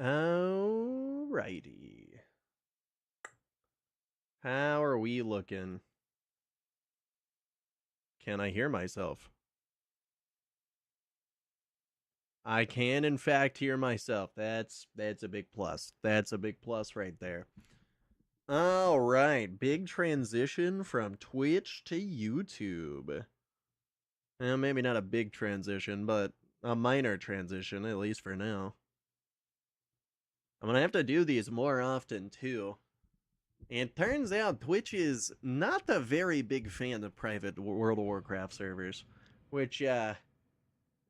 Alrighty. How are we looking? Can I hear myself? I can, in fact, hear myself. That's a big plus. That's a big plus right there. All right, big transition from Twitch to YouTube. Maybe not a big transition, but a minor transition, at least for now. I'm gonna have to do these more often too. And turns out Twitch is not a very big fan of private World of Warcraft servers, which eh,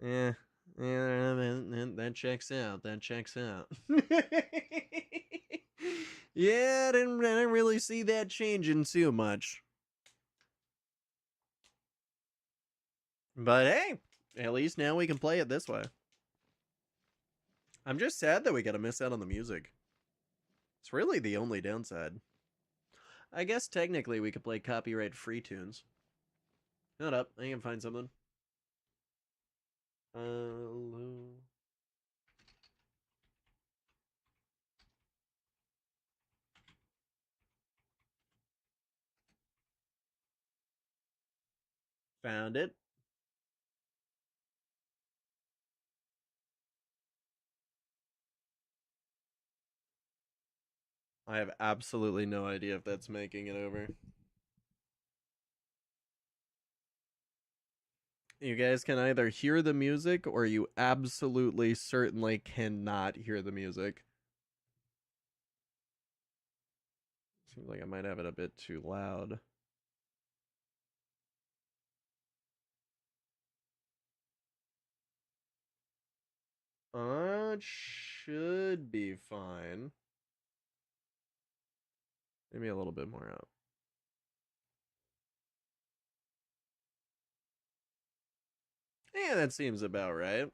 that checks out. That checks out. Yeah, I didn't really see that changing too much. But hey, at least now we can play it this way. I'm just sad that we gotta miss out on the music. It's really the only downside. I guess technically we could play copyright-free tunes. Hold up, I can find something. Hello. Found it. I have absolutely no idea if that's making it over. You guys can either hear the music or you absolutely certainly cannot hear the music. Seems like I might have it a bit too loud. It should be fine. Maybe a little bit more out. Yeah, that seems about right.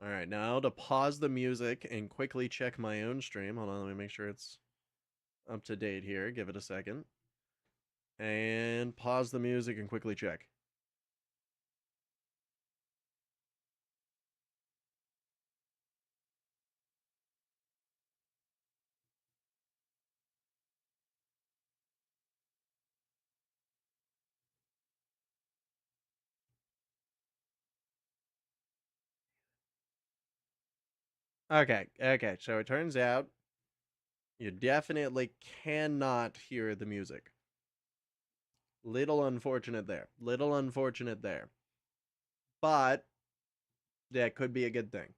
Alright, now to pause the music and quickly check my own stream. Hold on, let me make sure it's up to date here. Give it a second. And pause the music and quickly check. Okay, so it turns out you definitely cannot hear the music. Little unfortunate there. Little unfortunate there. But that could be a good thing.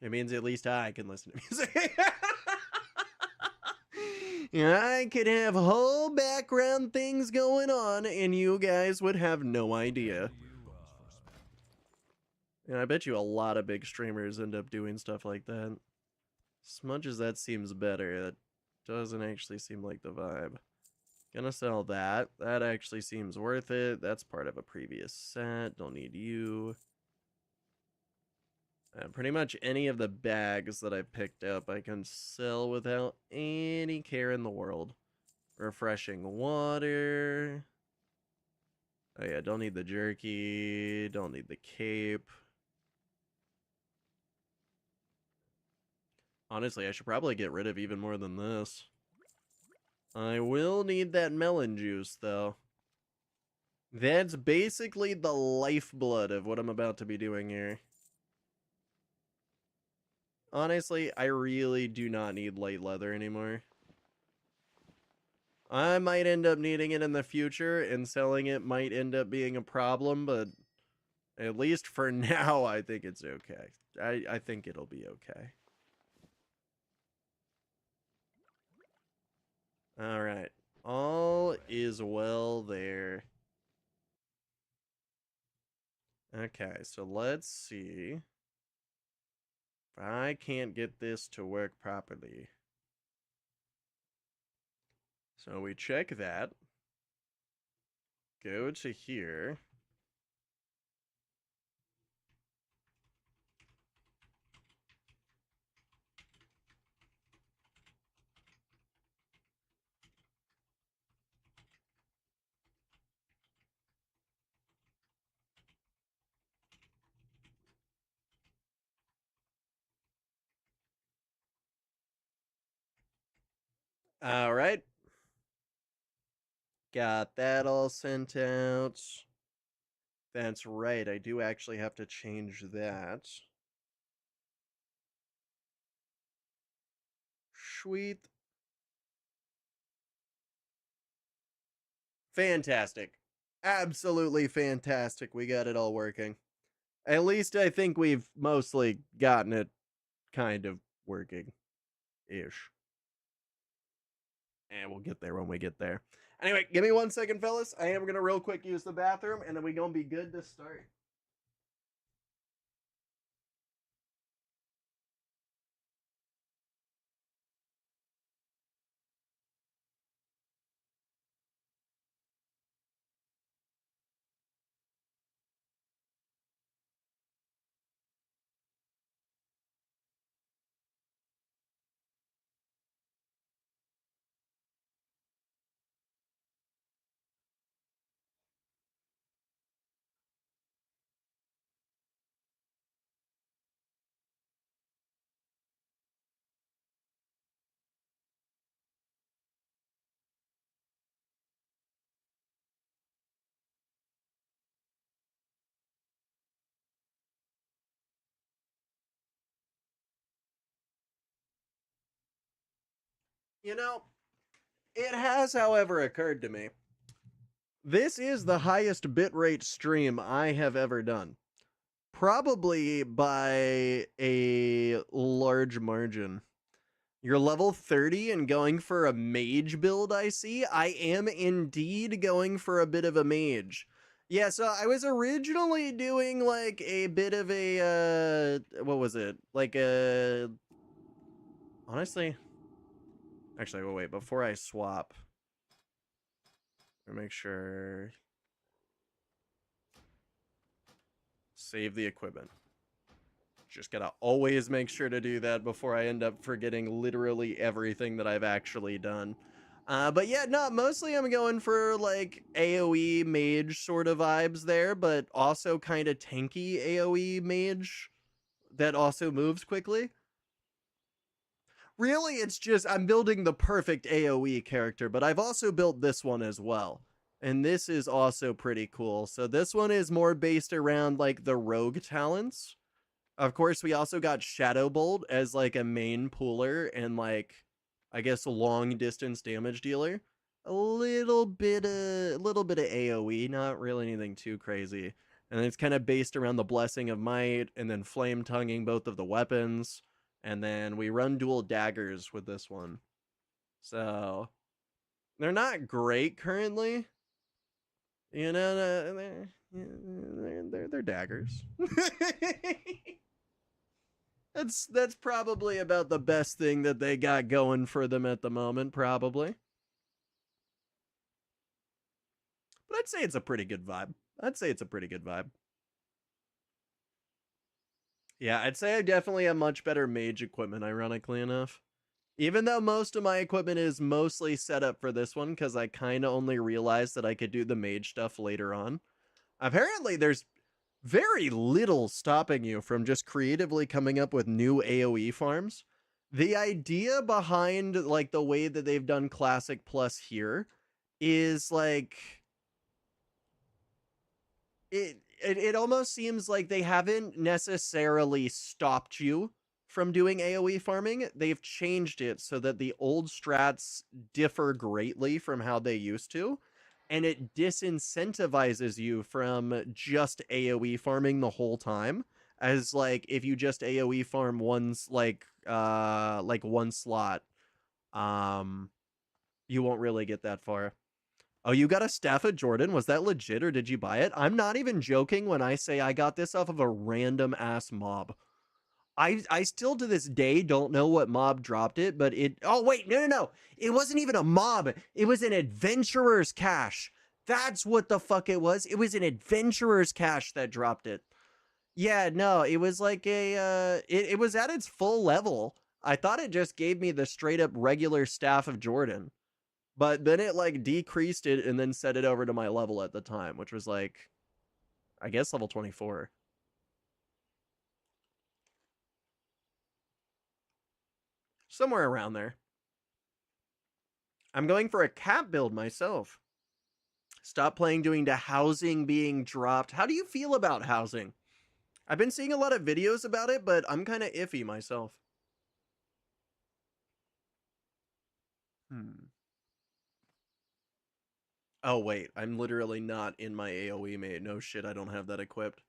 It means at least I can listen to music. I could have whole background things going on and you guys would have no idea. And I bet you a lot of big streamers end up doing stuff like that. As much as that seems better, that doesn't actually seem like the vibe. Gonna sell that. That actually seems worth it. That's part of a previous set. Don't need you. Pretty much any of the bags that I picked up I can sell without any care in the world. Refreshing water. Oh yeah, don't need the jerky. Don't need the cape. Honestly, I should probably get rid of even more than this. I will need that melon juice, though. That's basically the lifeblood of what I'm about to be doing here. Honestly, I really do not need light leather anymore. I might end up needing it in the future, and selling it might end up being a problem, but at least for now, I think it's okay. I think it'll be okay. Alright. All is well there. Okay, so let's see if I can't get this to work properly. So we check that. Go to here. All right. Got that all sent out. That's right. I do actually have to change that. Sweet. Fantastic. Absolutely fantastic. We got it all working. At least I think we've mostly gotten it kind of working ish. And we'll get there when we get there. Anyway, give me 1 second, fellas. I am going to real quick use the bathroom, and then we going to be good to start. You know, it has, however, occurred to me. This is the highest bitrate stream I have ever done. Probably by a large margin. You're level 30 and going for a mage build, I see. I am indeed going for a bit of a mage. Yeah, so I was originally doing like a bit of a what was it? Like a honestly, actually, wait, before I swap, make sure save the equipment. Just gotta always make sure to do that before I end up forgetting literally everything that I've actually done. But yeah, no, mostly I'm going for like AoE mage sort of vibes there, but also kind of tanky AoE mage that also moves quickly. Really, it's just I'm building the perfect AoE character, but I've also built this one as well. And this is also pretty cool. So this one is more based around like the rogue talents. Of course, we also got Shadow Bolt as like a main pooler and like I guess a long distance damage dealer. A little bit of AoE, not really anything too crazy. And it's kind of based around the Blessing of Might and then flame tonguing both of the weapons. And then we run dual daggers with this one. So they're not great currently. You know, they're daggers. That's probably about the best thing that they got going for them at the moment, probably. But I'd say it's a pretty good vibe. I'd say it's a pretty good vibe. Yeah, I'd say I definitely have much better mage equipment, ironically enough. Even though most of my equipment is mostly set up for this one, because I kind of only realized that I could do the mage stuff later on. Apparently, there's very little stopping you from just creatively coming up with new AoE farms. The idea behind like the way that they've done Classic Plus here is like it almost seems like they haven't necessarily stopped you from doing AoE farming. They've changed it so that the old strats differ greatly from how they used to, and it disincentivizes you from just AoE farming the whole time. As like if you just AoE farm one's like one slot, um you won't really get that far. Oh, you got a staff of Jordan? Was that legit or did you buy it? I'm not even joking when I say I got this off of a random ass mob. I still to this day don't know what mob dropped it, but it oh wait, no. It wasn't even a mob. It was an adventurer's cache. That's what the fuck it was. It was an adventurer's cache that dropped it. Yeah, no, it was like it was at its full level. I thought it just gave me the straight up regular staff of Jordan. But then it like decreased it and then set it over to my level at the time, which was like, I guess level 24. Somewhere around there. I'm going for a cap build myself. Stop playing doing to housing being dropped. How do you feel about housing? I've been seeing a lot of videos about it, but I'm kind of iffy myself. Oh, wait. I'm literally not in my AoE, mate. No shit, I don't have that equipped.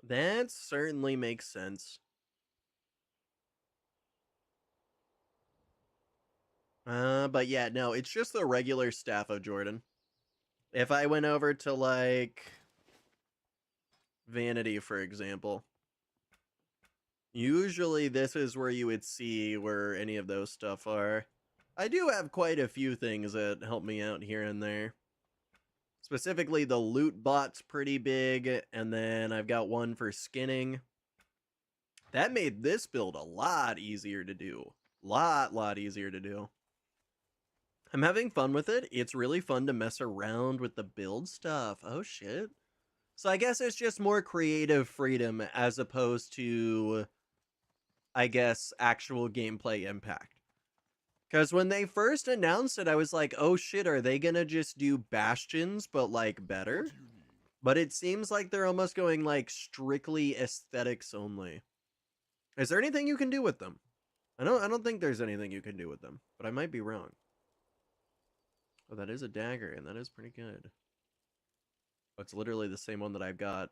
That certainly makes sense. But yeah, no, it's just the regular staff of Jordan. If I went over to, like, Vanity, for example, usually this is where you would see where any of those stuff are. I do have quite a few things that help me out here and there. Specifically, the loot bot's pretty big, and then I've got one for skinning. That made this build a lot easier to do. Lot easier to do. I'm having fun with it. It's really fun to mess around with the build stuff. Oh, shit. So I guess it's just more creative freedom as opposed to, I guess, actual gameplay impact. Because when they first announced it, I was like, oh shit, are they gonna just do Bastions, but like better? But it seems like they're almost going like strictly aesthetics only. Is there anything you can do with them? I don't think there's anything you can do with them, but I might be wrong. Oh, that is a dagger, and that is pretty good. Oh, it's literally the same one that I've got.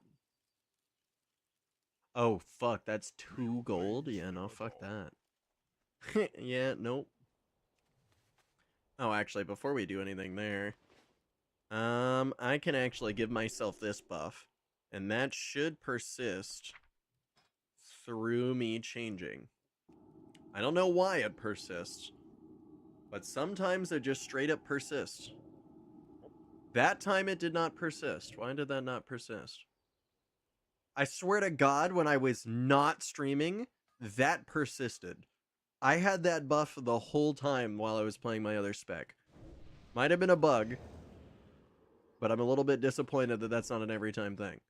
Oh, fuck, that's 2 gold? Yeah, no, fuck that. Yeah, nope. Oh, actually, before we do anything there, I can actually give myself this buff, and that should persist through me changing. I don't know why it persists, but sometimes it just straight up persists. That time it did not persist. Why did that not persist? I swear to God, when I was not streaming, that persisted. I had that buff the whole time while I was playing my other spec. Might have been a bug, but I'm a little bit disappointed that that's not an every time thing.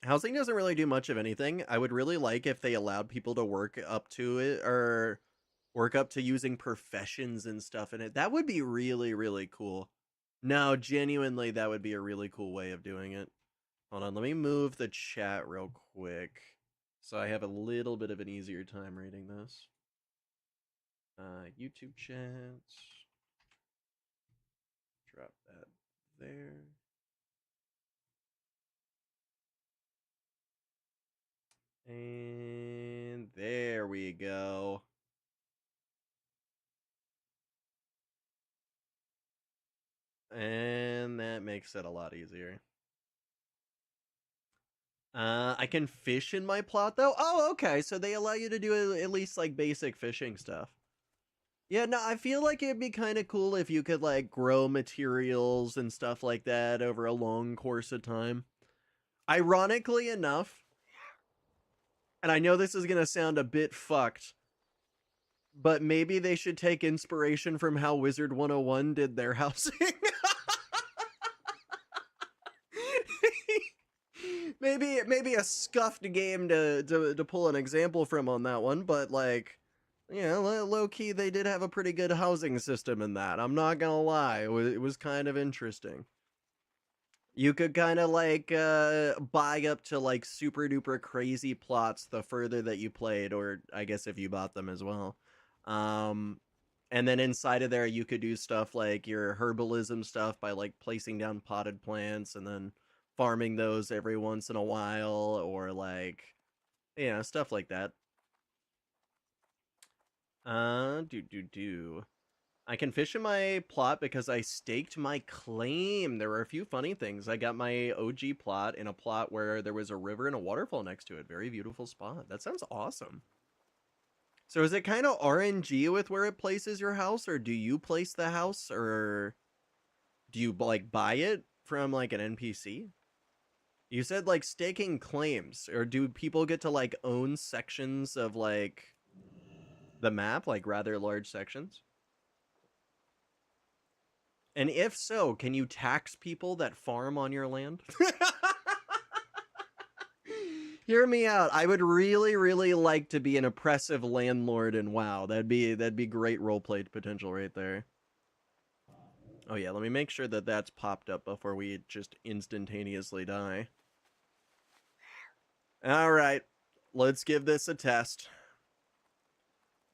Housing doesn't really do much of anything. I would really like if they allowed people to work up to it, or work up to using professions and stuff in it. That would be really, really cool. No, genuinely, that would be a really cool way of doing it. Hold on, let me move the chat real quick, so I have a little bit of an easier time reading this. YouTube chat. Drop that there. And there we go. And that makes it a lot easier. I can fish in my plot though? Oh, okay, so they allow you to do at least like basic fishing stuff. Yeah, no, I feel like it'd be kind of cool if you could like grow materials and stuff like that over a long course of time. Ironically enough, and I know this is going to sound a bit fucked, but maybe they should take inspiration from how Wizard 101 did their housing. maybe a scuffed game to pull an example from on that one, but like, yeah, low key they did have a pretty good housing system in that. I'm not gonna lie, it was kind of interesting. You could kind of like buy up to like super duper crazy plots the further that you played, or I guess if you bought them as well. And then inside of there, you could do stuff like your herbalism stuff by like placing down potted plants and then farming those every once in a while, or like, yeah, stuff like that. Do. I can fish in my plot because I staked my claim. There were a few funny things. I got my OG plot in a plot where there was a river and a waterfall next to it. Very beautiful spot. That sounds awesome. So is it kind of RNG with where it places your house, or do you place the house, or do you like buy it from like an NPC? You said like staking claims, or do people get to like own sections of like the map, like rather large sections? And if so, can you tax people that farm on your land? Hear me out. I would really, really like to be an oppressive landlord in WoW. That'd be great roleplay potential right there. Oh yeah, let me make sure that that's popped up before we just instantaneously die. All right, let's give this a test.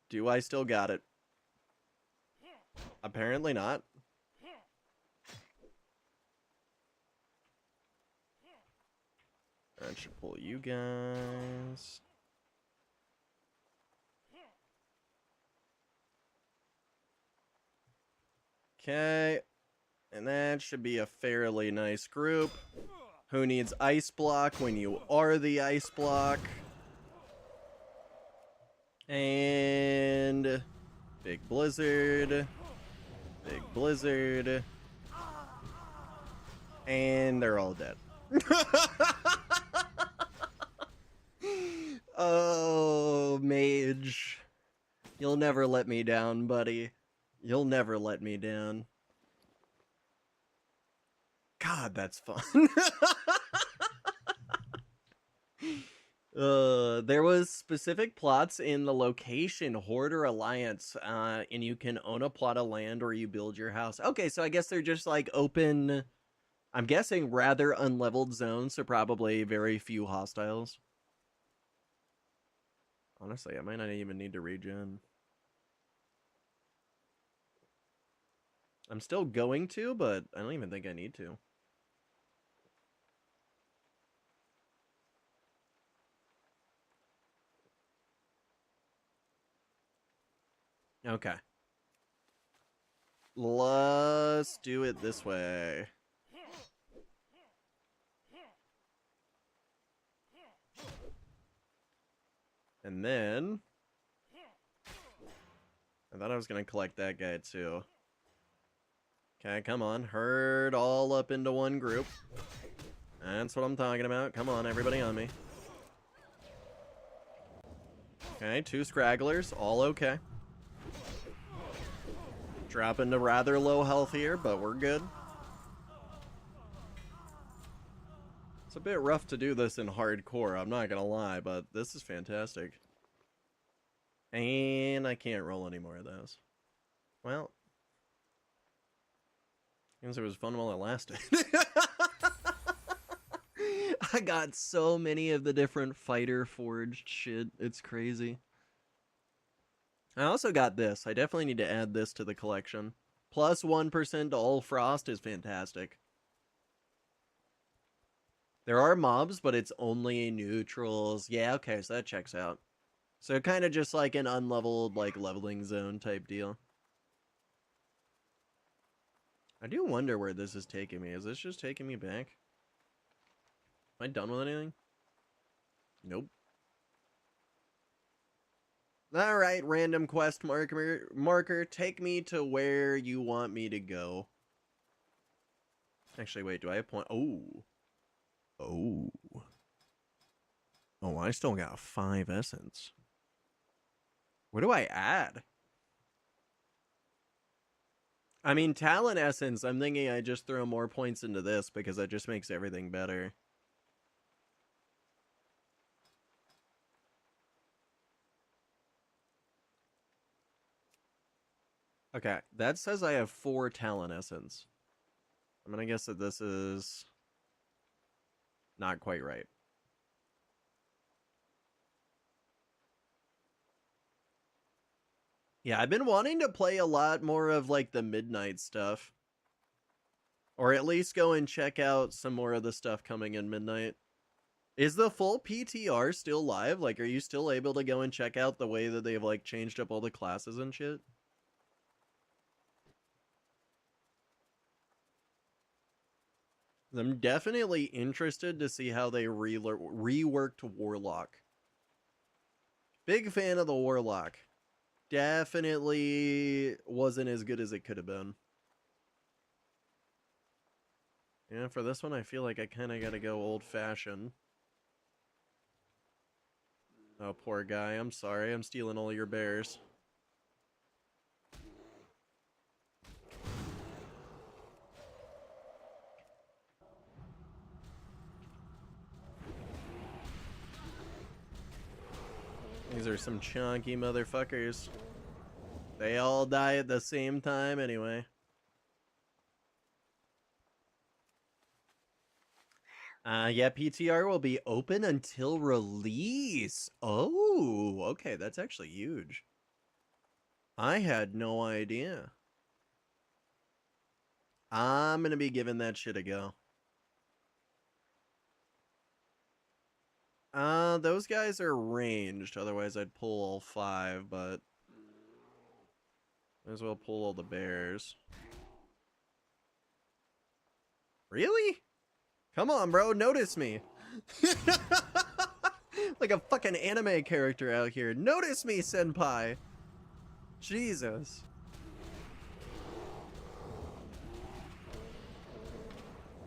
Do I still got it? Apparently not. That should pull you guys. Okay. And that should be a fairly nice group. Who needs ice block when you are the ice block? And big blizzard. Big blizzard. And they're all dead. Oh, mage. You'll never let me down, buddy. You'll never let me down. God, that's fun. There was specific plots in the location Horde or Alliance, and you can own a plot of land or you build your house. Okay, so I guess they're just like open, I'm guessing rather unleveled zones, so probably very few hostiles. Honestly, I might not even need to regen. I'm still going to, but I don't even think I need to. Okay. Let's do it this way. And then I thought I was going to collect that guy too. Okay, come on. Herd all up into one group. That's what I'm talking about. Come on, everybody on me. Okay, 2 scragglers. All okay. Dropping to rather low health here, but we're good. It's a bit rough to do this in hardcore, I'm not gonna lie, but this is fantastic. And I can't roll any more of those. Well, I guess it was fun while it lasted. I got so many of the different fighter forged shit, it's crazy. I also got this. I definitely need to add this to the collection. Plus 1% to all frost is fantastic. There are mobs, but it's only neutrals. Yeah, okay, so that checks out. So kind of just like an unleveled, like, leveling zone type deal. I do wonder where this is taking me. Is this just taking me back? Am I done with anything? Nope. Alright, random quest marker, take me to where you want me to go. Actually, wait, do I have point? Oh. Oh. Oh, I still got 5 essence. What do I add? I mean, talent essence, I'm thinking I just throw more points into this because that just makes everything better. Okay, that says I have 4 talent essence. I'm gonna guess that this is not quite right. Yeah, I've been wanting to play a lot more of, like, the midnight stuff. Or at least go and check out some more of the stuff coming in midnight. Is the full PTR still live? Like, are you still able to go and check out the way that they've, like, changed up all the classes and shit? I'm definitely interested to see how they reworked Warlock. Big fan of the Warlock. Definitely wasn't as good as it could have been. Yeah, for this one, I feel like I kind of got to go old-fashioned. Oh, poor guy. I'm sorry. I'm stealing all your bears. These are some chunky motherfuckers. They all die at the same time anyway. Yeah, PTR will be open until release. Oh, okay, that's actually huge. I had no idea. I'm gonna be giving that shit a go. Those guys are ranged, otherwise I'd pull all 5, but might as well pull all the bears. Really? Come on, bro, notice me. Like a fucking anime character out here. Notice me, senpai. Jesus.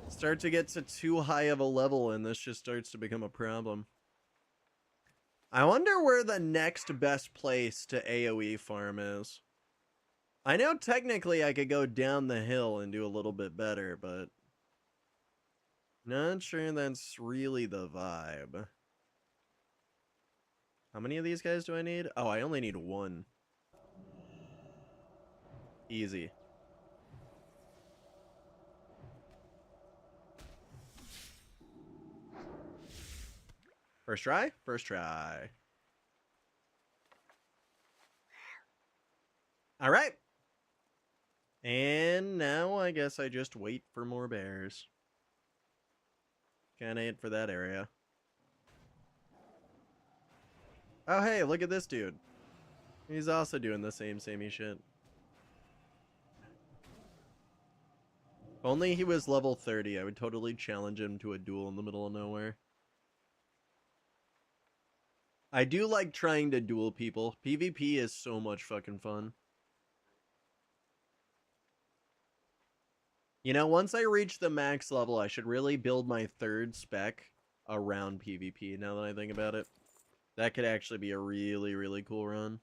Start to get to too high of a level and this just starts to become a problem. I wonder where the next best place to AoE farm is. I know technically I could go down the hill and do a little bit better, but not sure that's really the vibe. How many of these guys do I need? Oh, I only need 1. Easy. First try? First try. All right. And now I guess I just wait for more bears. Kinda it for that area. Oh, hey, look at this dude. He's also doing the samey shit. If only he was level 30, I would totally challenge him to a duel in the middle of nowhere. I do like trying to duel people. PvP is so much fucking fun. You know, once I reach the max level, I should really build my 3rd spec around PvP, now that I think about it. That could actually be a really, really cool run.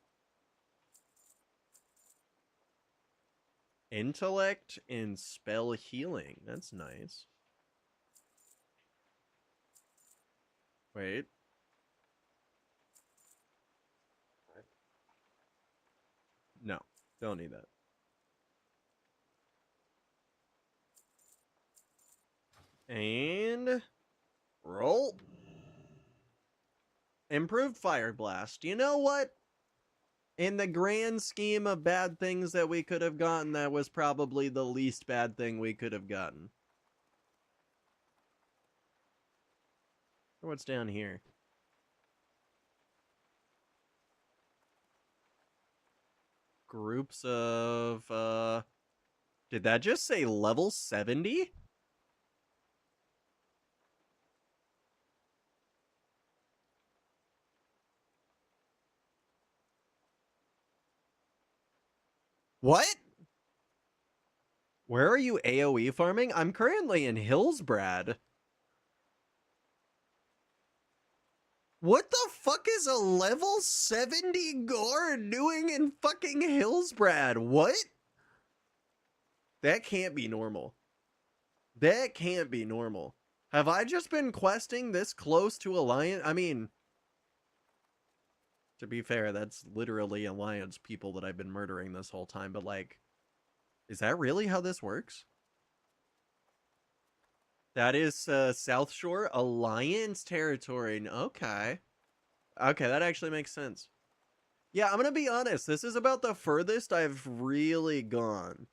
Intellect and spell healing. That's nice. Wait. No, don't need that. And roll. Improved Fire Blast. You know what? In the grand scheme of bad things that we could have gotten, that was probably the least bad thing we could have gotten. What's down here? Groups of, did that just say level 70? What? Where are you AoE farming? I'm currently in Hillsbrad. What the fuck is a level 70 guard doing in fucking Hillsbrad? What? That can't be normal. That can't be normal. Have I just been questing this close to Alliance? I mean, to be fair, that's literally Alliance people that I've been murdering this whole time, but like, is that really how this works? That is South Shore Alliance territory. Okay. Okay, that actually makes sense. Yeah, I'm gonna be honest. This is about the furthest I've really gone.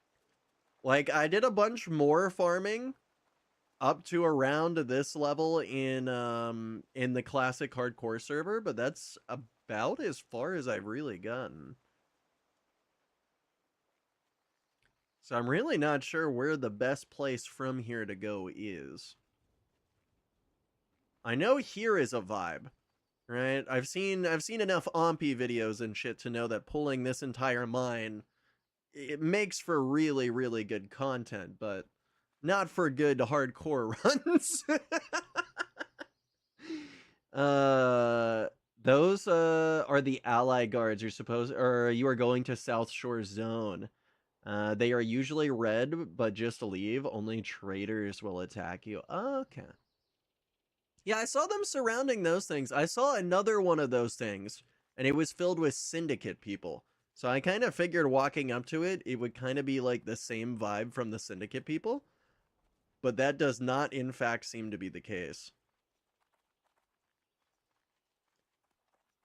Like, I did a bunch more farming up to around this level in the classic hardcore server, but that's about as far as I've really gotten. So I'm really not sure where the best place from here to go is. I know here is a vibe, right? I've seen enough Ompi videos and shit to know that pulling this entire mine, it makes for really, really good content, but not for good hardcore runs. Those are the ally guards you're supposed, or you are going to South Shore Zone. They are usually red, but just leave. Only traders will attack you. Okay. Yeah, I saw them surrounding those things. I saw another one of those things and it was filled with syndicate people. So I kind of figured walking up to it, it would kind of be like the same vibe from the syndicate people. But that does not, in fact, seem to be the case.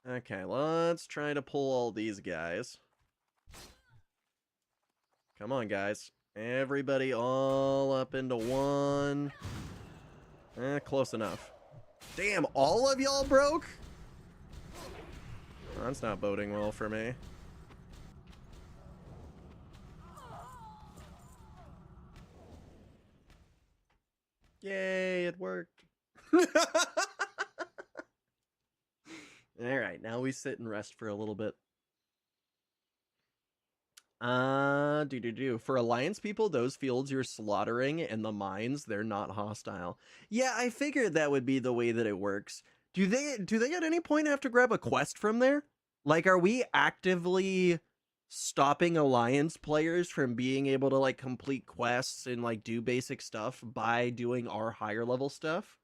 Okay, let's try to pull all these guys. Come on, guys. Everybody all up into one. Close enough. Damn, all of y'all broke? That's not boding well for me. Yay, it worked. Alright, now we sit and rest for a little bit. For Alliance people, those fields you're slaughtering and the mines, they're not hostile. Yeah, I figured that would be the way that it works. Do they at any point have to grab a quest from there? Like, are we actively stopping Alliance players from being able to, like, complete quests and, like, do basic stuff by doing our higher level stuff?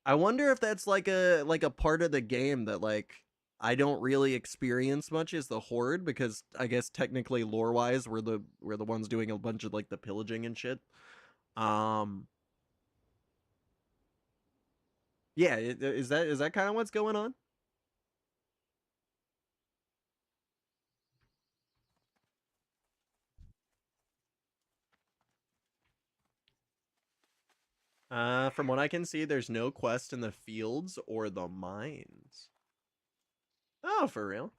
I wonder if that's like a part of the game that, like, I don't really experience much is the Horde, because I guess technically lore-wise we're the ones doing a bunch of, like, the pillaging and shit. Yeah, is that kind of what's going on? From what I can see, there's no quest in the fields or the mines. Oh, for real?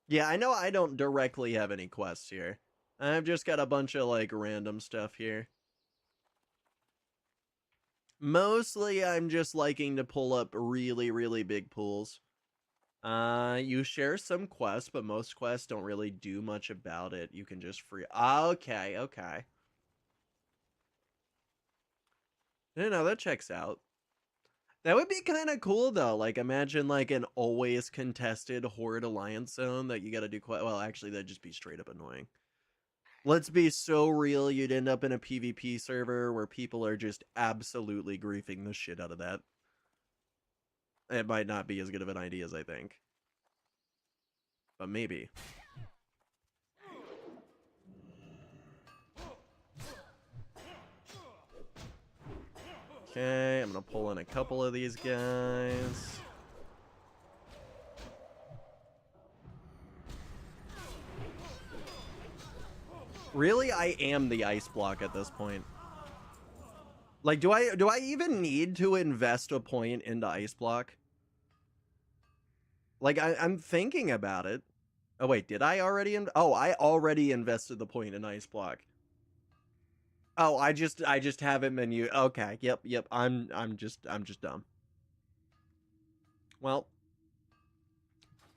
Yeah, I know I don't directly have any quests here. I've just got a bunch of, like, random stuff here. Mostly I'm just liking to pull up really, really big pools. You share some quests, but most quests don't really do much about it. You can just free... Okay, okay. No, that checks out. That would be kind of cool, though. Like, imagine, like, an always contested Horde Alliance zone that you gotta do quite... Well, actually, that'd just be straight up annoying. Let's be so real, you'd end up in a PvP server where people are just absolutely griefing the shit out of that. It might not be as good of an idea as I think. But maybe. Okay, I'm gonna pull in a couple of these guys. Really, I am the ice block at this point. Like, do I even need to invest a point into ice block? Like, I'm thinking about it. Oh wait, did I already? Oh, I already invested the point in ice block. Oh, I just haven't been you. Okay, yep. I'm just dumb. Well,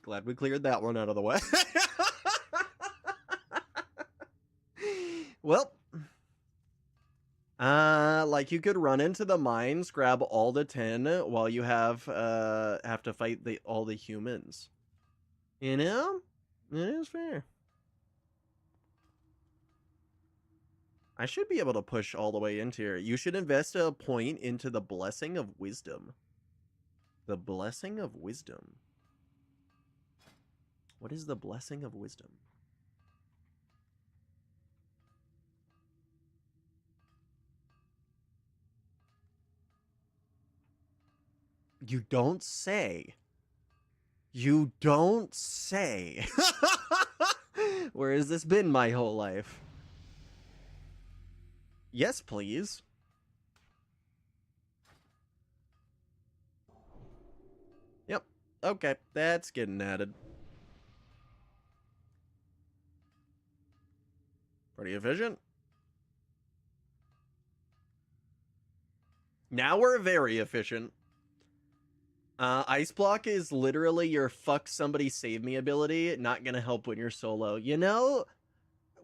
glad we cleared that one out of the way. Well, like, you could run into the mines, grab all the 10 while you have to fight all the humans. You know? It is fair. I should be able to push all the way into here. You should invest a point into the Blessing of Wisdom. The Blessing of Wisdom. What is the Blessing of Wisdom? You don't say. You don't say. Where has this been my whole life? Yes, please. Yep. Okay, that's getting added. Pretty efficient. Now we're very efficient. Ice block is literally your fuck somebody save me ability, not gonna help when you're solo. You know?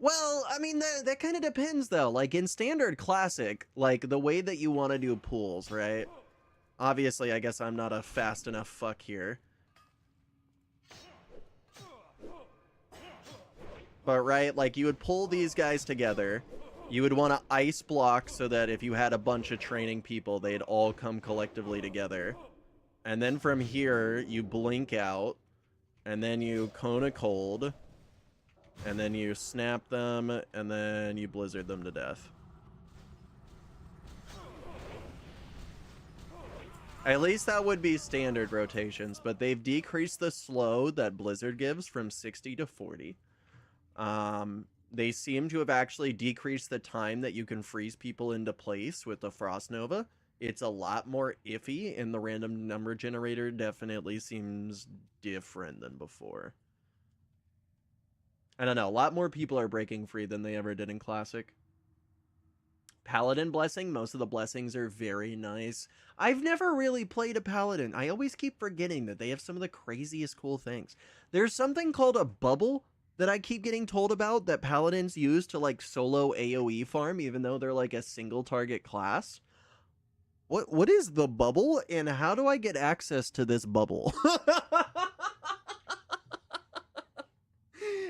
Well, I mean, that kind of depends, though. Like, in Standard Classic, like, the way that you want to do pools, right? Obviously, I guess I'm not a fast enough fuck here. But, right, like, you would pull these guys together. You would want to ice block so that if you had a bunch of training people, they'd all come collectively together. And then from here, you blink out, and then you cone a cold, and then you snap them, and then you blizzard them to death. At least that would be standard rotations, but they've decreased the slow that blizzard gives from 60 to 40. They seem to have actually decreased the time that you can freeze people into place with the Frost Nova. It's a lot more iffy, and the random number generator definitely seems different than before. I don't know, a lot more people are breaking free than they ever did in Classic. Paladin Blessing, most of the blessings are very nice. I've never really played a Paladin. I always keep forgetting that they have some of the craziest cool things. There's something called a bubble that I keep getting told about that Paladins use to like solo AoE farm, even though they're like a single target class. What is the bubble, and how do I get access to this bubble?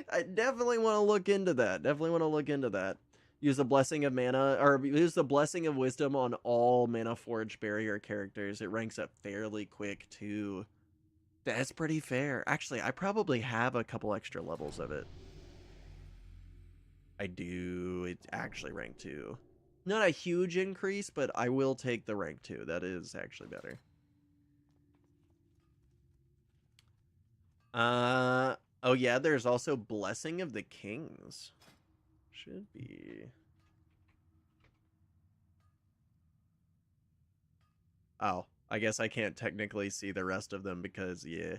I definitely want to look into that. Use the Blessing of Mana, or use the Blessing of Wisdom on all Mana Forge barrier characters. It ranks up fairly quick, too. That's pretty fair. Actually, I probably have a couple extra levels of it. I do. It's actually rank 2. Not a huge increase, but I will take the rank 2. That is actually better. Oh yeah, there's also Blessing of the Kings. Should be. Oh, I guess I can't technically see the rest of them because, yeah.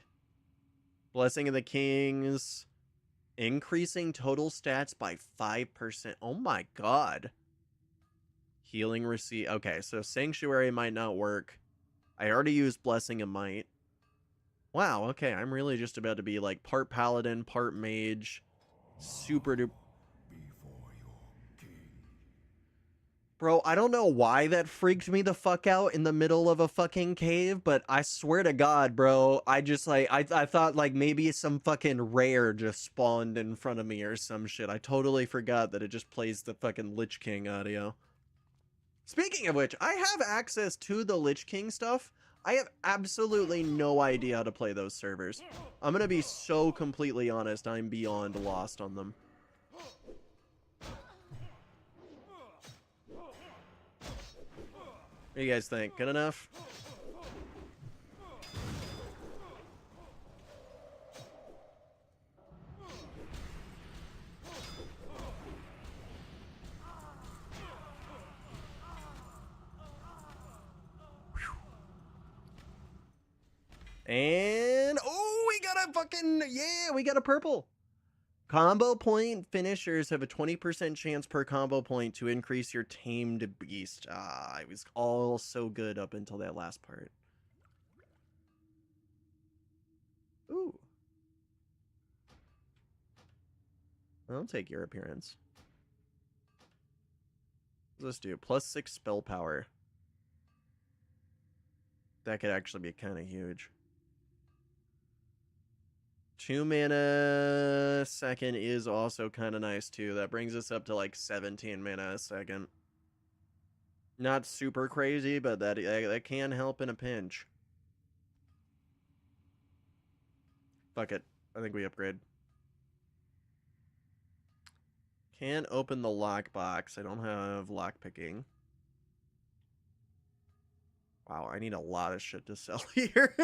Blessing of the Kings. Increasing total stats by 5%. Oh my god. Healing receipt. Okay, so Sanctuary might not work. I already used Blessing of Might. Wow, okay, I'm really just about to be like part Paladin, part Mage. Super duper. Bro, I don't know why that freaked me the fuck out in the middle of a fucking cave, but I swear to God, bro, I just like, I thought like maybe some fucking rare just spawned in front of me or some shit. I totally forgot that it just plays the fucking Lich King audio. Speaking of which, I have access to the Lich King stuff. I have absolutely no idea how to play those servers. I'm gonna be so completely honest, I'm beyond lost on them. What do you guys think? Good enough? And oh, we got a fucking, yeah, we got a purple. Combo point finishers have a 20% chance per combo point to increase your tamed beast. Ah, it was all so good up until that last part. Ooh. I'll take your appearance. Let's do +6 spell power. That could actually be kind of huge. 2 mana a second is also kind of nice too. That brings us up to like 17 mana a second. Not super crazy, but that can help in a pinch. Fuck it. I think we upgrade. Can't open the lockbox. I don't have lockpicking. Wow, I need a lot of shit to sell here.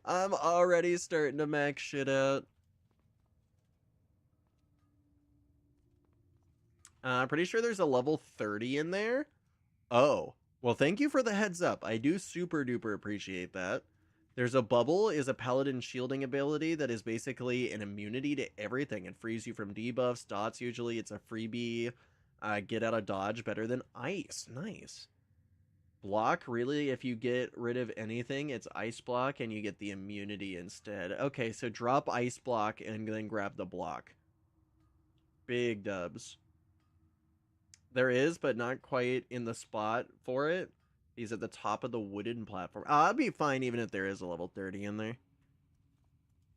I'm already starting to max shit out. I'm pretty sure there's a level 30 in there. Oh, well, thank you for the heads up. I do super duper appreciate that. There's a bubble, is a paladin shielding ability that is basically an immunity to everything. It frees you from debuffs, dots usually. It's a freebie. Get out of dodge better than ice. Nice. Block, really, if you get rid of anything, it's ice block and you get the immunity instead. Okay, so drop ice block and then grab the block. Big dubs. There is, but not quite in the spot for it. He's at the top of the wooden platform. I'd be fine even if there is a level 30 in there.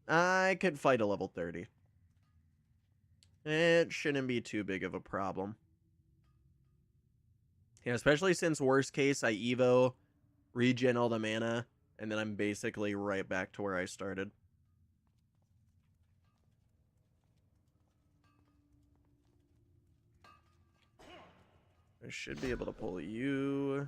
I could fight a level 30. It shouldn't be too big of a problem. Yeah, especially since worst case I Evo regen all the mana, and then I'm basically right back to where I started. I should be able to pull you.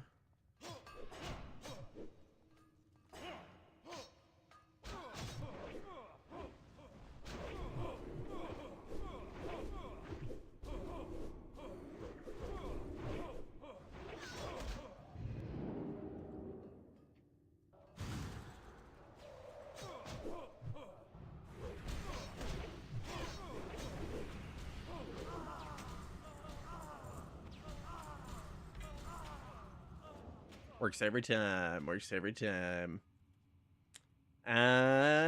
Works every time. Works every time.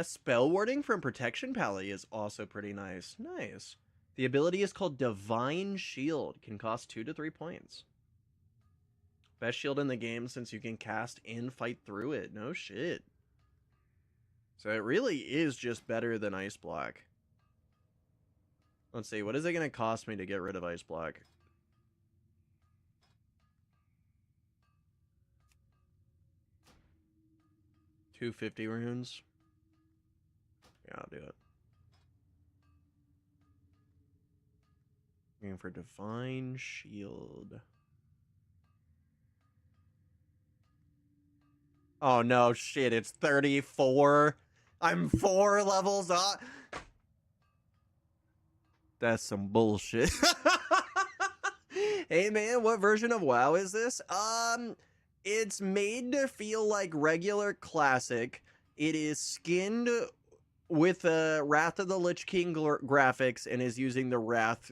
Spell warding from Protection Pally is also pretty nice. Nice. The ability is called Divine Shield. Can cost 2 to 3 points. Best shield in the game since you can cast and fight through it. No shit. So it really is just better than Ice Block. Let's see. What is it going to cost me to get rid of Ice Block? $250 runes. Yeah, I'll do it. Looking for Divine Shield. Oh no, shit, it's 34. I'm 4 levels up. That's some bullshit. Hey man, what version of WoW is this? It's made to feel like regular classic. It is skinned with Wrath of the Lich King graphics and is using the Wrath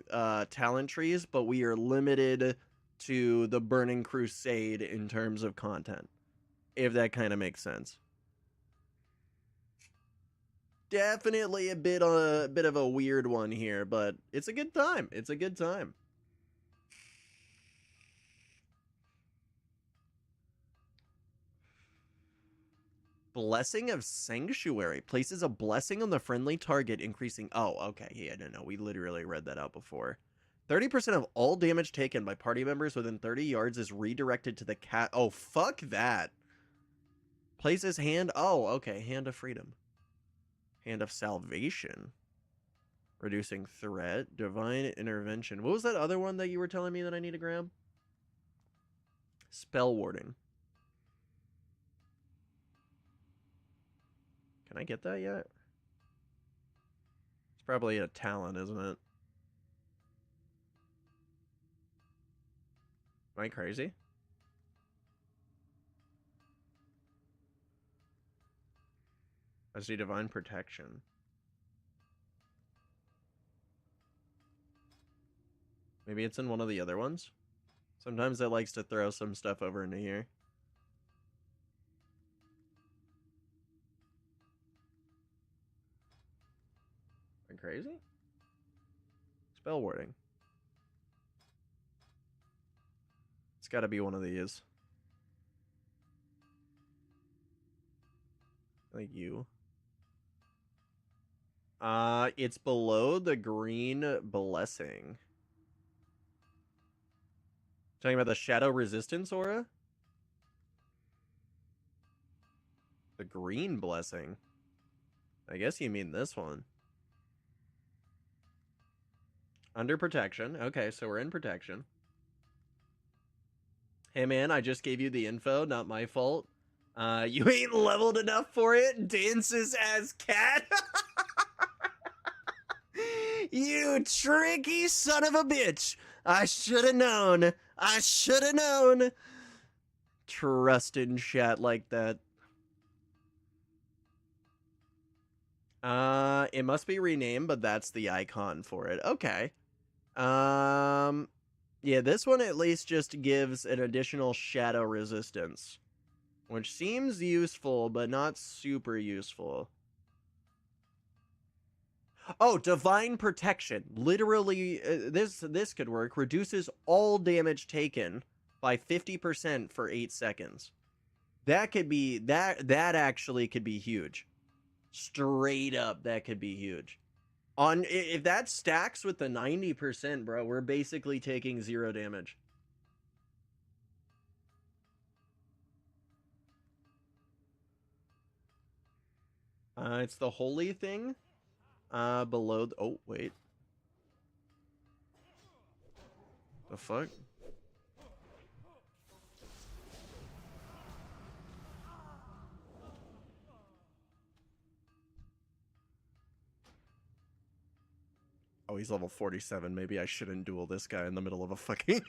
talent trees, but we are limited to the Burning Crusade in terms of content, if that kind of makes sense. Definitely a bit of a weird one here, but it's a good time. It's a good time. Blessing of Sanctuary places a blessing on the friendly target, increasing. Oh, okay. Yeah, no, we literally read that out before. 30% of all damage taken by party members within 30 yards is redirected to the cat. Oh, fuck that. Places hand. Oh, okay. Hand of Freedom. Hand of Salvation. Reducing threat. Divine Intervention. What was that other one that you were telling me that I need to grab? Spell Warding. Can I get that yet? It's probably a talent, isn't it? Am I crazy? I see Divine Protection. Maybe it's in one of the other ones? Sometimes it likes to throw some stuff over into here. Am I crazy? Spell Warding. It's gotta be one of these. Like you. It's below the green blessing. Talking about the Shadow Resistance aura? The green blessing. I guess you mean this one. Under protection. Okay, so we're in protection. Hey man, I just gave you the info, not my fault. You ain't leveled enough for it. Dances as cat. You tricky son of a bitch. I should have known. I should have known. Trust in chat like that. It must be renamed, but that's the icon for it. Okay. Yeah, this one at least just gives an additional shadow resistance, which seems useful, but not super useful. Oh, Divine Protection. Literally, this could work. Reduces all damage taken by 50% for 8 seconds. That could be, that actually could be huge. Straight up, that could be huge. If that stacks with the 90%, bro, we're basically taking 0 damage. It's the holy thing. Below. Oh, wait. The fuck? Oh, he's level 47. Maybe I shouldn't duel this guy in the middle of a fucking...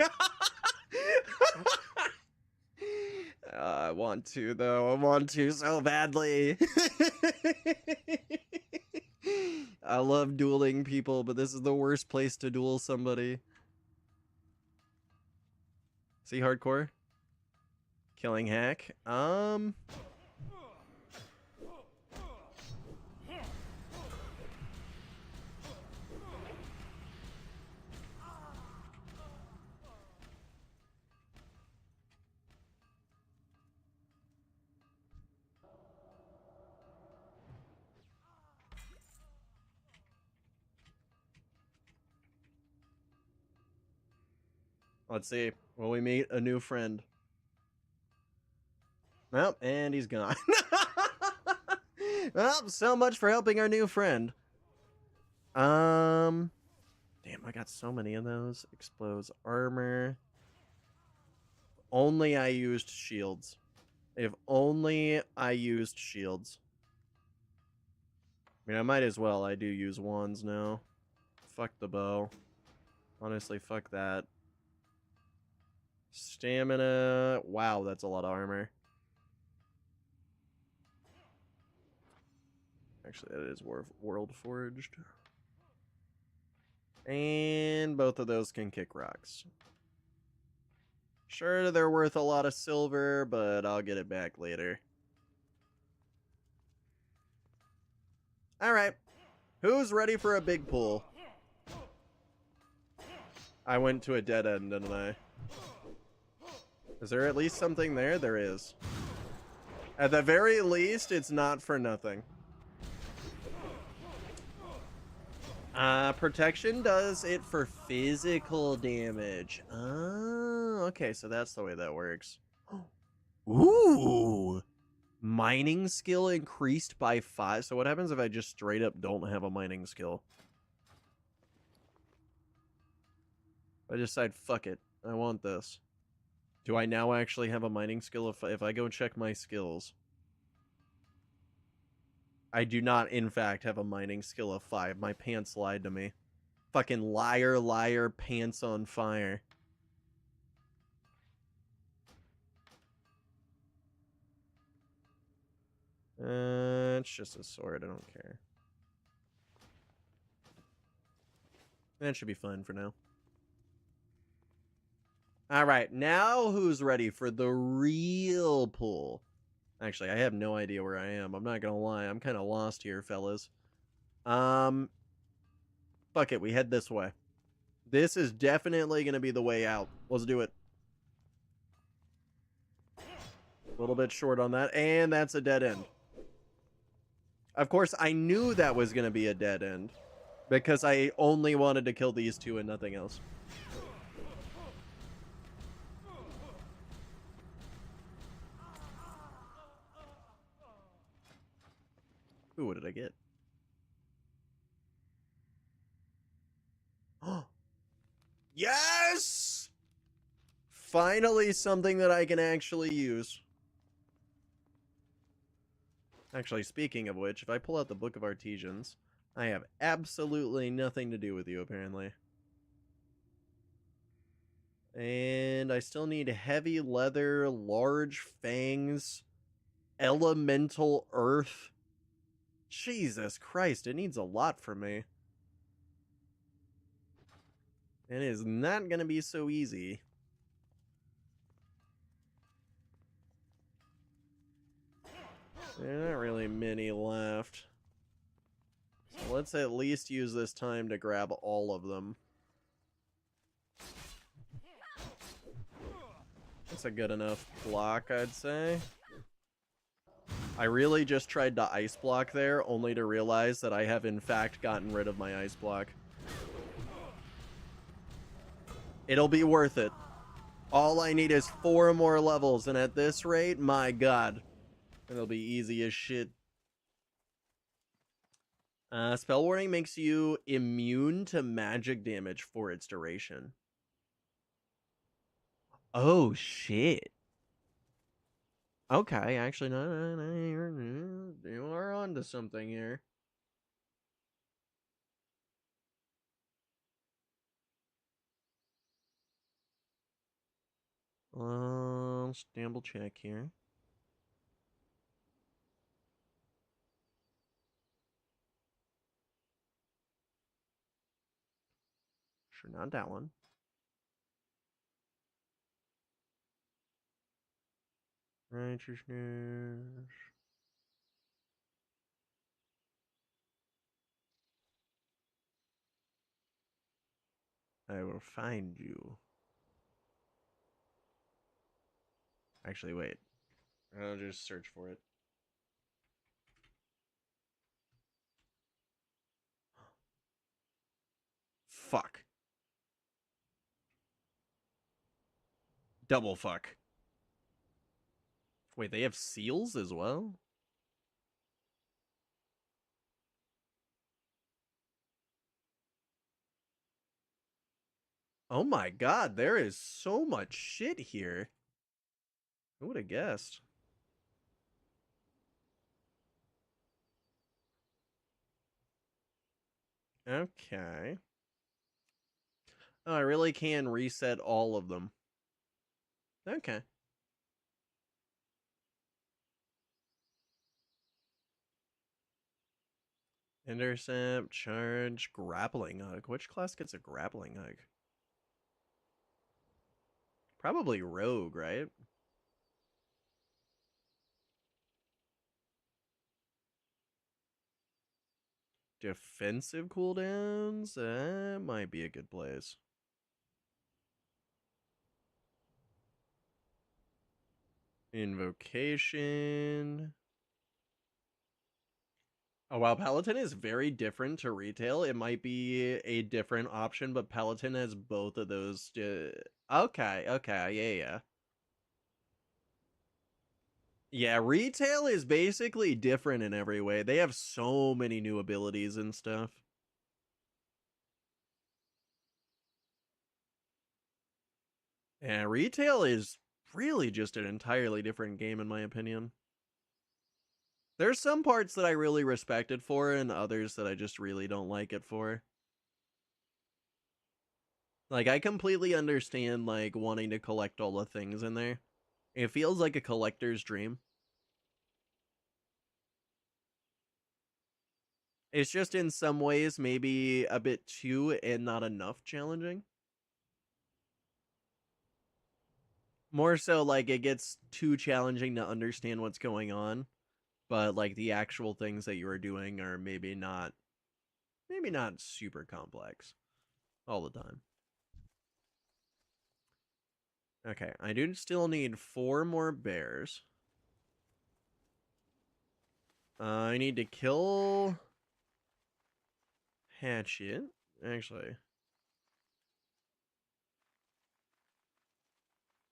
I want to, though. I want to so badly. I love dueling people, but this is the worst place to duel somebody. See hardcore? Killing hack? Let's see. Will we meet a new friend? Well, and he's gone. Well, so much for helping our new friend. Damn, I got so many of those. Explodes armor. Only I used shields. If only I used shields. I mean, I might as well. I do use wands now. Fuck the bow. Honestly, fuck that. Stamina. Wow, that's a lot of armor. Actually, that is World Forged. And both of those can kick rocks. Sure, they're worth a lot of silver, but I'll get it back later. Alright. Who's ready for a big pull? I went to a dead end, didn't I? Is there at least something there? There is. At the very least, it's not for nothing. Protection does it for physical damage. Oh, okay, so that's the way that works. Ooh! Mining skill increased by 5. So what happens if I just straight up don't have a mining skill? I decide, fuck it. I want this. Do I now actually have a mining skill if I go check my skills? I do not, in fact, have a mining skill of 5. My pants lied to me. Fucking liar, liar, pants on fire. It's just a sword. I don't care. That should be fine for now. Alright, now who's ready for the real pull? Actually, I have no idea where I am. I'm not gonna lie. I'm kind of lost here, fellas. Fuck it. We head this way. This is definitely gonna be the way out. Let's do it. A little bit short on that. And that's a dead end. Of course, I knew that was gonna be a dead end. Because I only wanted to kill these two and nothing else. Ooh, what did I get? Yes! Finally something that I can actually use. Actually, speaking of which, if I pull out the Book of Artisans, I have absolutely nothing to do with you, apparently. And I still need heavy leather, large fangs, elemental earth. Jesus Christ, it needs a lot from me. It is not going to be so easy. There are not really many left. So let's at least use this time to grab all of them. That's a good enough block, I'd say. I really just tried to ice block there, only to realize that I have in fact gotten rid of my ice block. It'll be worth it. All I need is 4 more levels, and at this rate, my god. It'll be easy as shit. Spell Warning makes you immune to magic damage for its duration. Oh, shit. Okay, actually, no, you are onto something here. Let's double check here. Sure, not that one. Righteousness. I will find you. Actually, wait. I'll just search for it. Fuck. Double fuck. Wait, they have seals as well? Oh my god, there is so much shit here. Who would have guessed? Okay. Oh, I really can reset all of them. Okay. Intercept, charge, grappling hook. Which class gets a grappling hook? Probably rogue, right? Defensive cooldowns? That might be a good place. Invocation. Oh, wow. Paladin is very different to retail. It might be a different option, but Paladin has both of those. Okay, yeah. Yeah, retail is basically different in every way. They have so many new abilities and stuff. Yeah, retail is really just an entirely different game, in my opinion. There's some parts that I really respect it for, and others that I just really don't like it for. Like, I completely understand, like, wanting to collect all the things in there. It feels like a collector's dream. It's just in some ways maybe a bit too and not enough challenging. More so like it gets too challenging to understand what's going on, but like the actual things that you are doing are maybe not super complex all the time. Okay, I do still need 4 more bears. I need to kill Hatchet, actually.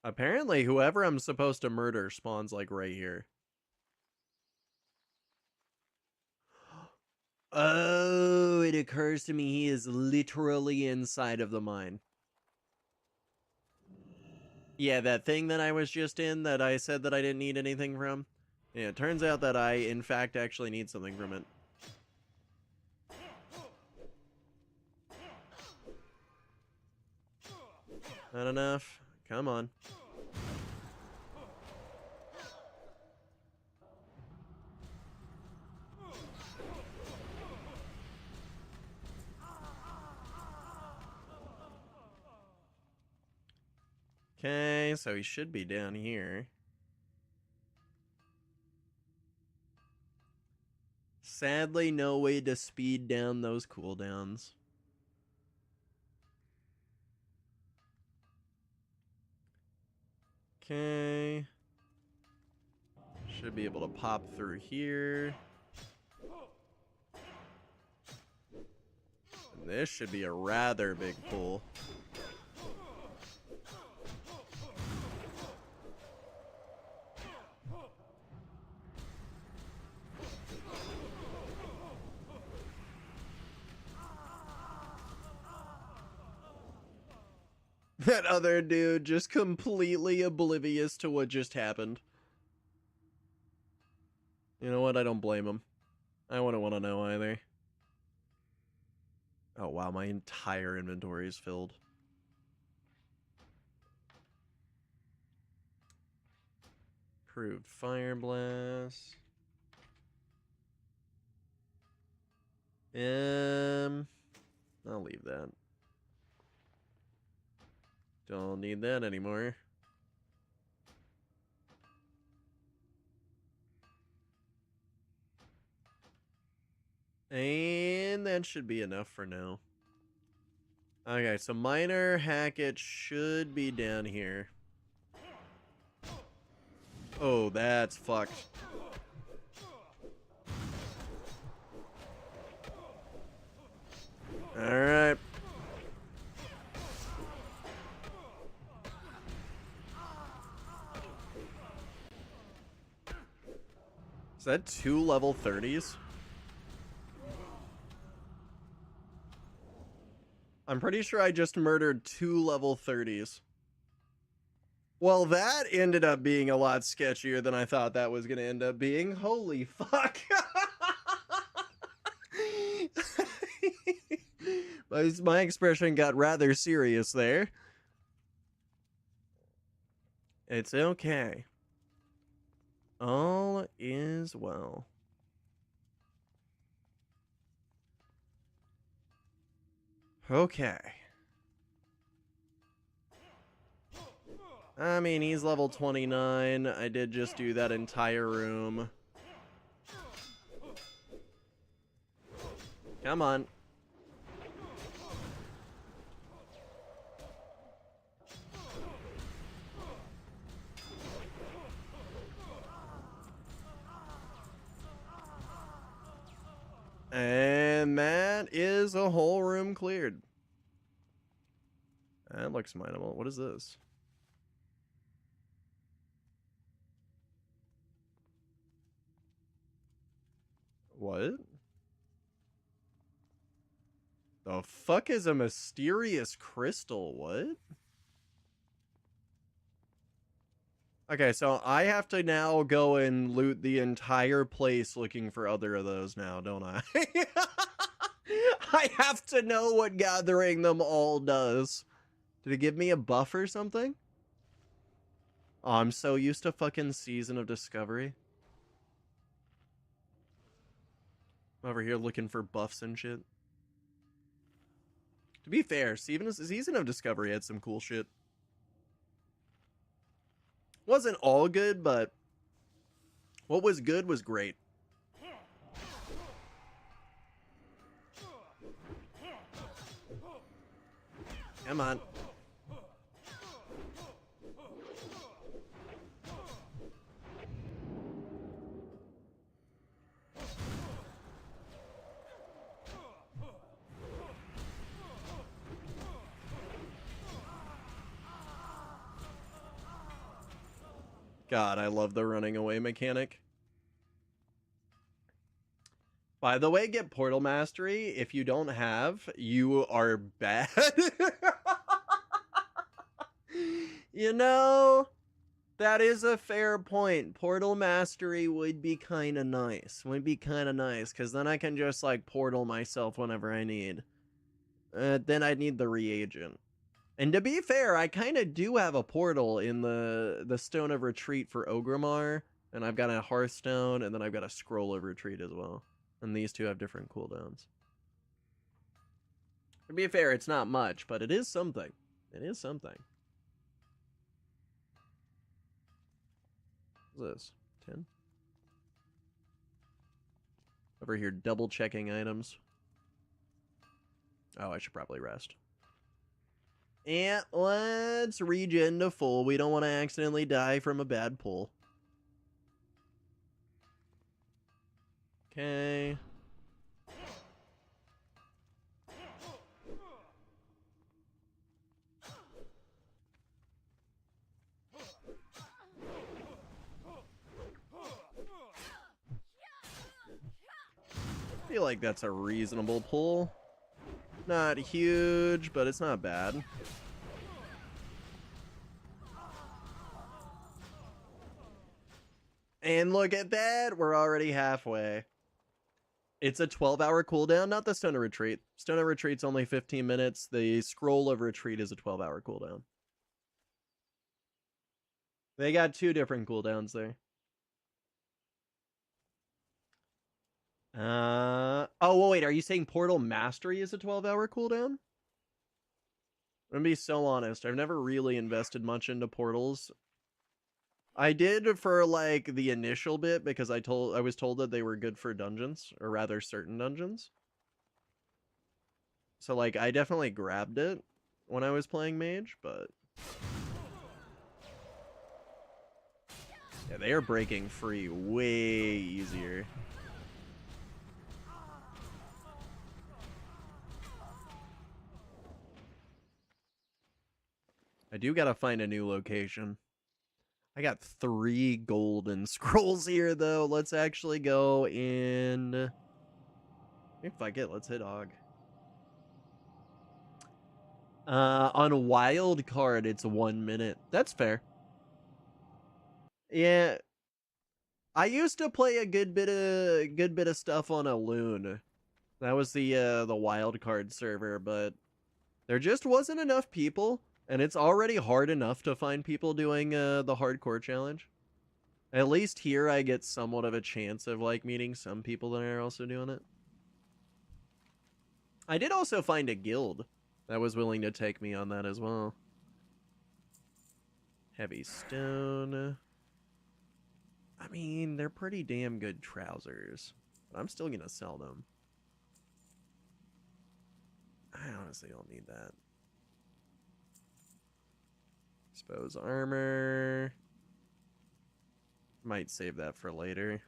Apparently, whoever I'm supposed to murder spawns like right here. Oh, it occurs to me he is literally inside of the mine. Yeah, that thing that I was just in that I said that I didn't need anything from. Yeah, it turns out that I, in fact, actually need something from it. Not enough. Come on. Okay, so he should be down here. Sadly, no way to speed down those cooldowns. Okay. Should be able to pop through here. And this should be a rather big pull. That other dude just completely oblivious to what just happened. You know what? I don't blame him. I wouldn't want to know either. Oh wow, my entire inventory is filled. Approved fire blast. I'll leave that. Don't need that anymore. And that should be enough for now. Okay, so minor Hackett should be down here. Oh, that's fucked. Alright. Is that 2 level 30s? I'm pretty sure I just murdered 2 level 30s. Well, that ended up being a lot sketchier than I thought that was going to end up being. Holy fuck. My expression got rather serious there. It's okay. All is well. Okay. I mean, he's level 29. I did just do that entire room. Come on. And that is a whole room cleared. That looks mineable. What is this? What? The fuck is a mysterious crystal? What? Okay, so I have to now go and loot the entire place looking for other of those now, don't I? I have to know what gathering them all does. Did it give me a buff or something? Oh, I'm so used to fucking Season of Discovery. I'm over here looking for buffs and shit. To be fair, Season of Discovery had some cool shit. Wasn't all good, but what was good was great. Come on. God, I love the running away mechanic. By the way, get Portal Mastery. If you don't have, you are bad. You know, that is a fair point. Portal Mastery would be kind of nice. Would be kind of nice, because then I can just, like, portal myself whenever I need. Then I'd need the reagent. And to be fair, I kind of do have a portal in the Stone of Retreat for Ogrimmar, and I've got a Hearthstone, and then I've got a Scroll of Retreat as well. And these two have different cooldowns. To be fair, it's not much, but it is something. It is something. What's this? 10? Over here, double checking items. Oh, I should probably rest. And let's regen to full. We don't want to accidentally die from a bad pull. Okay. I feel like that's a reasonable pull. Not huge, but it's not bad. And look at that, we're already halfway. It's a 12-hour cooldown, not the Stone of Retreat. Stone of Retreat's only 15 minutes. The Scroll of Retreat is a 12-hour cooldown. They got 2 different cooldowns there. Oh, well, wait, are you saying Portal Mastery is a 12-hour cooldown? I'm gonna be so honest, I've never really invested much into portals. I did for, like, the initial bit, because I was told that they were good for dungeons, or rather certain dungeons. So, like, I definitely grabbed it when I was playing Mage, but... yeah, they are breaking free way easier. I do gotta find a new location. I got 3 golden scrolls here, though. Let's actually go in... fuck it, let's hit Og. On wild card, it's 1 minute. That's fair. Yeah, I used to play a good bit of stuff on a loon. That was the wild card server, but there just wasn't enough people, and it's already hard enough to find people doing the hardcore challenge. At least here I get somewhat of a chance of like meeting some people that are also doing it. I did also find a guild that was willing to take me on that as well. Heavy stone. I mean, they're pretty damn good trousers, but I'm still gonna sell them. I honestly don't need that. Expose armor. Might save that for later.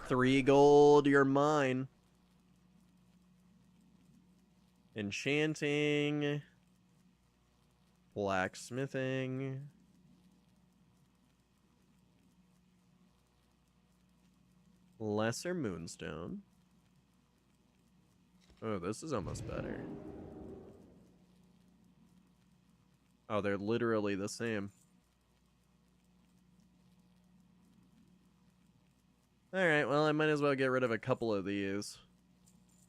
3 gold, you're mine. Enchanting. Blacksmithing. Lesser moonstone. Oh, this is almost better. Oh, they're literally the same. Alright, well, I might as well get rid of a couple of these.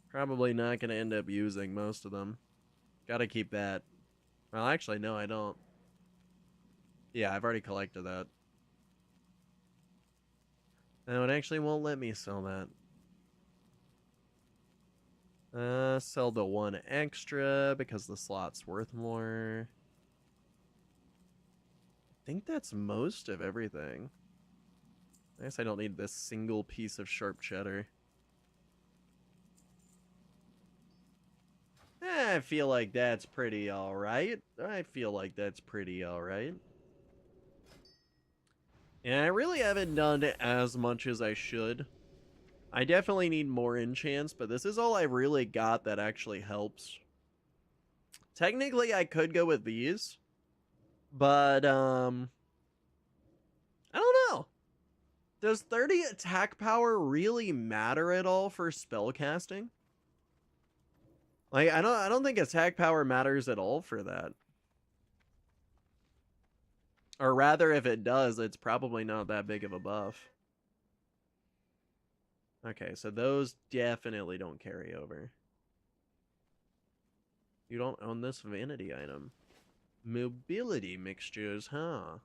Probably not going to end up using most of them. Gotta keep that. Well, actually, no, I don't. Yeah, I've already collected that. No, it actually won't let me sell that. Sell the 1 extra because the slot's worth more. I think that's most of everything. I guess I don't need this single piece of sharp cheddar. I feel like that's pretty alright. I feel like that's pretty alright. And I really haven't done as much as I should. I definitely need more enchants, but this is all I really got that actually helps. Technically, I could go with these, but, I don't know. Does 30 attack power really matter at all for spellcasting? Like, I don't think attack power matters at all for that. Or rather, if it does, it's probably not that big of a buff. Okay, so those definitely don't carry over. You don't own this vanity item. Mobility mixtures, huh?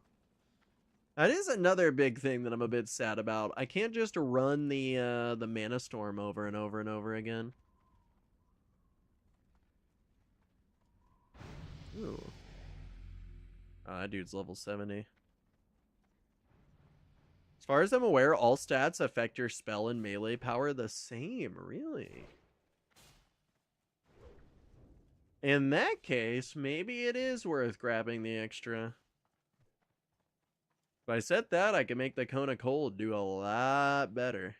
That is another big thing that I'm a bit sad about. I can't just run the Mana Storm over and over and over again. Ooh. Oh, that dude's level 70. As far as I'm aware, all stats affect your spell and melee power the same, really. In that case, maybe it is worth grabbing the extra. If I set that, I can make the Cone of Cold do a lot better.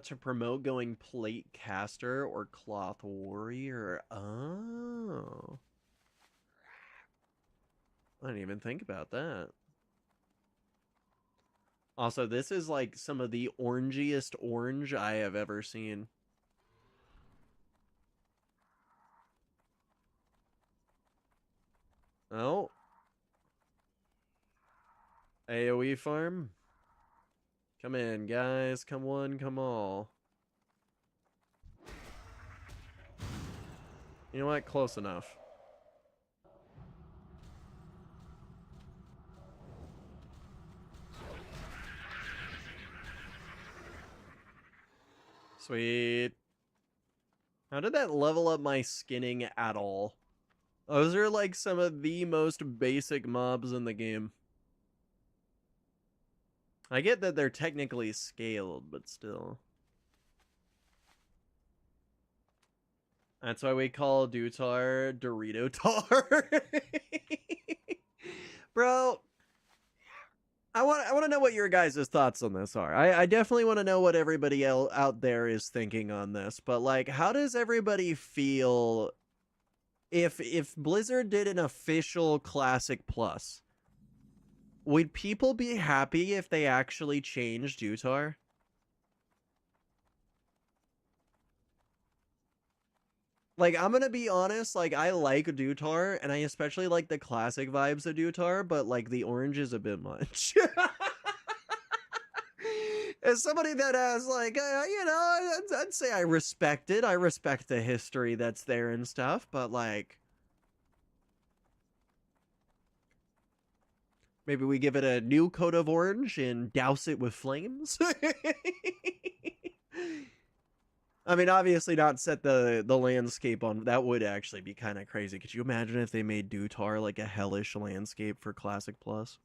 To promote going Plate Caster or Cloth Warrior. Oh. I didn't even think about that. Also, this is like some of the orangiest orange I have ever seen. Oh. AoE farm. Come in, guys. Come one, come all. You know what? Close enough. Sweet. How did that level up my skinning at all? Those are like some of the most basic mobs in the game. I get that they're technically scaled, but still. That's why we call Dutar Dorito Tar. Bro, I want to know what your guys' thoughts on this are. I definitely want to know what everybody else out there is thinking on this. But like, how does everybody feel if Blizzard did an official Classic Plus? Would people be happy if they actually changed Dutar? Like, I'm gonna be honest, like, I like Dutar, and I especially like the classic vibes of Dutar, but, like, the orange is a bit much. As somebody that has, like, you know, I'd say I respect it. I respect the history that's there and stuff, but, like, maybe we give it a new coat of orange and douse it with flames? I mean, obviously not set the landscape on. That would actually be kind of crazy. Could you imagine if they made Dutar like a hellish landscape for Classic Plus?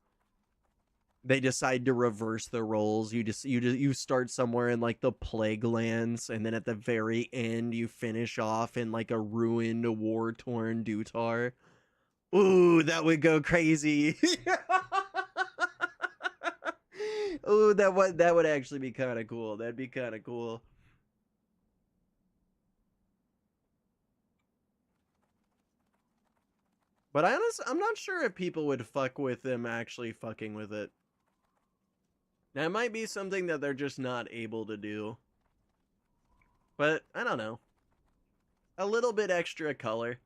They decide to reverse the roles. You start somewhere in like the Plague Lands, and then at the very end you finish off in like a ruined, war-torn Dutar. Ooh, that would go crazy. Ooh, that would actually be kind of cool. That'd be kind of cool. But I'm not sure if people would fuck with them actually fucking with it. That might be something that they're just not able to do. But I don't know. A little bit extra color.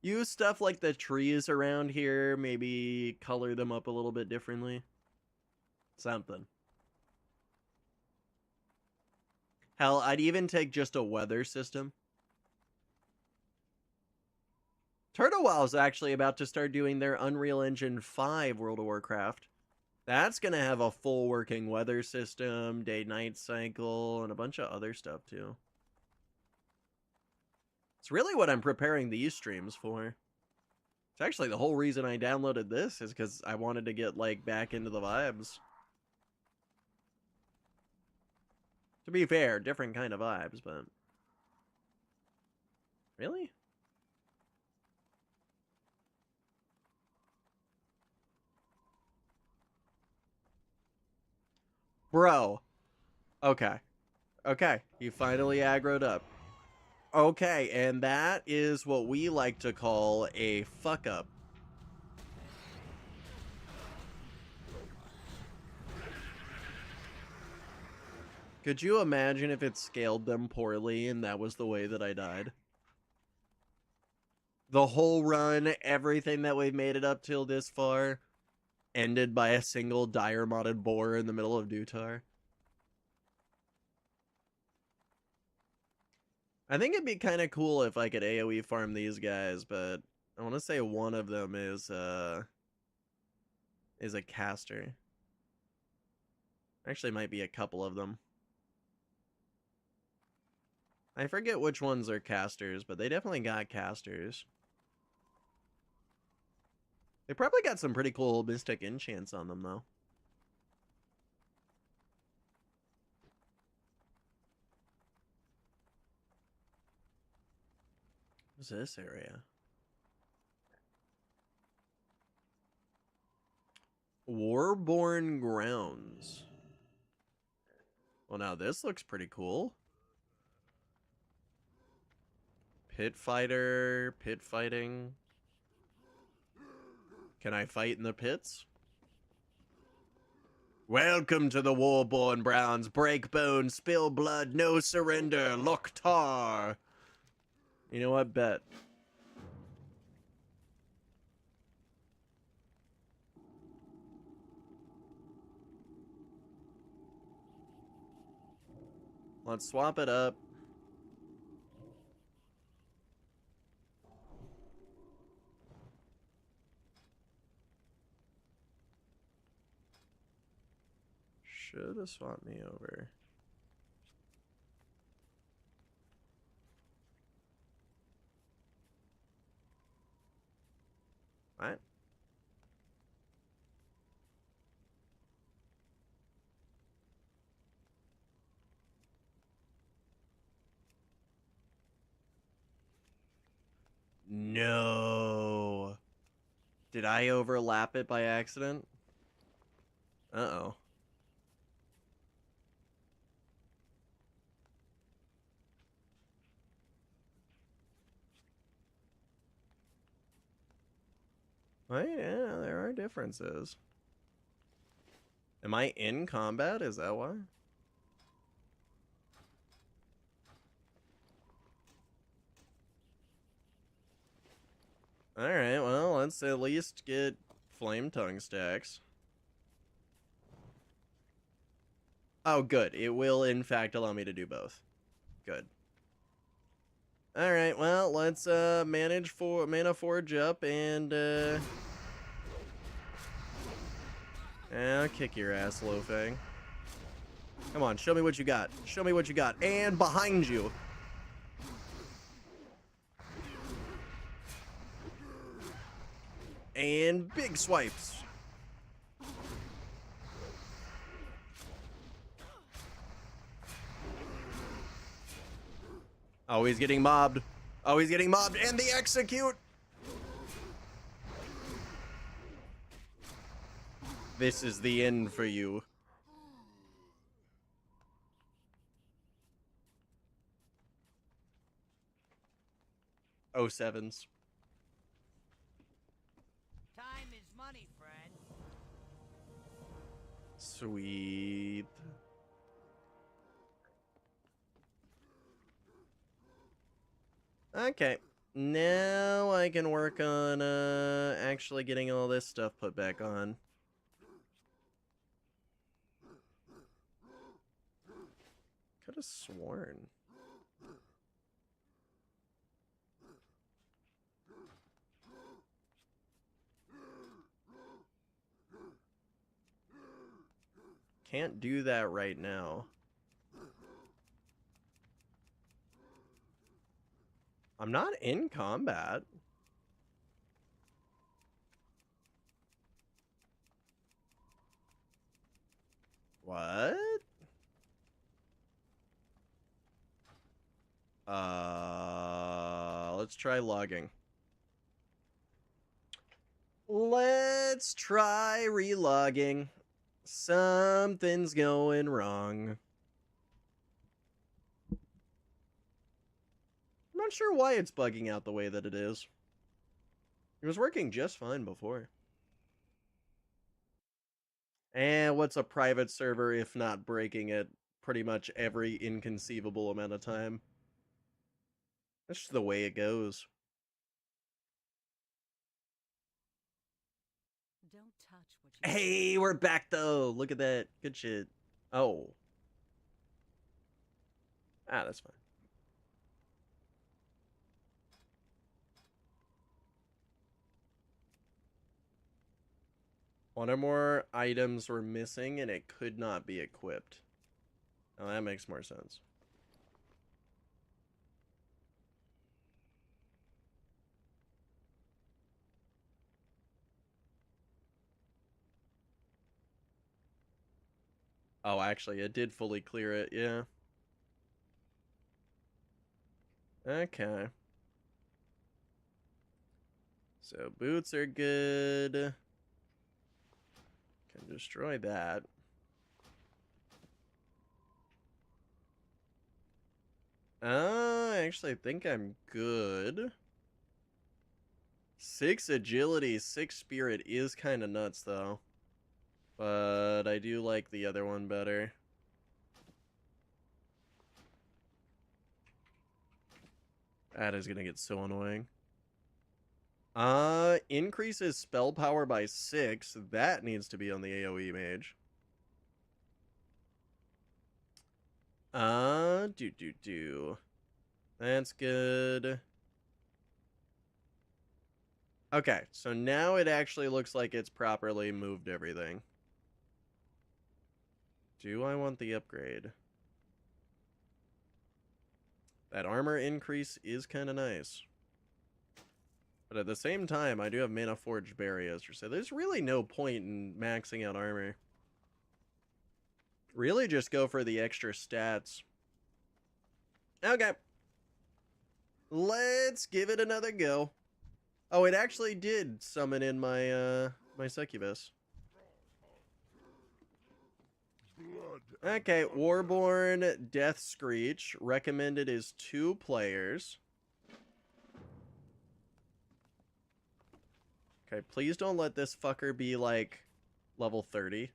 Use stuff like the trees around here, maybe color them up a little bit differently. Something. Hell, I'd even take just a weather system. Turtle Wow's actually about to start doing their Unreal Engine 5 World of Warcraft. That's going to have a full working weather system, day-night cycle, and a bunch of other stuff too. It's really what I'm preparing these streams for. It's actually the whole reason I downloaded this is because I wanted to get like back into the vibes. To be fair, different kind of vibes, but... Really? Bro. Okay. Okay. You finally aggroed up. Okay, and that is what we like to call a fuck up. Could you imagine if it scaled them poorly and that was the way that I died? The whole run, everything that we've made it up till this far, ended by a single dire modded boar in the middle of Dutar. I think it'd be kind of cool if I could AoE farm these guys, but I want to say one of them is a caster. Actually, might be a couple of them. I forget which ones are casters, but they definitely got casters. They probably got some pretty cool Mystic enchants on them, though. What's this area? Warborn Grounds. Well, now this looks pretty cool. Pit fighter, pit fighting. Can I fight in the pits? Welcome to the Warborn Browns. Break bones, spill blood, no surrender. Loktar. You know what? Bet. Let's swap it up. Should have swapped me over. What? No. Did I overlap it by accident? Uh-oh. Well, yeah, there are differences. Am I in combat? Is that why? Alright, well, let's at least get flame tongue stacks. Oh, good. It will, in fact, allow me to do both. Good. Alright, well, let's manage for mana forge up and I'll kick your ass, Lofang. Come on, show me what you got. Show me what you got. And behind you. And big swipes. Oh, he's getting mobbed. Oh, he's getting mobbed. And the execute. This is the end for you. Oh, sevens. Time is money, friend. Sweet. Okay. Now I can work on actually getting all this stuff put back on. Could have sworn. Can't do that right now. I'm not in combat. What? Let's try logging. Let's try relogging. Something's going wrong. I'm not sure why it's bugging out the way that it is. It was working just fine before. And what's a private server if not breaking it pretty much every inconceivable amount of time? That's just the way it goes. Don't touch what you Hey, we're back though. Look at that. Good shit. Oh. Ah, that's fine. One or more items were missing and it could not be equipped. Oh, that makes more sense. Oh, actually, it did fully clear it, yeah. Okay. So, boots are good. Can destroy that. I actually think I'm good. 6 agility, 6 spirit is kind of nuts, though. But I do like the other one better. That is gonna get so annoying. Increases spell power by 6. That needs to be on the AoE mage. Do. That's good. Okay, so now it actually looks like it's properly moved everything. Do I want the upgrade? That armor increase is kind of nice. But at the same time, I do have Mana Forged Barriers, so there's really no point in maxing out armor. Really just go for the extra stats. Okay. Let's give it another go. Oh, it actually did summon in my, my succubus. Okay, Warborn Death Screech. Recommended is 2 players. Okay, please don't let this fucker be, like, level 30.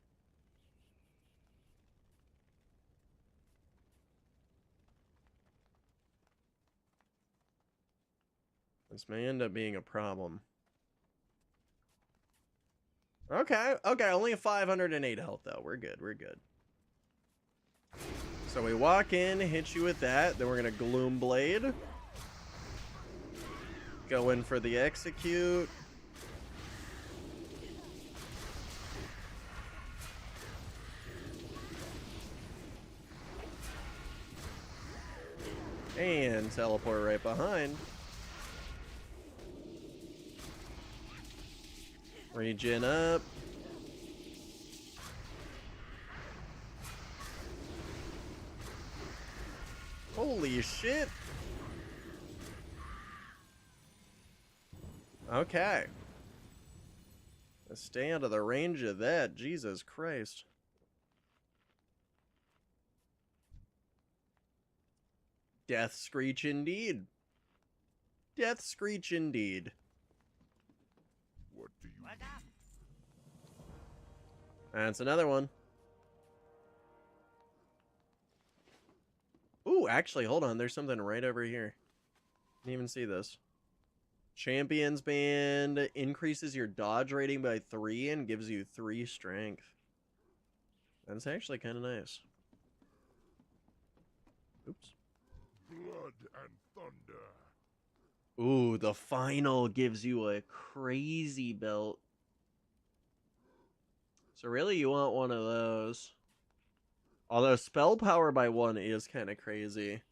This may end up being a problem. Okay, only 508 health, though. We're good, we're good. So we walk in, hit you with that, then we're gonna Gloom Blade. Go in for the execute. And teleport right behind. Regen up. Holy shit. Okay. Let's stay out of the range of that. Jesus Christ. Death Screech indeed. Death Screech indeed. What do you What up? That's another one. Ooh, actually, hold on. There's something right over here. Didn't even see this. Champions Band increases your dodge rating by 3 and gives you 3 strength. That's actually kind of nice. Oops. blood and thunder? Ooh, the final gives you a crazy belt. So really, you want one of those. Although spell power by 1 is kind of crazy.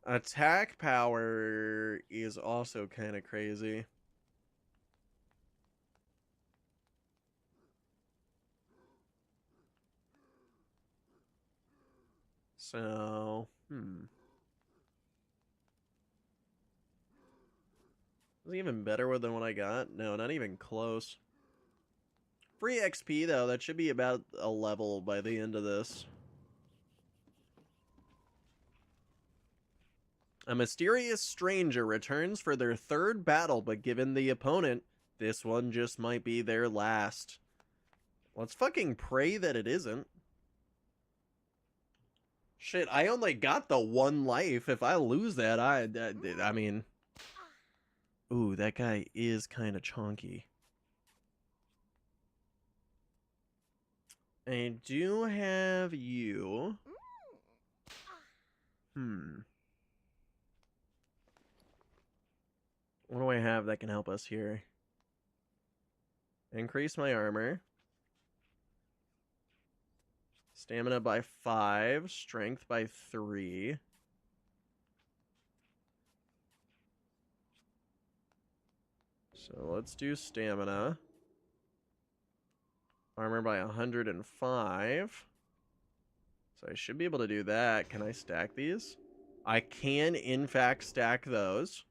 Attack power is also kind of crazy. So, Is it even better than what I got? No, not even close. Free XP, though. That should be about a level by the end of this. A mysterious stranger returns for their 3rd battle, but given the opponent, this one just might be their last. Let's fucking pray that it isn't. Shit, I only got the 1 life. If I lose that, I mean... Ooh, that guy is kind of chonky. I do have you. What do I have that can help us here? Increase my armor. Stamina by 5. Strength by 3. So let's do stamina. Armor by 105. So I should be able to do that. Can I stack these? I can, in fact, stack those.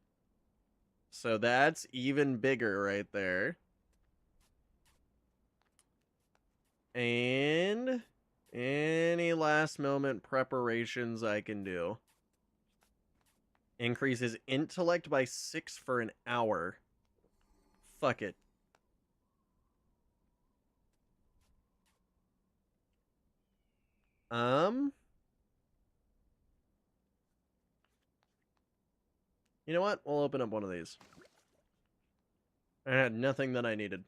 So that's even bigger right there. And any last moment preparations I can do. Increases intellect by 6 for an hour. Fuck it. Um, you know what? We'll open up one of these. I had nothing that I needed.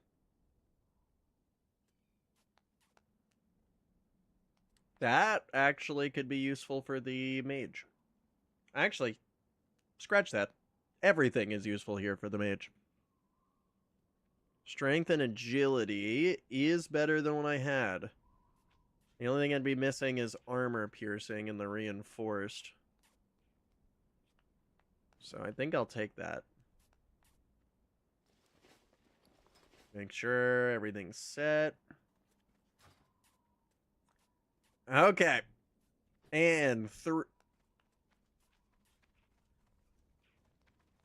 That actually could be useful for the mage. Actually, scratch that. Everything is useful here for the mage. Strength and agility is better than what I had. The only thing I'd be missing is armor piercing and the reinforced. So I think I'll take that. Make sure everything's set. Okay. And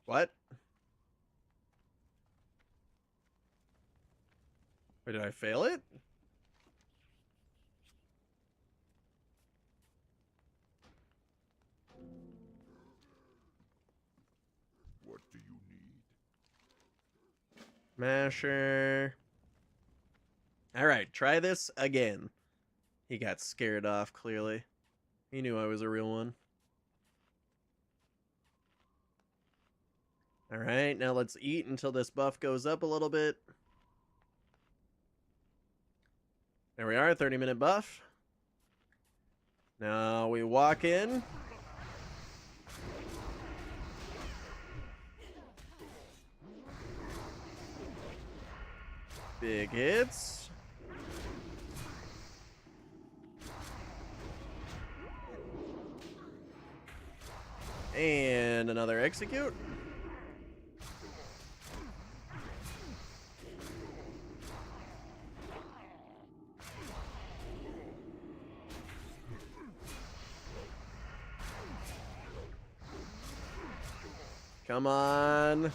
what? Wait, did I fail it? What do you need? Masher. Alright, try this again. He got scared off, clearly. He knew I was a real one. Alright, now let's eat until this buff goes up a little bit. There we are, 30-minute buff. Now we walk in. Big hits. And another execute. Come on.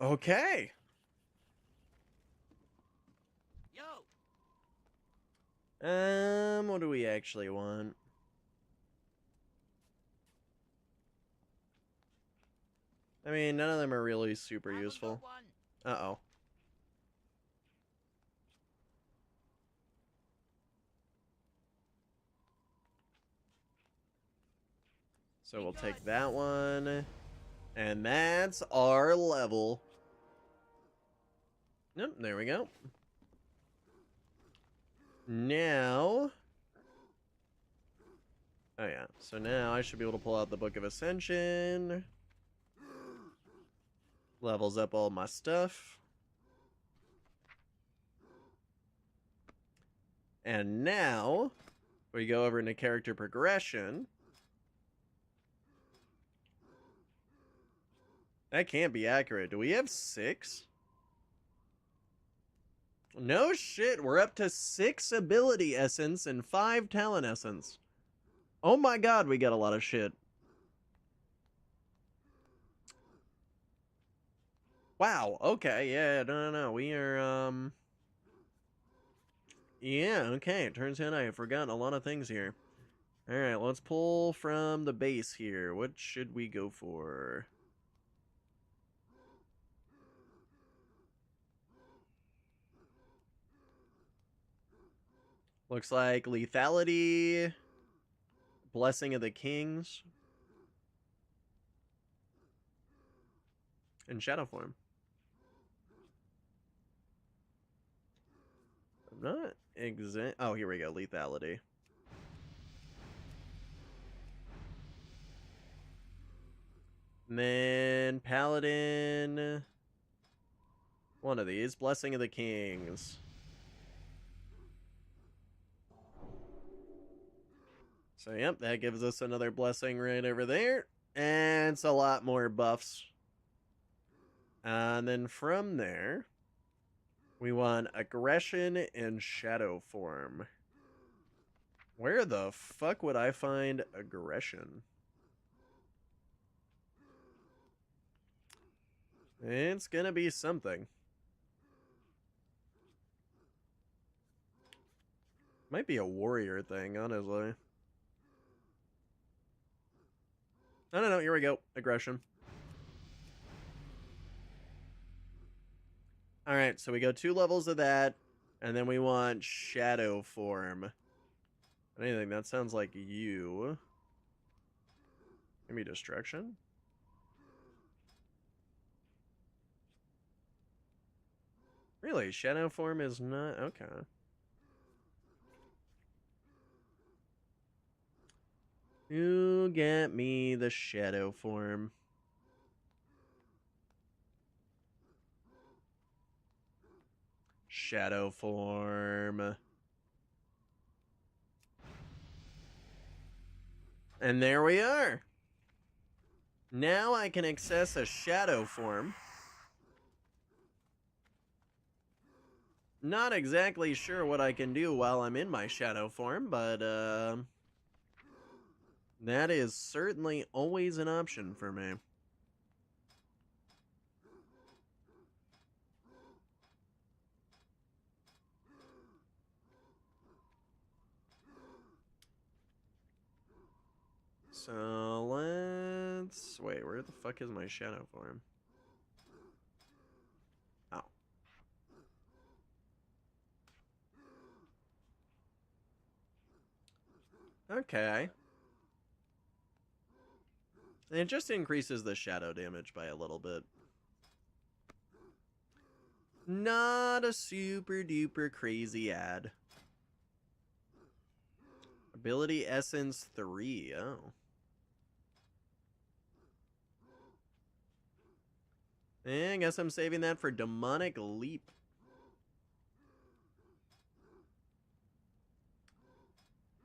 Okay. Yo, What do we actually want? I mean, none of them are really super have a good useful. one. Uh-oh. So we'll take that one. And that's our level. Nope, there we go. Now... Oh yeah, so now I should be able to pull out the Book of Ascension. Levels up all my stuff. And now, we go over into character progression. That can't be accurate. Do we have 6? No shit, we're up to 6 ability essence and 5 talent essence. Oh my god, we got a lot of shit. Wow, okay, yeah, no, we are, yeah, okay, it turns out I have forgotten a lot of things here. Alright, let's pull from the base here. What should we go for? Looks like lethality, blessing of the kings, and shadow form. I'm not exact. Oh, here we go. Lethality. And then paladin. One of these. Blessing of the kings. So, yep, that gives us another blessing right over there. And it's a lot more buffs. And then from there, we want aggression and shadow form. Where the fuck would I find aggression? It's gonna be something. Might be a warrior thing, honestly. No, here we go. Aggression. Alright, so we go 2 levels of that, and then we want shadow form. Anything, that sounds like you. Maybe destruction? Really? Shadow form is not... Okay. You get me the shadow form. Shadow form. And there we are. Now I can access a shadow form. Not exactly sure what I can do while I'm in my shadow form, but that is certainly always an option for me. So let's... Wait, where the fuck is my shadow form? Oh. Okay. It just increases the shadow damage by a little bit. Not a super duper crazy ad. Ability Essence 3. Oh. I guess I'm saving that for Demonic Leap.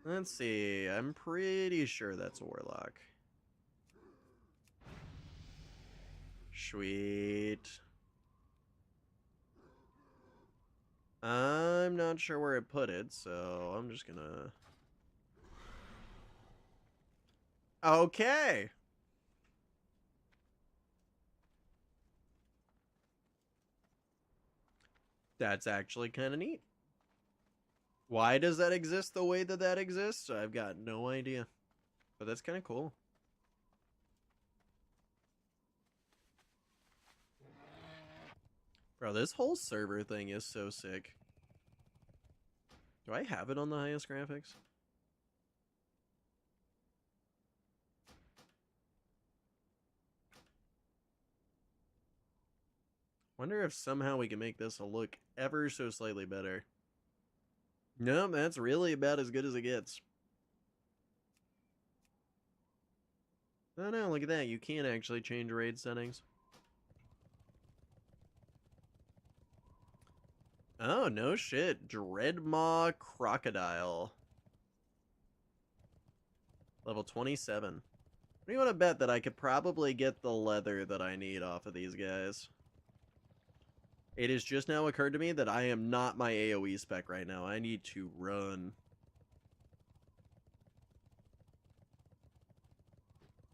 Let's see. I'm pretty sure that's Warlock. Sweet. I'm not sure where it put it, so I'm just gonna... Okay! That's actually kind of neat. Why does that exist the way that that exists? I've got no idea. But that's kind of cool. Bro, this whole server thing is so sick. Do I have it on the highest graphics? Wonder if somehow we can make this look ever so slightly better. No, that's really about as good as it gets. Oh no, look at that. You can actually change raid settings. Oh, no shit. Dreadmaw Crocodile. Level 27. What do you want to bet that I could probably get the leather that I need off of these guys? It has just now occurred to me that I am not my AoE spec right now. I need to run.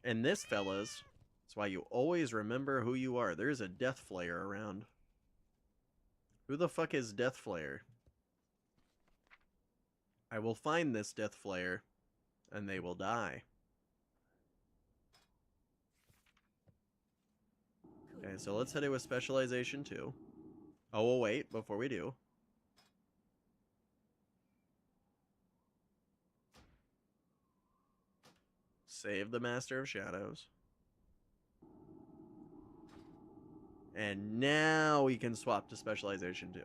And this, fellas, that's why you always remember who you are. There's a Death Flayer around. Who the fuck is Death Flayer? I will find this Death Flayer, and they will die. Okay, so let's head to a Specialization 2. Oh, well, wait, before we do. Save the Master of Shadows. And now we can swap to Specialization 2.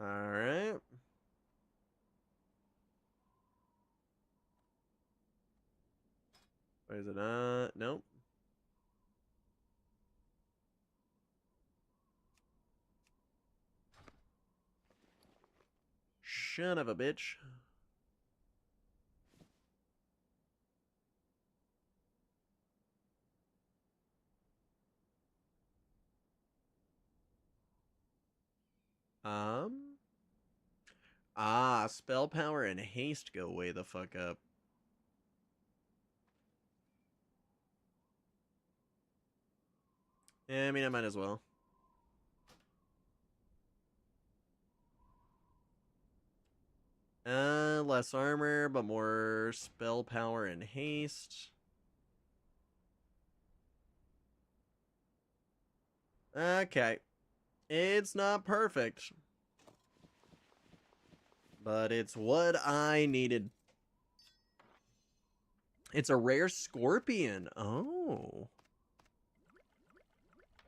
Alright. Where is it? Nope. Son of a bitch. Spell power and haste go way the fuck up. Yeah, I mean, I might as well. Less armor, but more spell power and haste. Okay. It's not perfect. But it's what I needed. It's a rare scorpion. Oh.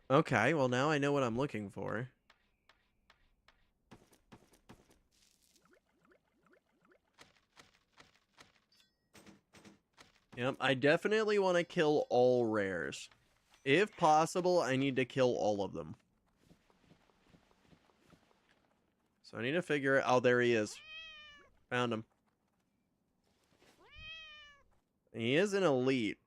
Okay, well now I know what I'm looking for. Yep, I definitely want to kill all rares. If possible, I need to kill all of them. So I need to figure out... Oh, there he is. Found him. He is an elite.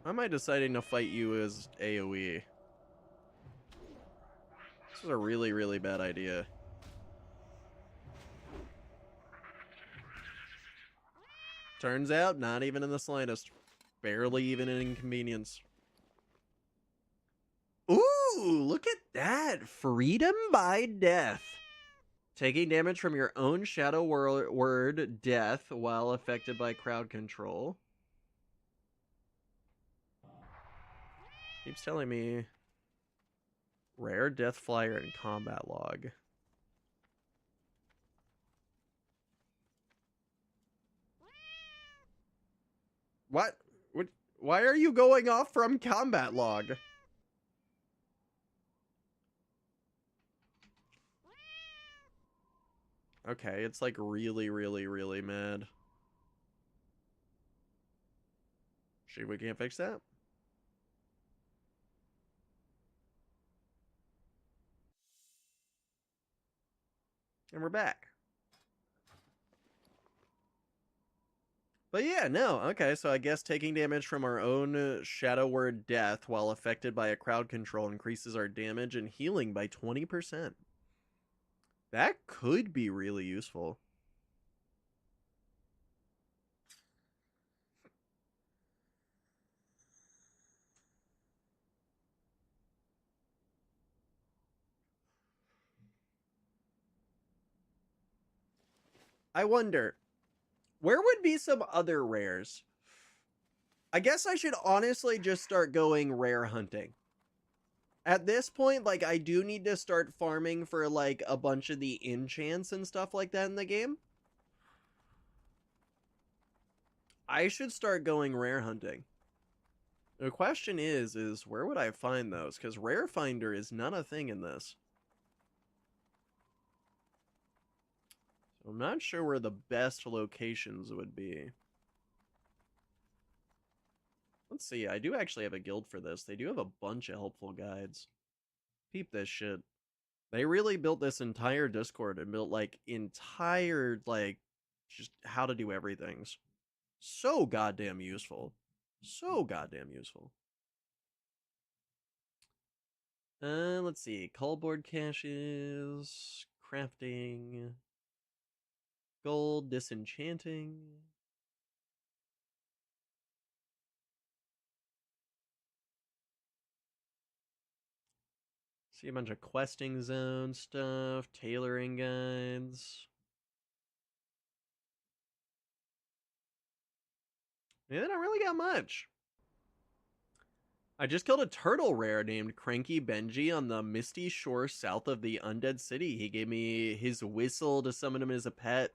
Why am I deciding to fight you as AoE? This is a really, really bad idea. Turns out, not even in the slightest. Barely even an inconvenience. Ooh, look at that. Freedom by death. Taking damage from your own shadow word death while affected by crowd control. Keeps telling me rare death flyer and combat log. What? Why are you going off from combat log? Okay, it's like really, really, really mad. See, we can't fix that. And we're back. But yeah, no, okay, so I guess taking damage from our own shadow word death while affected by a crowd control increases our damage and healing by 20%. That could be really useful. I wonder, where would be some other rares? I guess I should honestly just start going rare hunting. At this point, like, I do need to start farming for, like, a bunch of the enchants and stuff like that in the game. I should start going rare hunting. The question is where would I find those? Because Rare Finder is not a thing in this. So I'm not sure where the best locations would be. Let's see, I do actually have a guild for this. They do have a bunch of helpful guides. Peep this shit. They really built this entire Discord and built, like, entire, like, just how to do everythings. So goddamn useful. So goddamn useful. Let's see. Callboard caches, crafting, gold, disenchanting. See a bunch of questing zone stuff, tailoring guides. Yeah, they don't really got much. I just killed a turtle rare named Cranky Benji on the misty shore south of the Undead City. He gave me his whistle to summon him as a pet.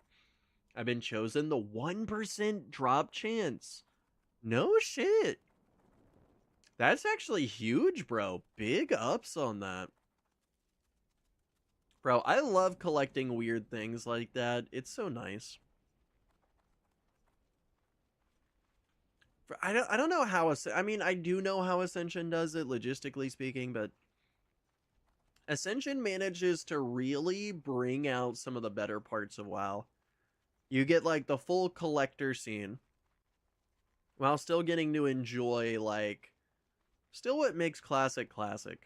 I've been chosen the 1% drop chance. No shit. That's actually huge, bro. Big ups on that. Bro, I love collecting weird things like that. It's so nice. I don't know how... I mean, I do know how Ascension does it, logistically speaking, but... Ascension manages to really bring out some of the better parts of WoW. You get, like, the full collector scene, while still getting to enjoy, like... Still what makes Classic classic.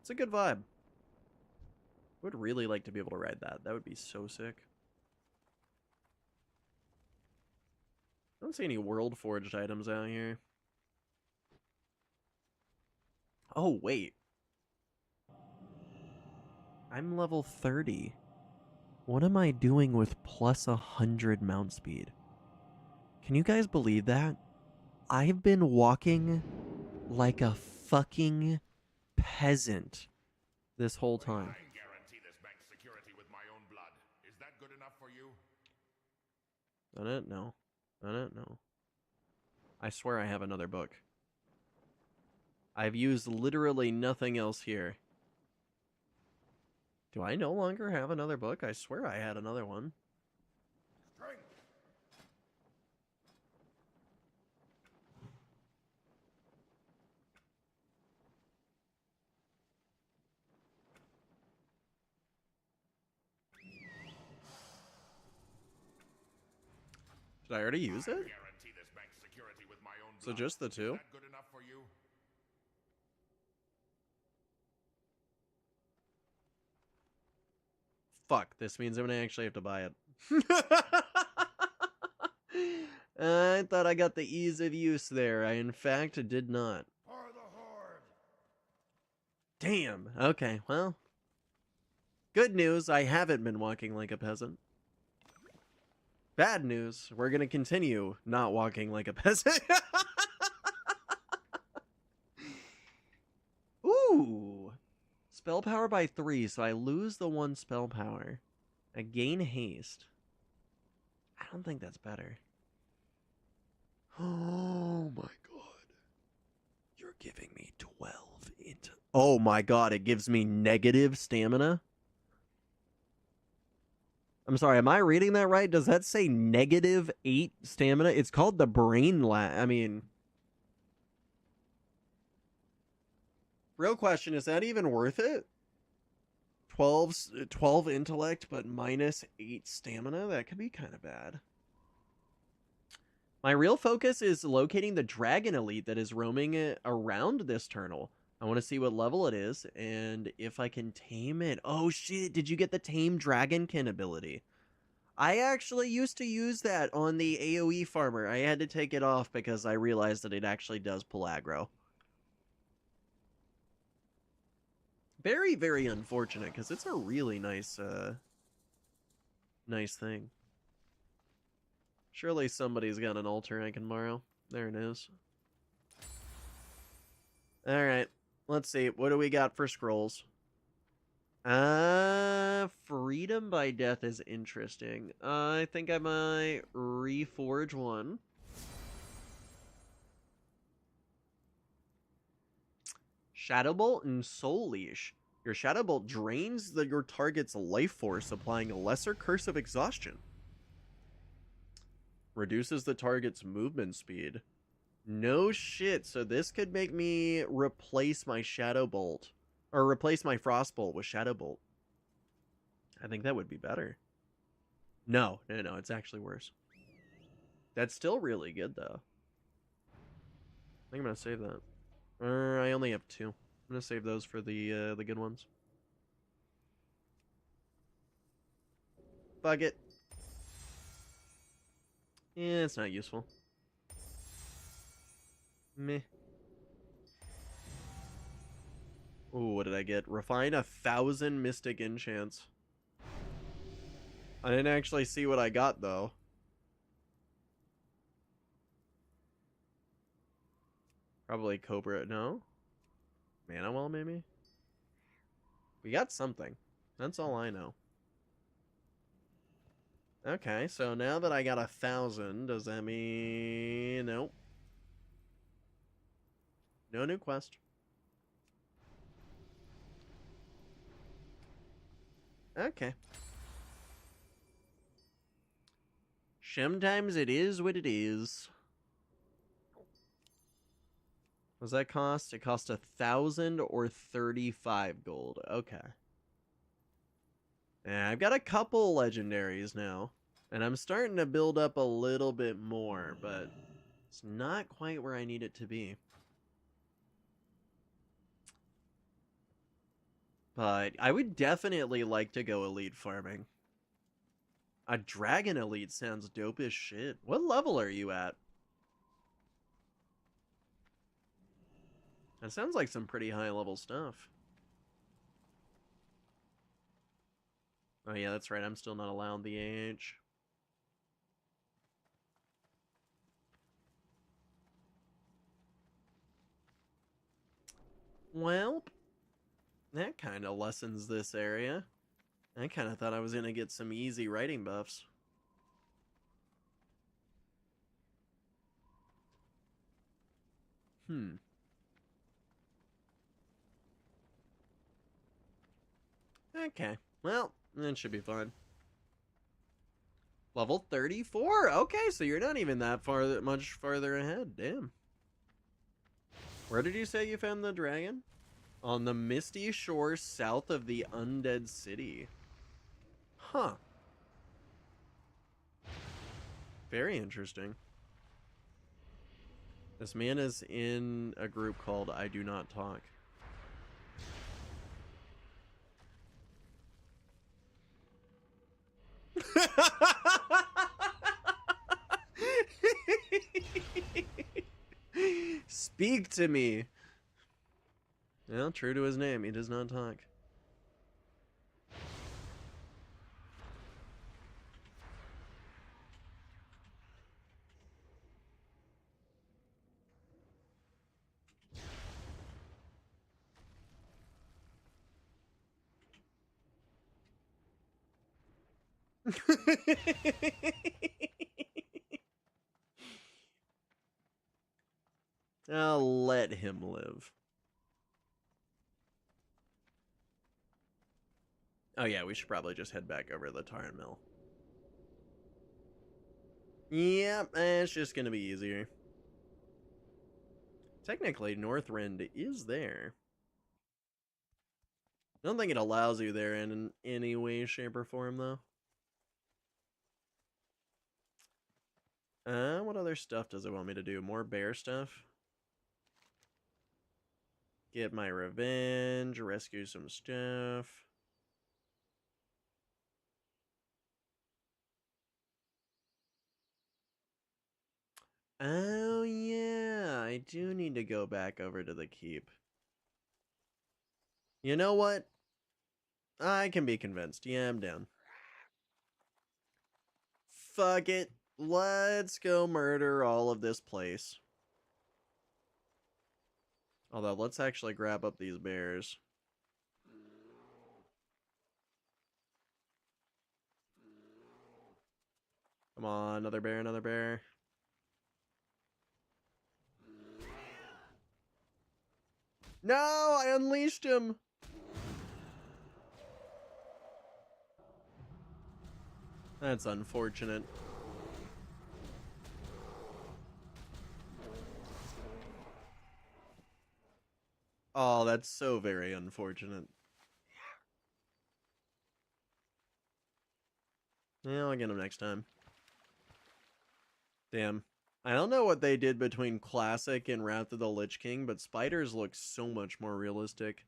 It's a good vibe. I would really like to be able to ride that. That would be so sick. I don't see any World Forged items out here. Oh, wait. I'm level 30. What am I doing with plus 100 mount speed? Can you guys believe that? I've been walking like a fucking peasant this whole time. I guarantee this bank's security with my own blood. Is that good enough for you? I don't know. I don't know. I swear I have another book. I've used literally nothing else here. Do I no longer have another book? I swear I had another one. Strength. Did I already use it? Guarantee this bank's security with my own So blood. just the Is two? that good enough for you? Fuck, this means I'm gonna actually have to buy it. I thought I got the ease of use there. I, in fact, did not. For the horde. Damn. Okay, well. Good news, I haven't been walking like a peasant. Bad news, we're gonna continue not walking like a peasant. Ooh. Spell power by 3, so I lose the 1 spell power. I gain haste. I don't think that's better. Oh my god. You're giving me 12 into... Oh my god, it gives me negative stamina? I'm sorry, am I reading that right? Does that say negative 8 stamina? It's called the brain I mean... Real question, is that even worth it? 12 intellect, but minus 8 stamina? That could be kind of bad. My real focus is locating the dragon elite that is roaming around this turtle. I want to see what level it is, and if I can tame it. Oh shit, did you get the tame dragonkin ability? I actually used to use that on the AoE farmer. I had to take it off because I realized that it actually does pull aggro. Very, very unfortunate, because it's a really nice, nice thing. Surely somebody's got an altar I can borrow. There it is. Alright, let's see. What do we got for scrolls? Freedom by death is interesting. I think I might reforge one. Shadowbolt and Soul Leash. Your Shadowbolt drains your target's life force, applying a lesser curse of exhaustion. Reduces the target's movement speed. No shit, so this could make me replace my Shadowbolt. Or replace my Frostbolt with Shadowbolt. I think that would be better. No, it's actually worse. That's still really good, though. I think I'm gonna save that. I only have 2. I'm gonna save those for the good ones. Fuck it. Yeah, it's not useful. Meh. Ooh, what did I get? Refine 1,000 Mystic Enchants. I didn't actually see what I got, though. Probably Cobra. No? Mana Well, maybe? We got something. That's all I know. Okay, so now that I got 1,000, does that mean... Nope. No new quest. Okay. Sometimes it is what it is. What does that cost? It cost 1,000 or 35 gold. Okay. Yeah, I've got a couple legendaries now. And I'm starting to build up a little bit more, but it's not quite where I need it to be. But I would definitely like to go elite farming. A dragon elite sounds dope as shit. What level are you at? That sounds like some pretty high level stuff. Oh yeah, that's right. I'm still not allowed the AH. Well, that kind of lessens this area. I kind of thought I was going to get some easy writing buffs. Okay. Well, that should be fine. Level 34. Okay, so you're not even that much farther ahead. Damn. Where did you say you found the dragon? On the misty shore south of the undead city. Huh. Very interesting. This man is in a group called I Do Not Talk. Speak to me. Well, true to his name, he does not talk. I'll let him live. Oh yeah, we should probably just head back over to the tar and mill. Yep, it's just gonna be easier. Technically, Northrend is there. I don't think it allows you there in any way, shape, or form, though. What other stuff does it want me to do? More bear stuff? Get my revenge, rescue some stuff. Oh, yeah, I do need to go back over to the keep. You know what? I can be convinced. Yeah, I'm down. Fuck it. Let's go murder all of this place. Although, let's actually grab up these bears. Come on, another bear, another bear. No, I unleashed him. That's unfortunate. Oh, that's so very unfortunate. Yeah, I'll get him next time. Damn. I don't know what they did between Classic and Wrath of the Lich King, but spiders look so much more realistic.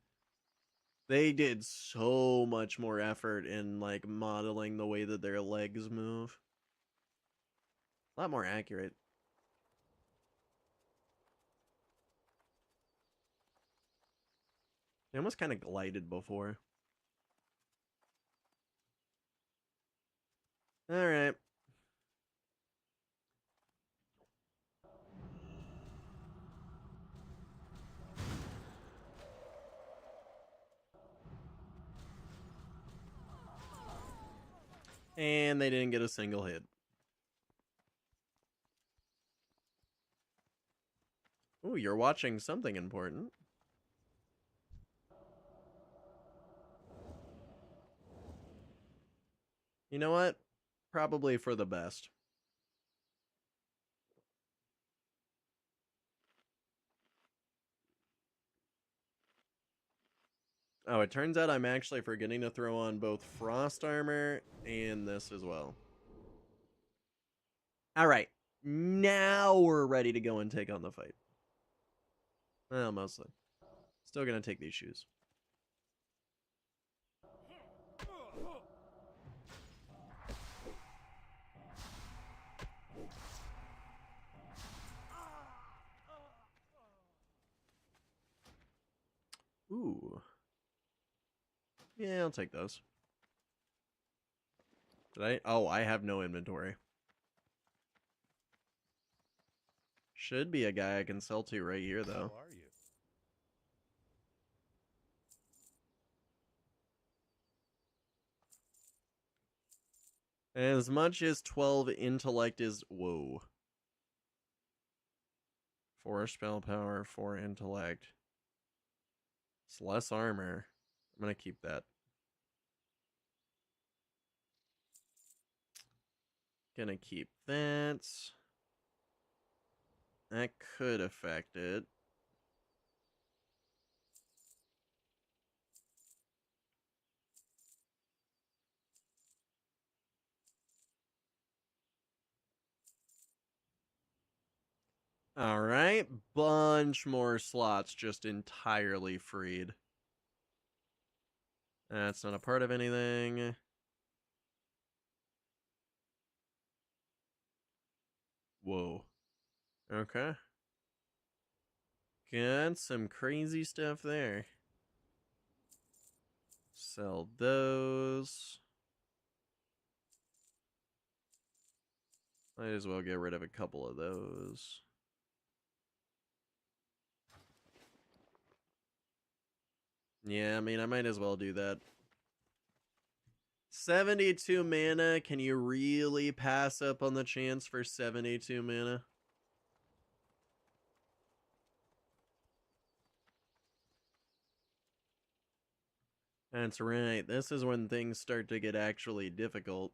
They did so much more effort in, like, modeling the way that their legs move. A lot more accurate. They almost kind of glided before. Alright. And they didn't get a single hit. Ooh, you're watching something important. You know what? Probably for the best. Oh, it turns out I'm actually forgetting to throw on both frost armor and this as well. Alright. Now we're ready to go and take on the fight. Well, mostly. Still gonna take these shoes. Ooh. Yeah, I'll take those. Did I? Oh, I have no inventory. Should be a guy I can sell to right here, though. How are you? As much as 12 intellect is... Whoa. 4 spell power, 4 intellect. It's less armor. I'm gonna keep that. Gonna keep that. That could affect it. Alright, bunch more slots just entirely freed. That's not a part of anything. Whoa. Okay. Got some crazy stuff there. Sell those. Might as well get rid of a couple of those. Yeah, I mean, I might as well do that. 72 mana. Can you really pass up on the chance for 72 mana? That's right. This is when things start to get actually difficult.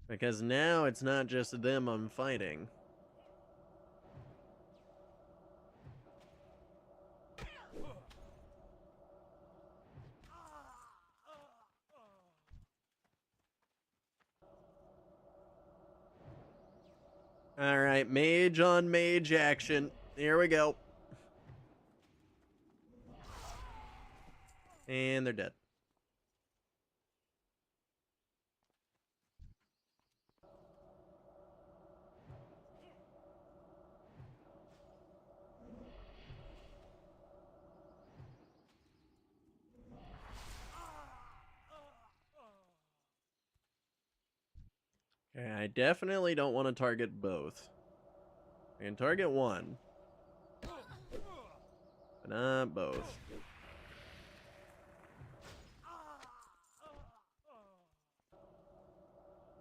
Because now it's not just them I'm fighting. Alright, mage on mage action. Here we go. And they're dead. Okay, I definitely don't want to target both. I can target one. But not both.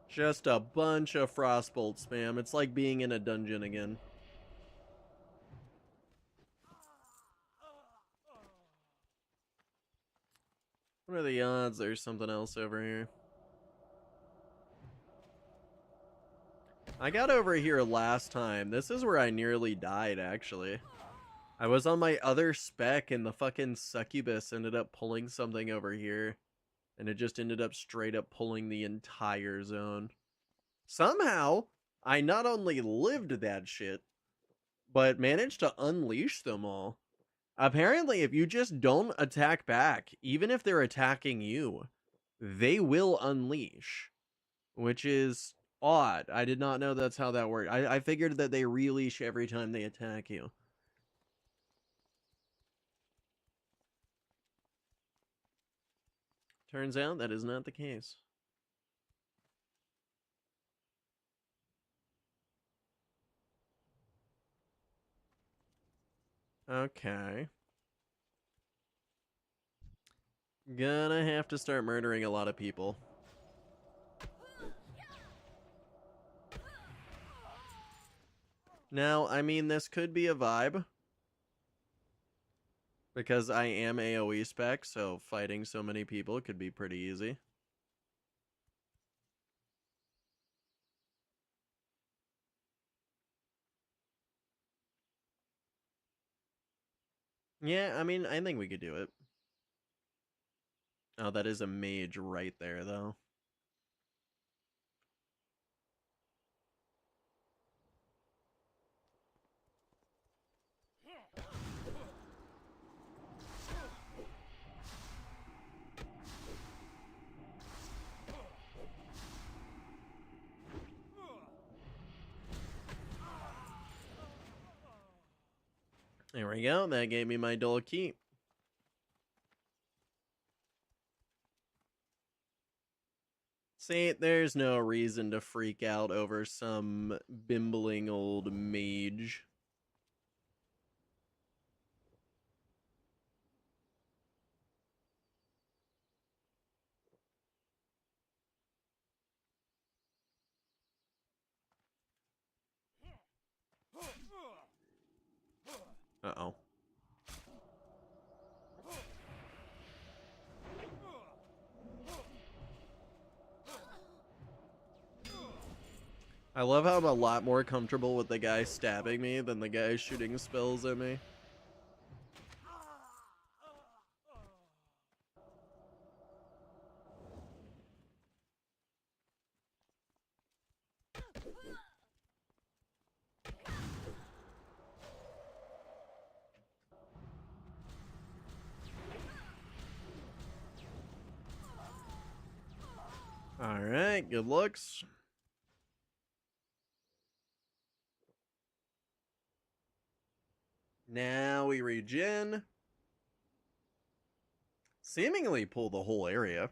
Just a bunch of frostbolt spam. It's like being in a dungeon again. What are the odds there's something else over here? I got over here last time. This is where I nearly died, actually. I was on my other spec and the fucking succubus ended up pulling something over here. And it just ended up straight up pulling the entire zone. Somehow, I not only lived that shit, but managed to unleash them all. Apparently, if you just don't attack back, even if they're attacking you, they will unleash. Which is odd. I did not know that's how that worked. I figured that they releash every time they attack you. Turns out that is not the case. Okay. Gonna have to start murdering a lot of people. Now, I mean, this could be a vibe. Because I am AoE spec, so fighting so many people could be pretty easy. Yeah, I mean, I think we could do it. Oh, that is a mage right there, though. There we go. That gave me my dual key. See, there's no reason to freak out over some bimbling old mage. Uh-oh. I love how I'm a lot more comfortable with the guy stabbing me than the guy shooting spells at me. Alright, good looks. Now we regen. Seemingly pull the whole area.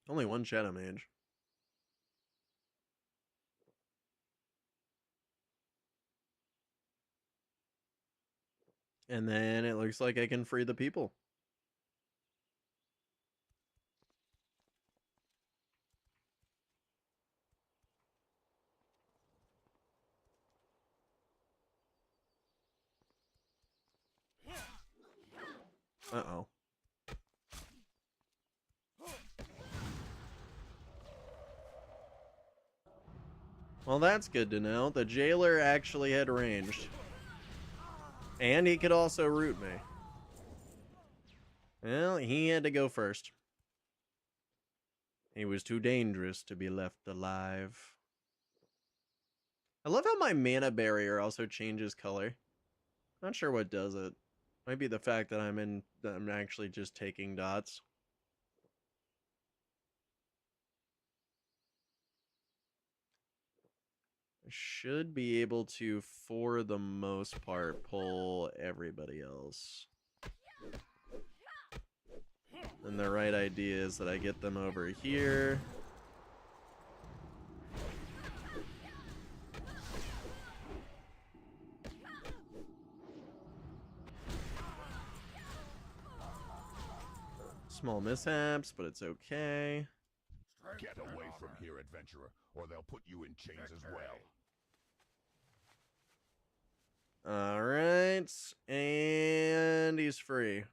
Only one Shadow Mage. And then it looks like I can free the people. Uh-oh. Well, that's good to know. The jailer actually had ranged. And he could also root me. Well, he had to go first. He was too dangerous to be left alive. I love how my mana barrier also changes color. Not sure what does it. Might be the fact that I'm actually just taking dots. I should be able to, for the most part, pull everybody else. And the right idea is that I get them over here. Small mishaps, but it's okay. Get away from here, adventurer, or they'll put you in chains as well. Alright, and he's free.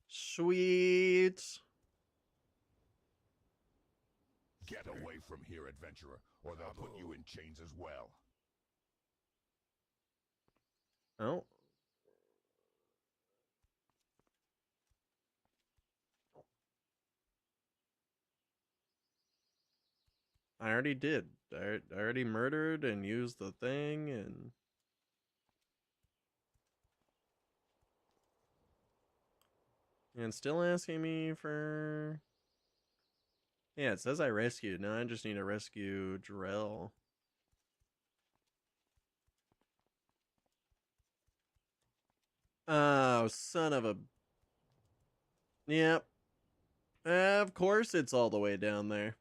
Sweet. Get away from here, adventurer, or they'll put you in chains as well. Oh. I already did. I already murdered and used the thing and... And still asking me for... Yeah, it says I rescued. Now I just need to rescue Drell. Oh, son of a... Yep. Of course it's all the way down there.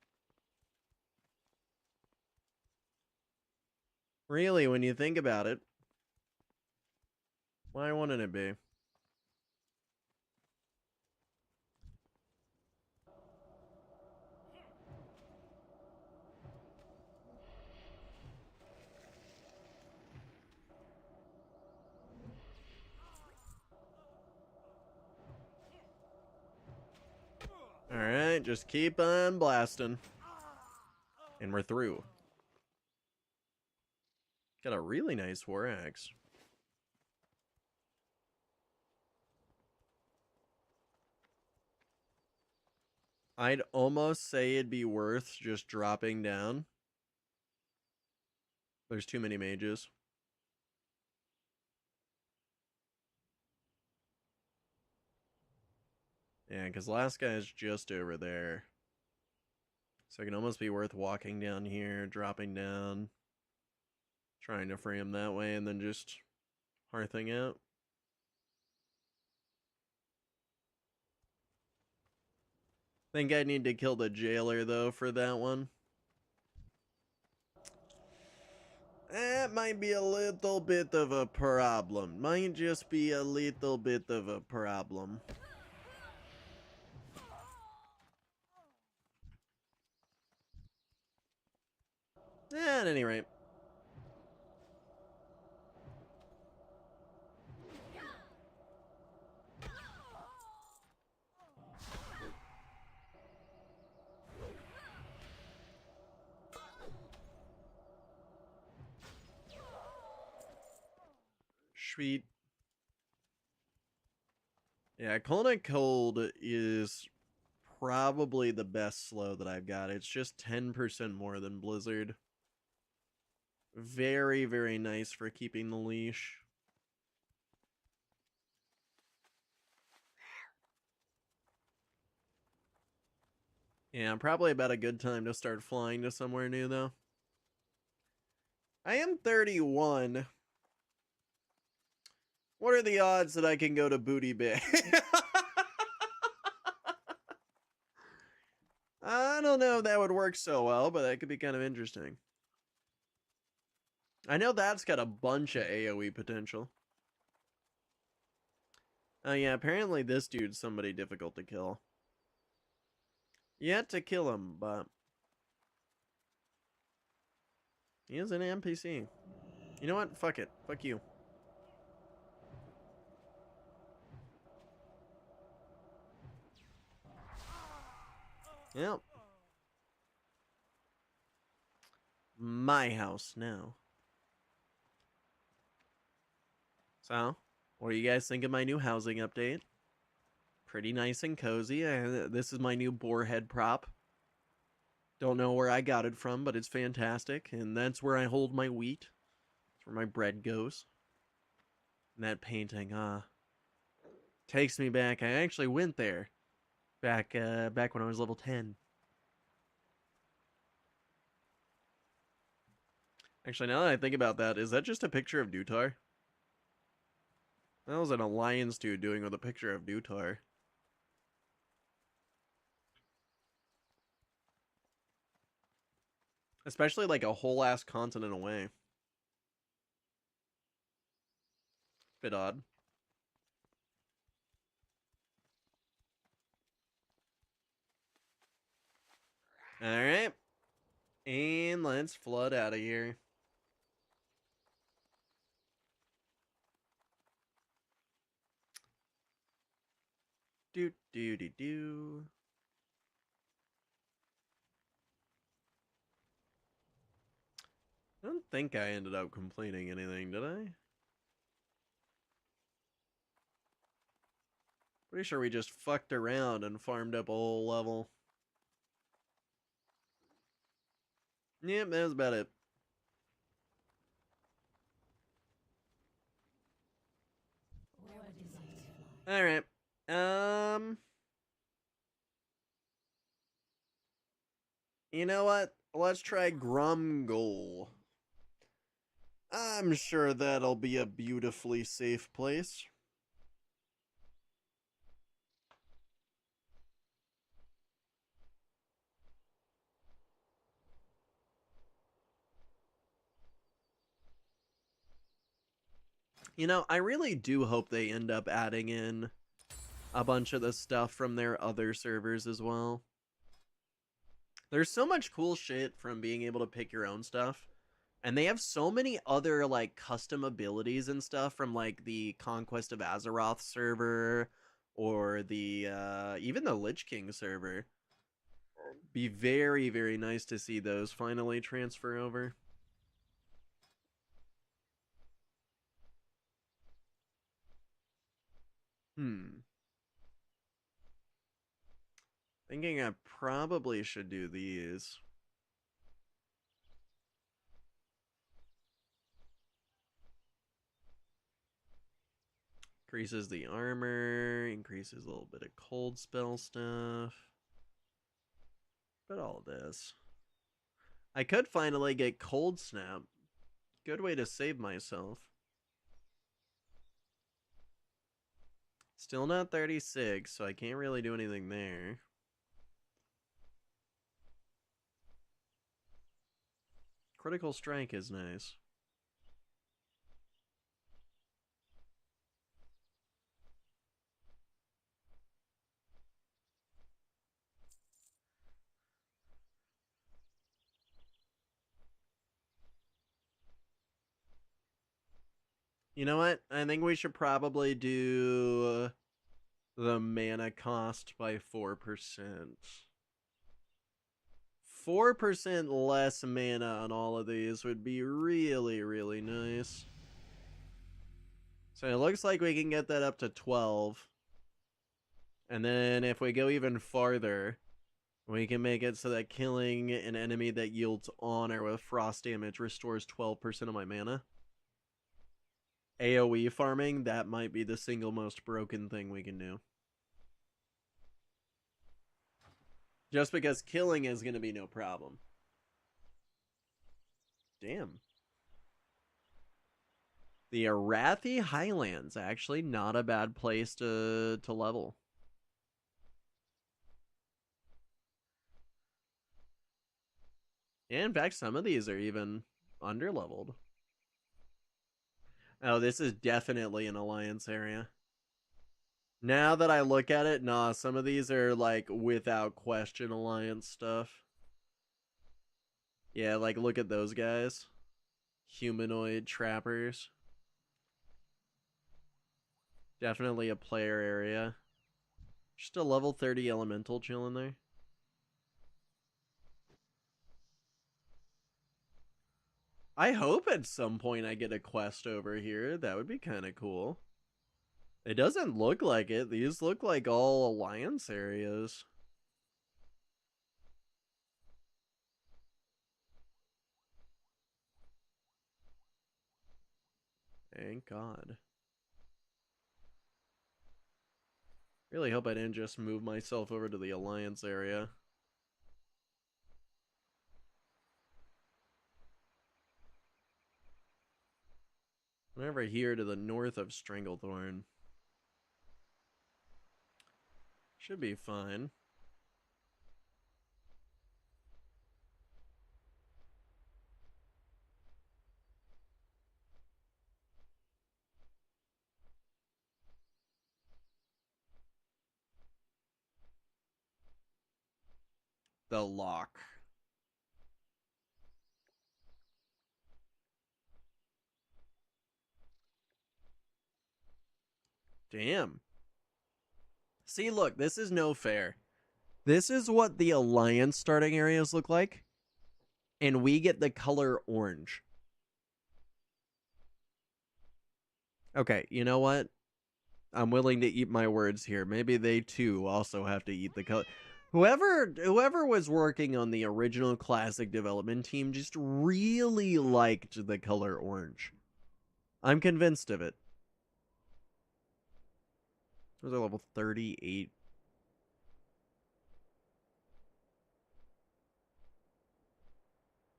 Really, when you think about it. Why wouldn't it be? Alright, just keep on blasting. And we're through. Got a really nice war axe. I'd almost say it'd be worth just dropping down. There's too many mages. Yeah, because last guy's just over there. So it can almost be worth walking down here, dropping down. Trying to free him that way and then just hearthing out. Think I need to kill the jailer, though, for that one. That might be a little bit of a problem. Might just be a little bit of a problem. At any rate. Sweet. Yeah, Cold Cold is probably the best slow that I've got. It's just 10% more than Blizzard. Very, very nice for keeping the leash. Yeah, probably about a good time to start flying to somewhere new, though. I am 31. What are the odds that I can go to Booty Bay? I don't know if that would work so well, but that could be kind of interesting. I know that's got a bunch of AoE potential. Oh yeah, apparently this dude's somebody difficult to kill. Yet to kill him, but he is an NPC. You know what? Fuck it. Fuck you. Yep. My house now. So, what do you guys think of my new housing update? Pretty nice and cozy. This is my new boar head prop. Don't know where I got it from, but it's fantastic. And that's where I hold my wheat. That's where my bread goes. And that painting, takes me back. I actually went there back when I was level 10. Actually, now that I think about that, is that just a picture of Dutar? That was an alliance dude doing with a picture of Dutar. Especially like a whole ass continent away. Bit odd. Alright. And let's flood out of here. Do do do do. I don't think I ended up completing anything, did I? Pretty sure we just fucked around and farmed up a whole level. Yep, that was about it. Alright. You know what? Let's try Grumgoal. I'm sure that'll be a beautifully safe place. You know, I really do hope they end up adding in a bunch of the stuff from their other servers as well. There's so much cool shit from being able to pick your own stuff. And they have so many other, like, custom abilities and stuff from, like, the Conquest of Azeroth server or the, even the Lich King server. Be very, very nice to see those finally transfer over. Thinking I probably should do these. Increases the armor, increases a little bit of cold spell stuff. But all of this. I could finally get Cold Snap Good way to save myself. Still not 36, so I can't really do anything there. Critical strike is nice. You know what? I think we should probably do the mana cost by 4%. 4% less mana on all of these would be really, really nice. So it looks like we can get that up to 12. And then if we go even farther, we can make it so that killing an enemy that yields honor with frost damage restores 12% of my mana. AoE farming, that might be the single most broken thing we can do. Just because killing is going to be no problem. Damn. The Arathi Highlands, actually not a bad place to level. Yeah, in fact, some of these are even underleveled. Oh, this is definitely an alliance area. Now that I look at it, nah, some of these are like without question alliance stuff. Yeah, like look at those guys. Humanoid trappers. Definitely a player area. Just a level 30 elemental chilling there. I hope at some point I get a quest over here. That would be kind of cool. It doesn't look like it. These look like all alliance areas. Thank God. Really hope I didn't just move myself over to the alliance area. I'm over here to the north of Stranglethorn. Should be fine. The lock. Damn. See, look, this is no fair. This is what the alliance starting areas look like. And we get the color orange. Okay, you know what? I'm willing to eat my words here. Maybe they too also have to eat the color. Whoever was working on the original classic development team just really liked the color orange. I'm convinced of it. Those are level 38.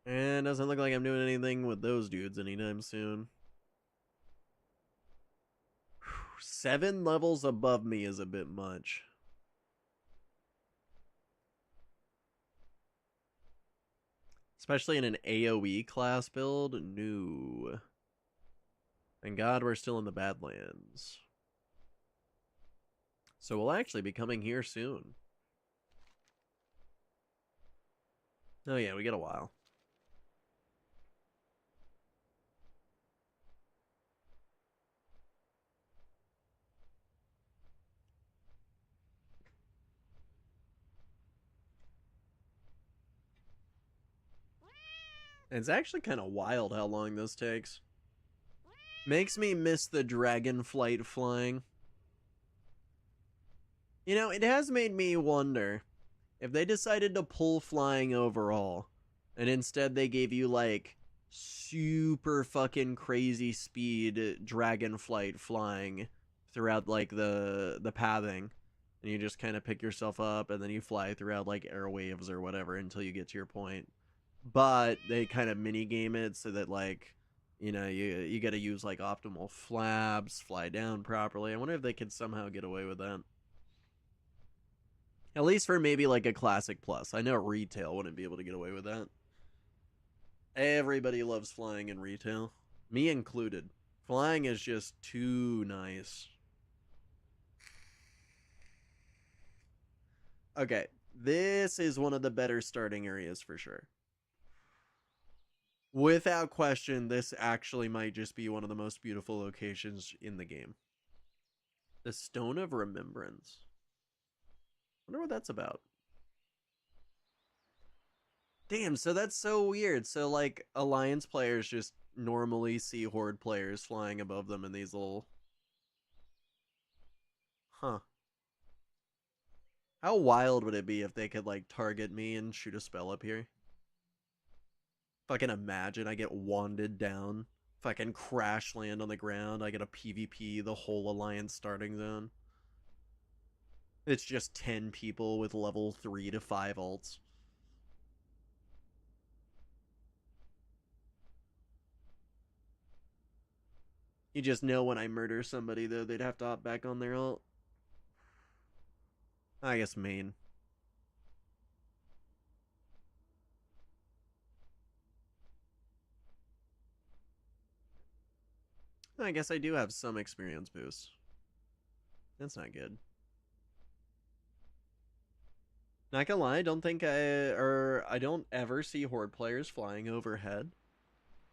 And doesn't look like I'm doing anything with those dudes anytime soon. 7 levels above me is a bit much. Especially in an AoE class build. No. Thank God we're still in the Badlands. So we'll actually be coming here soon. Oh yeah, we got a while. It's actually kind of wild how long this takes. Makes me miss the dragon flight flying. You know, it has made me wonder if they decided to pull flying overall and instead they gave you like super fucking crazy speed dragon flight flying throughout like the pathing, and you just kind of pick yourself up and then you fly throughout like airwaves or whatever until you get to your point. But they kind of mini game it so that like You know, you got to use like optimal flaps, fly down properly. I wonder if they could somehow get away with that. At least for maybe like a Classic Plus. I know retail wouldn't be able to get away with that. Everybody loves flying in retail, me included. Flying is just too nice. Okay, this is one of the better starting areas for sure. Without question, this actually might just be one of the most beautiful locations in the game. The Stone of Remembrance. Wonder what that's about. Damn, so that's so weird. So, like, Alliance players just normally see Horde players flying above them in these little... Huh. How wild would it be if they could, like, target me and shoot a spell up here? If I can imagine I get wanded down. If I can crash land on the ground, I get a PvP the whole Alliance starting zone. It's just 10 people with level 3 to 5 ults. You just know when I murder somebody, though, they'd have to hop back on their ult. I guess main. I guess I do have some experience boost. That's not good. Not gonna lie, I don't think I don't ever see Horde players flying overhead.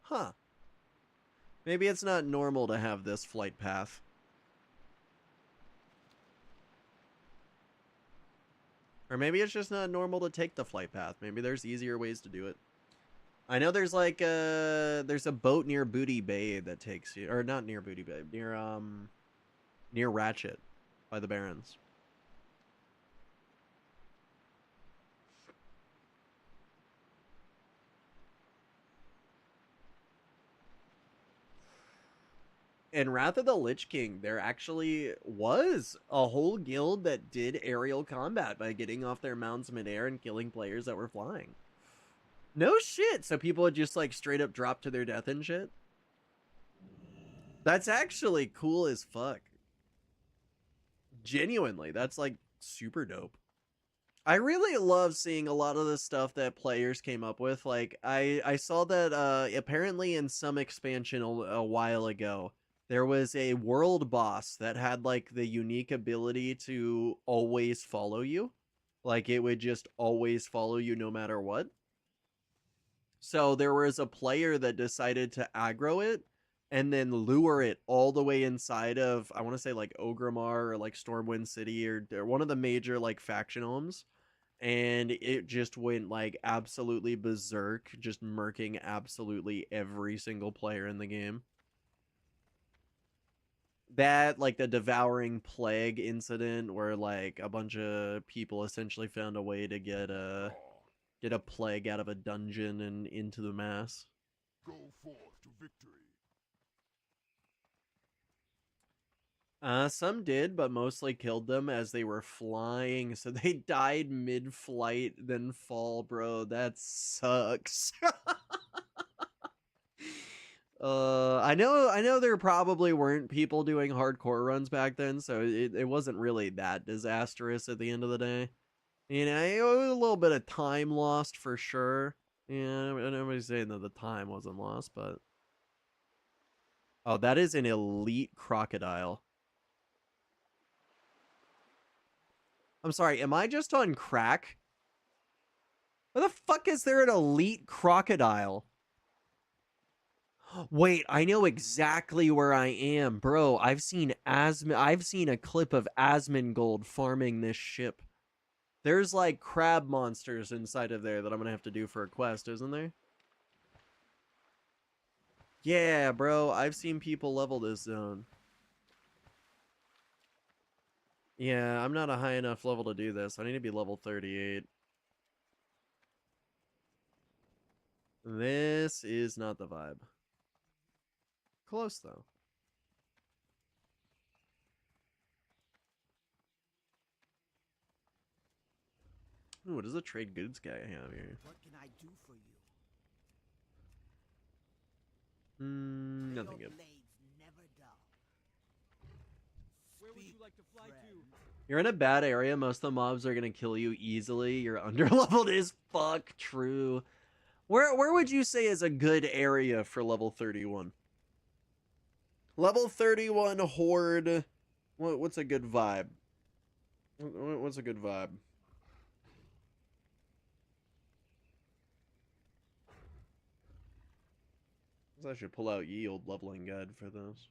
Huh. Maybe it's not normal to have this flight path. Or maybe it's just not normal to take the flight path. Maybe there's easier ways to do it. I know there's like there's a boat near Booty Bay that takes you, or not near Booty Bay, near Ratchet by the Barrens. In Wrath of the Lich King, there actually was a whole guild that did aerial combat by getting off their mounts midair and killing players that were flying. No shit. So people would just like straight up drop to their death and shit. That's actually cool as fuck. Genuinely, that's like super dope. I really love seeing a lot of the stuff that players came up with. Like I saw that apparently in some expansion a while ago, there was a world boss that had like the unique ability to always follow you. Like it would just always follow you no matter what. So there was a player that decided to aggro it and then lure it all the way inside of, I want to say like Ogrimmar or like Stormwind City or one of the major like faction homes. And it just went like absolutely berserk, just murking absolutely every single player in the game. That, like the Devouring Plague incident where like a bunch of people essentially found a way to get a plague out of a dungeon and into the mass. Go forth to victory. Some did, but mostly killed them as they were flying, so they died mid-flight, then fall, bro. That sucks. I know there probably weren't people doing hardcore runs back then, so it wasn't really that disastrous at the end of the day. You know, it was a little bit of time lost for sure. Yeah, nobody's saying that the time wasn't lost, but... Oh, that is an elite crocodile. I'm sorry, am I just on crack? Where the fuck is there an elite crocodile? Wait, I know exactly where I am, bro. I've seen a clip of Asmongold farming this ship. There's like crab monsters inside of there that I'm gonna have to do for a quest, isn't there? Yeah, bro, I've seen people level this zone. Yeah, I'm not a high enough level to do this. I need to be level 38. This is not the vibe. Close, though. Ooh, what does the trade goods guy have here? What can I do for you? Nothing Your good. blades never dull. Where would you like to fly to? You're in a bad area. Most of the mobs are gonna kill you easily. You're underleveled as fuck. True. Where would you say is a good area for level 31? Level 31 horde. What's a good vibe? What's a good vibe? I should pull out yield leveling guide for this.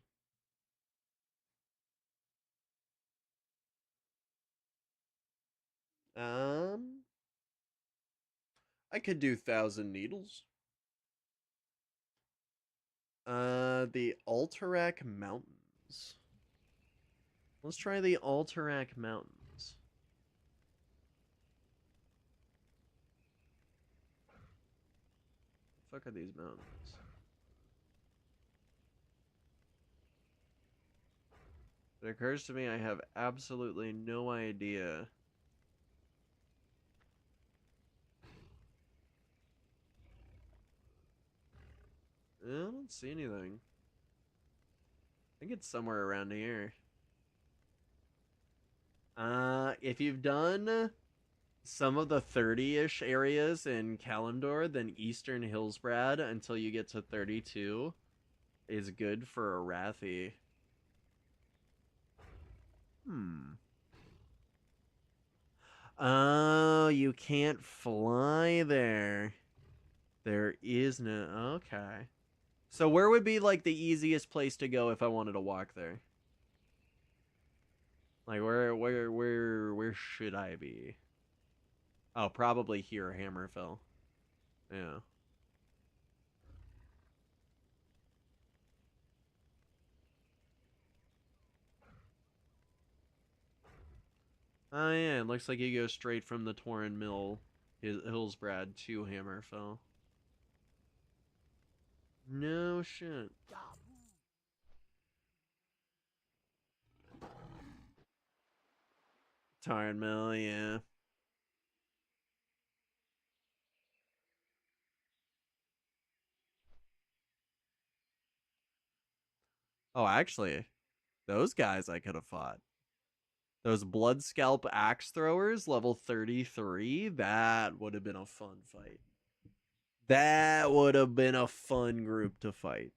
I could do 1,000 needles. The Alterac Mountains. Let's try the Alterac Mountains. The fuck are these mountains? It occurs to me I have absolutely no idea. I don't see anything. I think it's somewhere around here. If you've done some of the 30-ish areas in Kalimdor, then Eastern Hillsbrad until you get to 32 is good for a Arathi. Oh, you can't fly there. There is no... Okay. So where would be, like, the easiest place to go if I wanted to walk there? Like, where should I be? Oh, probably here, Hammerfell. Yeah. Oh, yeah, it looks like you go straight from the Torren Mill, Hillsbrad, to Hammerfell. No shit. Torren Mill, yeah. Oh, actually, those guys I could have fought. Those Blood Scalp Axe Throwers, level 33, that would have been a fun fight. That would have been a fun group to fight.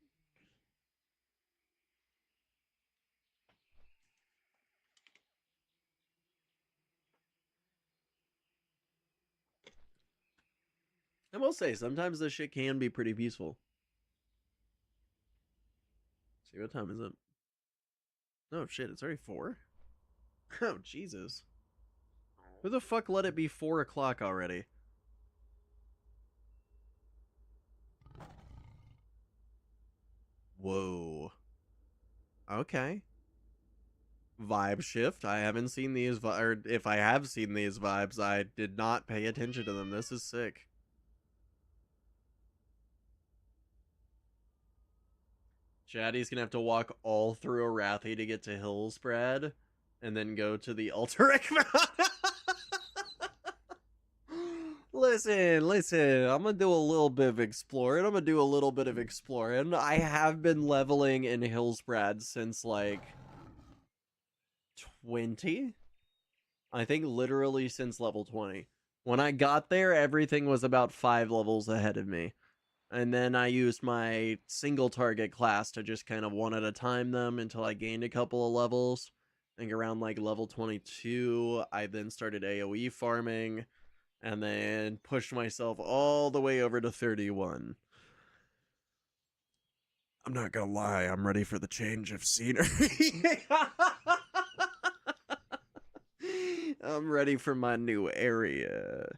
I will say, sometimes this shit can be pretty peaceful. See, what time is it? Oh shit, it's already 4? Oh, Jesus. Who the fuck let it be 4 o'clock already? Whoa. Okay. Vibe shift. I haven't seen these, or if I have seen these vibes, I did not pay attention to them. This is sick. Chatty's gonna have to walk all through Arathi to get to Hillsbrad, and then go to the Alterac Mountain. Listen. I'm gonna do a little bit of exploring. I have been leveling in Hillsbrad since like 20. I think literally since level 20. When I got there, everything was about 5 levels ahead of me. And then I used my single target class to just kind of one at a time them until I gained a couple of levels. I think around like level 22, I then started AoE farming and then pushed myself all the way over to 31. I'm not gonna lie, I'm ready for the change of scenery. I'm ready for my new area.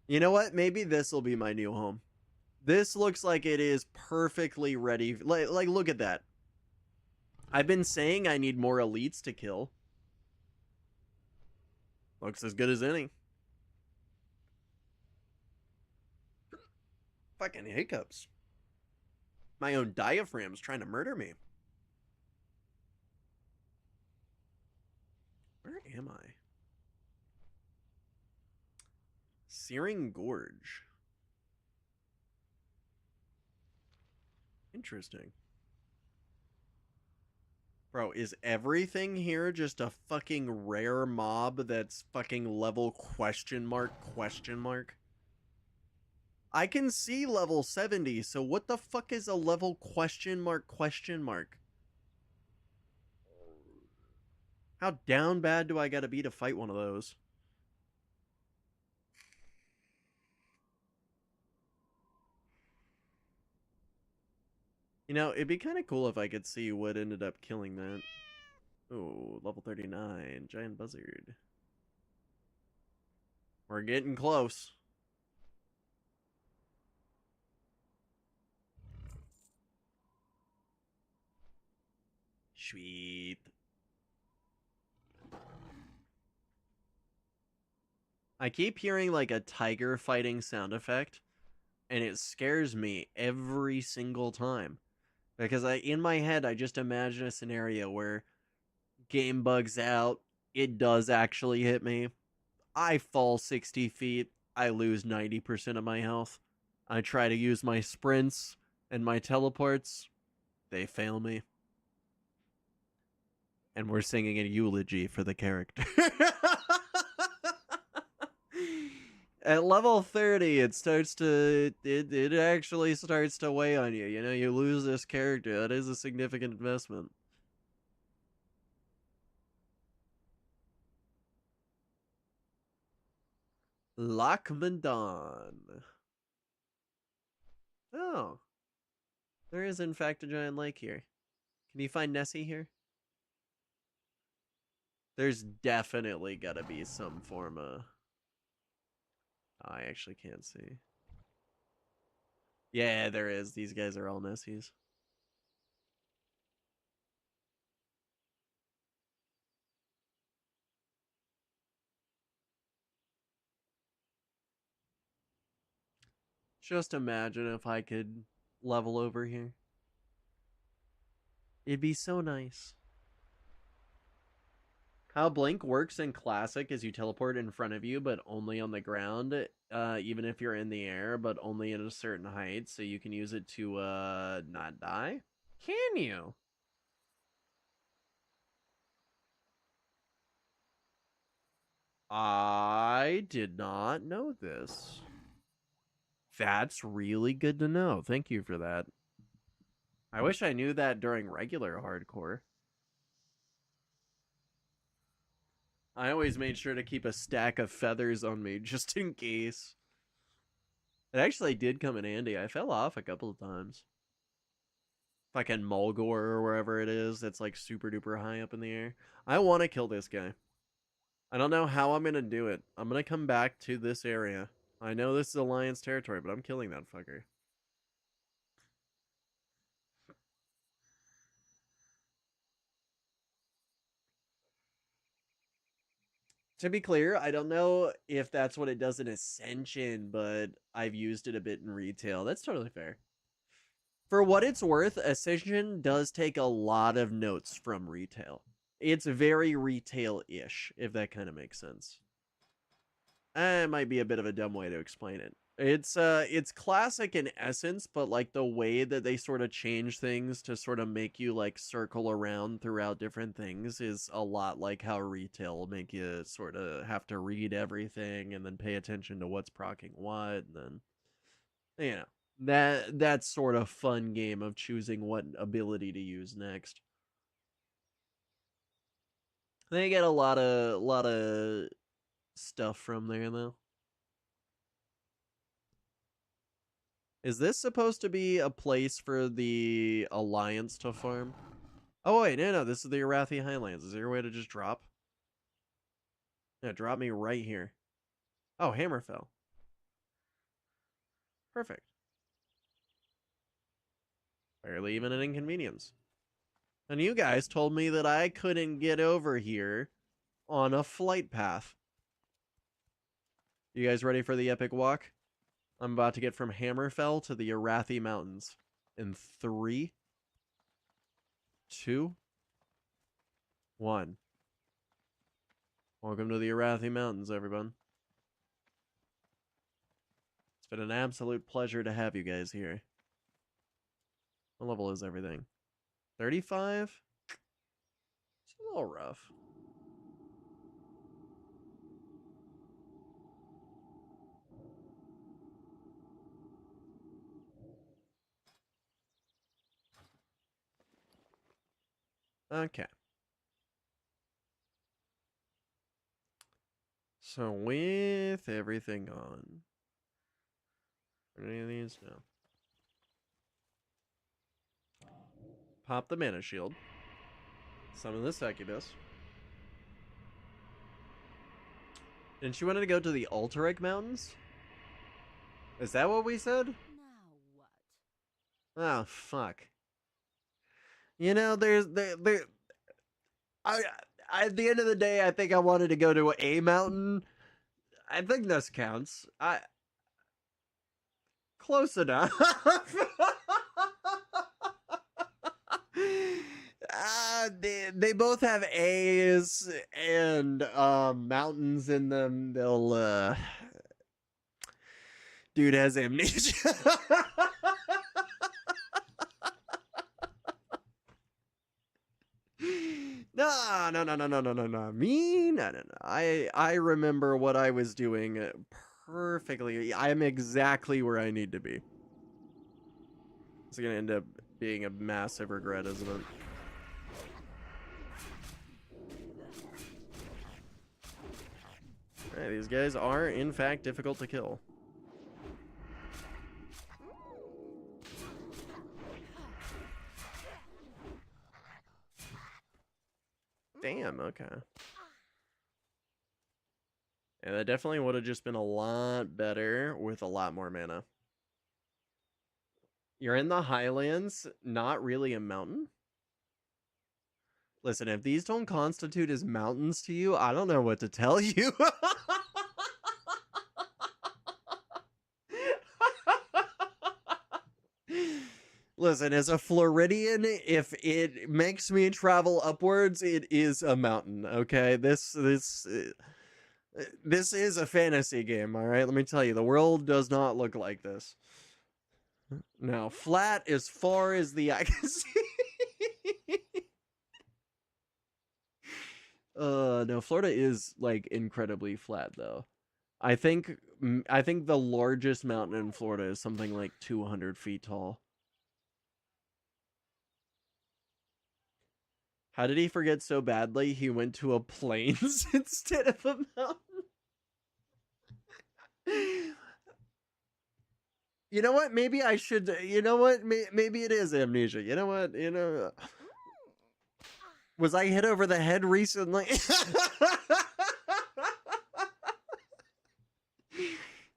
You know what? Maybe this will be my new home. This looks like it is perfectly ready. Like, look at that. I've been saying I need more elites to kill. Looks as good as any. Fucking hiccups. My own diaphragm's trying to murder me. Where am I? Searing Gorge. Interesting. Bro, is everything here just a fucking rare mob that's fucking level question mark? I can see level 70, so what the fuck is a level question mark? How down bad do I gotta be to fight one of those? You know, it'd be kind of cool if I could see what ended up killing that. Oh, level 39, giant buzzard. We're getting close. Sweet. I keep hearing like a tiger fighting sound effect, and it scares me every single time. Because in my head, I just imagine a scenario where game bugs out, it does actually hit me. I fall 60 feet, I lose 90% of my health. I try to use my sprints and my teleports, they fail me. And we're singing a eulogy for the character. At level 30, it actually starts to weigh on you. You know, you lose this character. That is a significant investment. Lockmandan. Oh. There is, in fact, a giant lake here. Can you find Nessie here? There's definitely gotta be some form of... Oh, I actually can't see. Yeah, there is. These guys are all Nessies. Just imagine if I could level over here. It'd be so nice. How Blink works in Classic is you teleport in front of you, but only on the ground, even if you're in the air, but only at a certain height, so you can use it to not die? Can you? I did not know this. That's really good to know. Thank you for that. I wish I knew that during regular hardcore. I always made sure to keep a stack of feathers on me just in case. It actually did come in handy. I fell off a couple of times. Fucking Mulgore or wherever it is that's like super duper high up in the air. I want to kill this guy. I don't know how I'm going to do it. I'm going to come back to this area. I know this is Alliance territory, but I'm killing that fucker. To be clear, I don't know if that's what it does in Ascension, but I've used it a bit in retail. That's totally fair. For what it's worth, Ascension does take a lot of notes from retail. It's very retail-ish, if that kind of makes sense. It might be a bit of a dumb way to explain it. It's classic in essence, but like the way that they sort of change things to sort of make you like circle around throughout different things is a lot like how retail will make you sort of have to read everything and then pay attention to what's proccing what, and then you know that sort of fun game of choosing what ability to use next. They get a lot of stuff from there though. Is this supposed to be a place for the Alliance to farm? Oh, wait, no, this is the Arathi Highlands. Is there a way to just drop? Yeah, drop me right here. Oh, Hammerfell. Perfect. Barely even an inconvenience. And you guys told me that I couldn't get over here on a flight path. You guys ready for the epic walk? I'm about to get from Hammerfell to the Arathi Mountains. In 3, 2, 1. Welcome to the Arathi Mountains, everyone. It's been an absolute pleasure to have you guys here. What level is everything? 35? It's a little rough. Okay. So with everything gone, are any of these? No. Pop the mana shield. Summon the succubus. Didn't you want to go to the Alterac Mountains? Is that what we said? Now what? Oh fuck. You know, there. I at the end of the day, I think I wanted to go to a mountain. I think this counts. Close enough. They both have A's and mountains in them. They'll dude has amnesia. No. Me? No. I remember what I was doing perfectly. I'm exactly where I need to be. It's gonna end up being a massive regret, isn't it? Alright, these guys are, in fact, difficult to kill. Damn, okay. Yeah, that definitely would have just been a lot better with a lot more mana. You're in the Highlands, not really a mountain? Listen, if these don't constitute as mountains to you, I don't know what to tell you. Listen, as a Floridian, if it makes me travel upwards, it is a mountain, okay? This is a fantasy game, all right? Let me tell you, the world does not look like this. No, flat as far as the eye can see. No, Florida is like incredibly flat though. I think the largest mountain in Florida is something like 200 feet tall. How did he forget so badly he went to a plains instead of a mountain? You know what? Maybe I should. You know what? Maybe it is amnesia. You know what? You know. Was I hit over the head recently?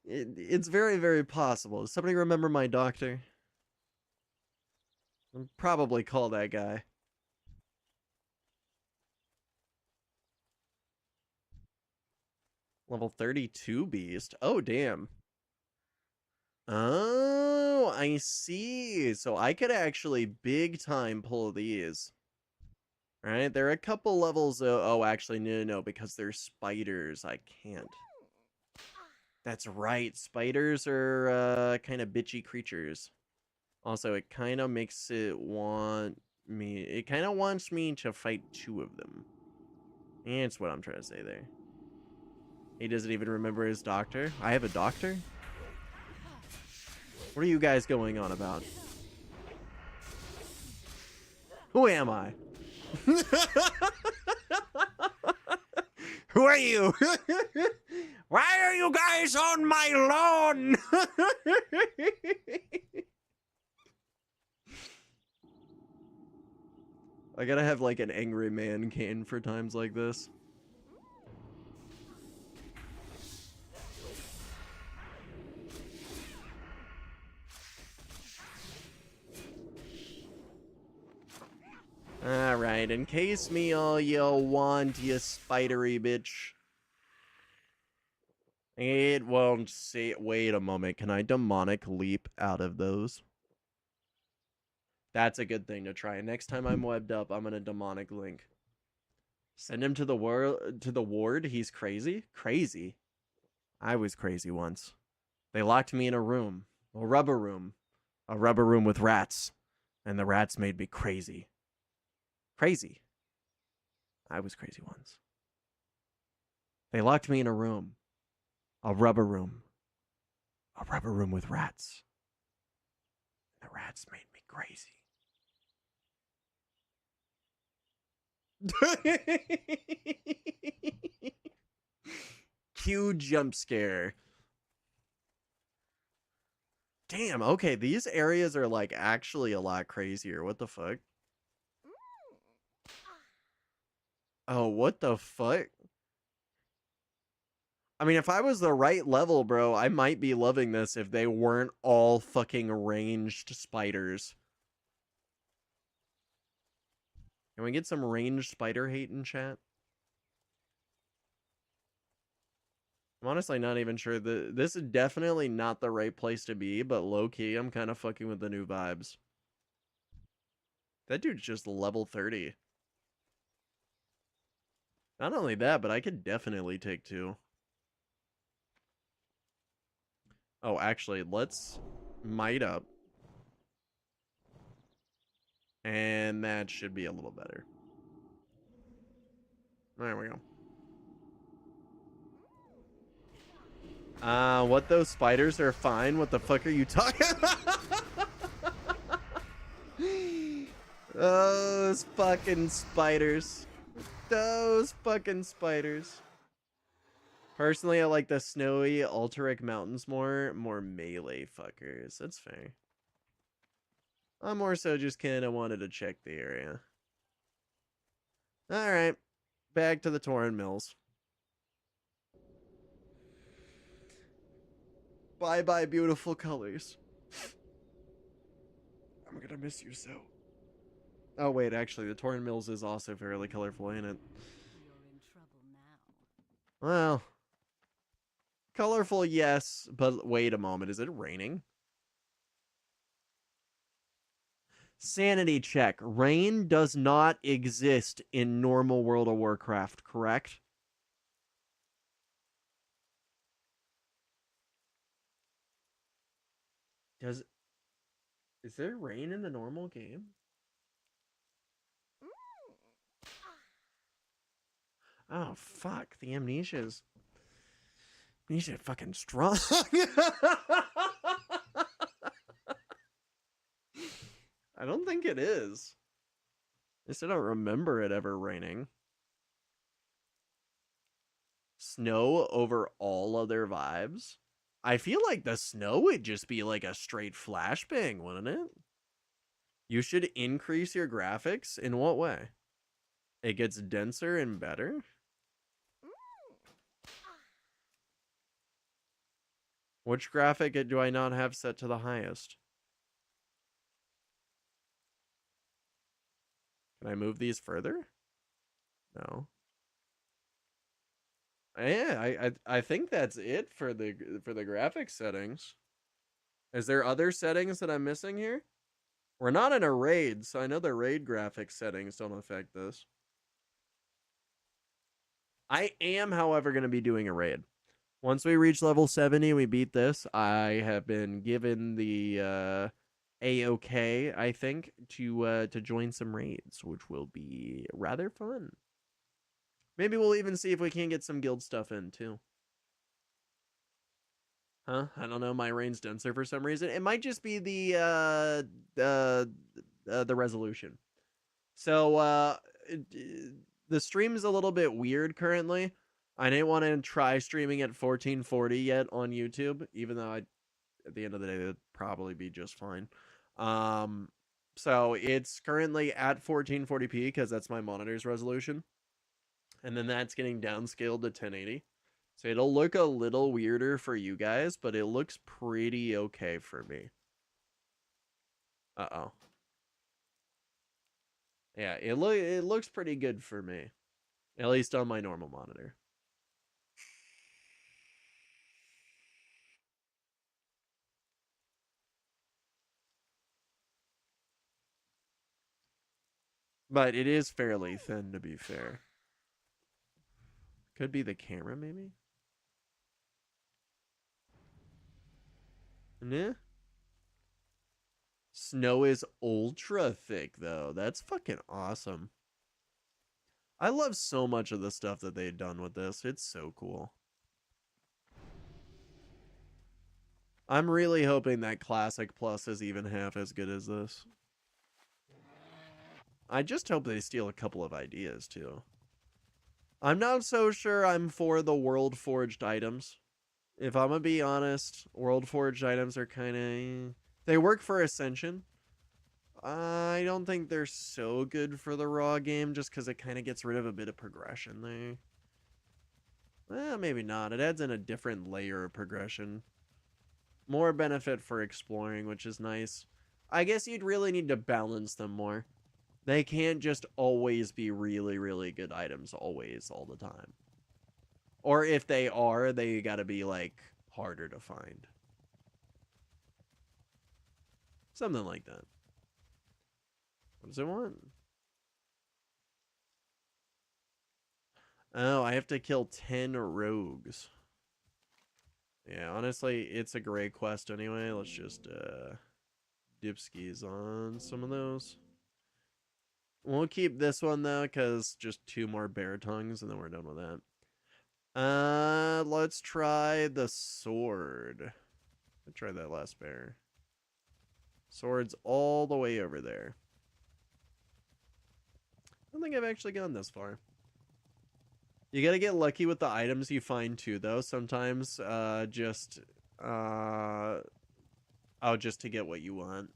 It's very, very possible. Does somebody remember my doctor? I'll probably call that guy. Level 32 beast. Oh, damn. Oh, I see. So I could actually big time pull these. Right? There are a couple levels. Oh, actually, no, because they're spiders. I can't. That's right. Spiders are kind of bitchy creatures. Also, it kind of makes it want me. It kind of wants me to fight two of them. That's what I'm trying to say there. He doesn't even remember his doctor. I have a doctor? What are you guys going on about? Who am I? Who are you? Why are you guys on my lawn? I gotta have like an angry man cane for times like this. Alright, encase me all you want, you spidery bitch. It won't say. Wait a moment, can I demonic leap out of those? That's a good thing to try. Next time I'm webbed up, I'm gonna demonic link. Send him to the ward. He's crazy. Crazy. I was crazy once. They locked me in a room, a rubber room with rats. And the rats made me crazy. Crazy. I was crazy once. They locked me in a room. A rubber room. A rubber room with rats. The rats made me crazy. Cue jump scare. Damn, okay, these areas are like actually a lot crazier. What the fuck? Oh, what the fuck? I mean, if I was the right level, bro, I might be loving this if they weren't all fucking ranged spiders. Can we get some ranged spider hate in chat? I'm honestly not even sure. This is definitely not the right place to be, but low-key, I'm kind of fucking with the new vibes. That dude's just level 30. Not only that, but I could definitely take 2. Oh, actually, let's might up. And that should be a little better. There we go. What, those spiders are fine? What the fuck are you talking about? Those fucking spiders. Those fucking spiders. Personally, I like the snowy Alterac Mountains more melee fuckers. That's fair. I more so just kind of wanted to check the area. Alright, back to the Torrent Mills. Bye-bye, beautiful colors. I'm gonna miss you so. Oh, wait, actually, the Torrent Mills is also fairly colorful, ain't it? You're in trouble now. Well, colorful, yes, but wait a moment. Is it raining? Sanity check. Rain does not exist in normal World of Warcraft, correct? Is there rain in the normal game? Oh, fuck. The amnesia's fucking strong. I don't think it is. I still don't remember it ever raining. Snow over all other vibes? I feel like the snow would just be like a straight flashbang, wouldn't it? You should increase your graphics? In what way? It gets denser and better? Which graphic do I not have set to the highest? Can I move these further? No. Yeah, I think that's it for the graphics settings. Is there other settings that I'm missing here? We're not in a raid, so I know the raid graphics settings don't affect this. I am, however, going to be doing a raid. Once we reach level 70 and we beat this, I have been given the A-OK, I think, to join some raids, which will be rather fun. Maybe we'll even see if we can get some guild stuff in, too. Huh? I don't know. My rain's denser for some reason. It might just be the resolution. So, the stream's a little bit weird currently. I didn't want to try streaming at 1440 yet on YouTube, even though at the end of the day, it'd probably be just fine. So it's currently at 1440p because that's my monitor's resolution. And then that's getting downscaled to 1080. So it'll look a little weirder for you guys, but it looks pretty okay for me. Uh-oh. Yeah, it looks pretty good for me. At least on my normal monitor. But it is fairly thin, to be fair. Could be the camera, maybe? Nah? Snow is ultra thick, though. That's fucking awesome. I love so much of the stuff that they've done with this. It's so cool. I'm really hoping that Classic Plus is even half as good as this. I just hope they steal a couple of ideas, too. I'm not so sure I'm for the World Forged items. If I'm gonna be honest, World Forged items are kind of... They work for Ascension. I don't think they're so good for the raw game just because it kind of gets rid of a bit of progression there. Well, maybe not. It adds in a different layer of progression. More benefit for exploring, which is nice. I guess you'd really need to balance them more. They can't just always be really, really good items always, all the time. Or if they are, they gotta be, like, harder to find. Something like that. What does it want? Oh, I have to kill 10 rogues. Yeah, honestly, it's a great quest anyway. Let's just, dipskis on some of those. We'll keep this one, though, because just 2 more bear tongues, and then we're done with that. Let's try the sword. I tried that last bear. Sword's all the way over there. I don't think I've actually gone this far. You gotta get lucky with the items you find too, though. Sometimes, just to get what you want.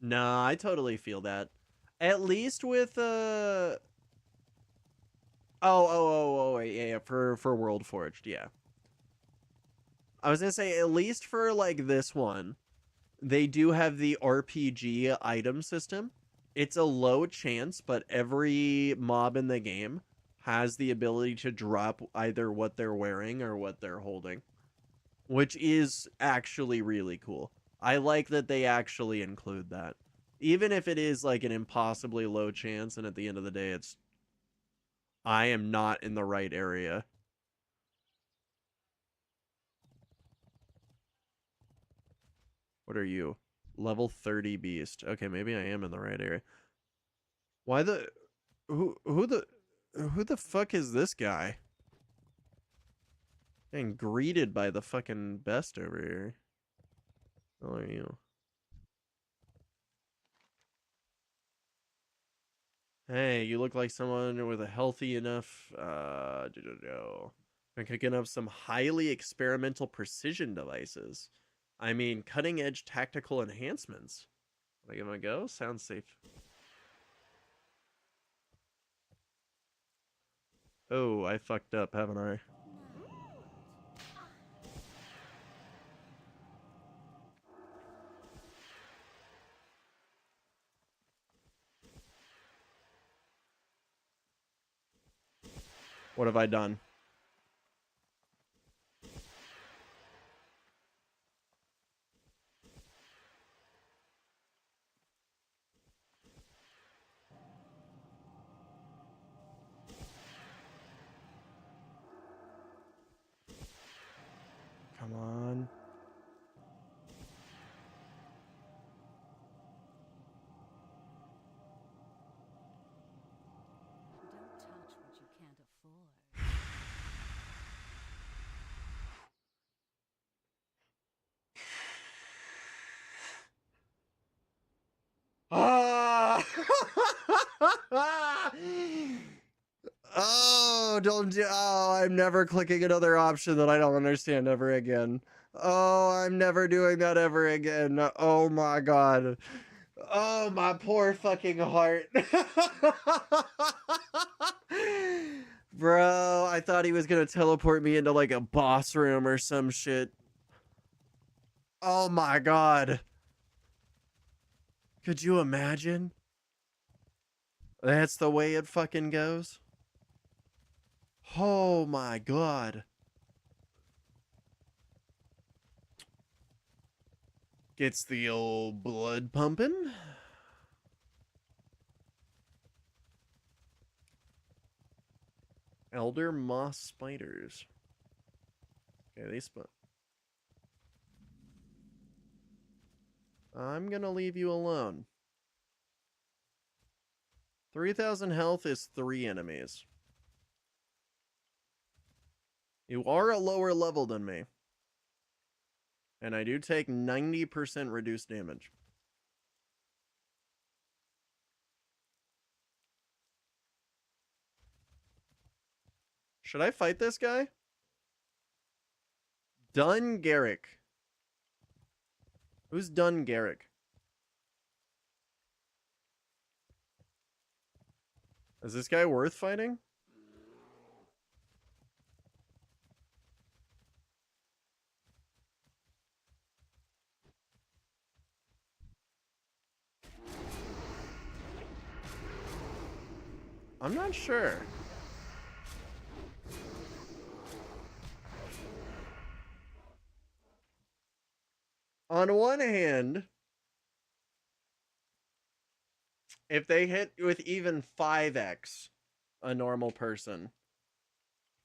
Nah, I totally feel that. At least with, wait, yeah, for World Forged, yeah. I was gonna say, at least for, like, this one, they do have the RPG item system. It's a low chance, but every mob in the game has the ability to drop either what they're wearing or what they're holding, which is actually really cool. I like that they actually include that. Even if it is like an impossibly low chance, and at the end of the day, it's I am not in the right area. What are you? Level 30 beast. Okay, maybe I am in the right area. Why the who the fuck is this guy? Getting greeted by the fucking best over here. How are you? Hey, you look like someone with a healthy enough been cooking up some highly experimental precision devices. I mean, cutting edge tactical enhancements. Wanna give them a go? Sounds safe. Oh, I fucked up, haven't I? What have I done? Come on. Don't touch what you can't afford. Ah! Oh, don't do. Oh, I'm never clicking another option that I don't understand ever again. Oh, I'm never doing that ever again. Oh my god. Oh, my poor fucking heart. Bro, I thought he was gonna teleport me into like a boss room or some shit. Oh my god. Could you imagine? That's the way it fucking goes? Oh my god. Gets the old blood pumping. Elder moss spiders. Okay, they spawn. I'm gonna leave you alone. 3,000 health is 3 enemies. You are a lower level than me. And I do take 90% reduced damage. Should I fight this guy? Dun Garrick. Who's Dun Garrick? Is this guy worth fighting? I'm not sure. On one hand, if they hit with even 5x a normal person,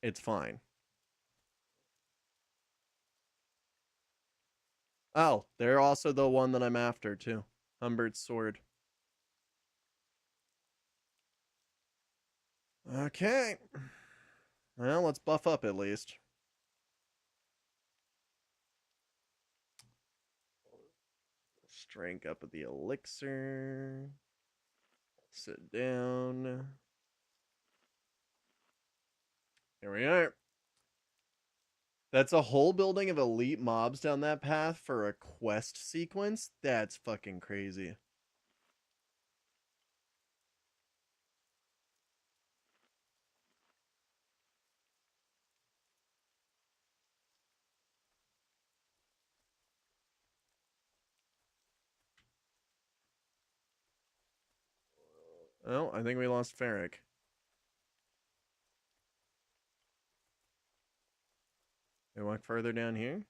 it's fine. Oh, they're also the one that I'm after, too. Humbert's sword. Okay. Well, let's buff up at least. Let's drink up the elixir. Sit down. Here we are. That's a whole building of elite mobs down that path for a quest sequence? That's fucking crazy. Oh, I think we lost Ferric. We walk further down here.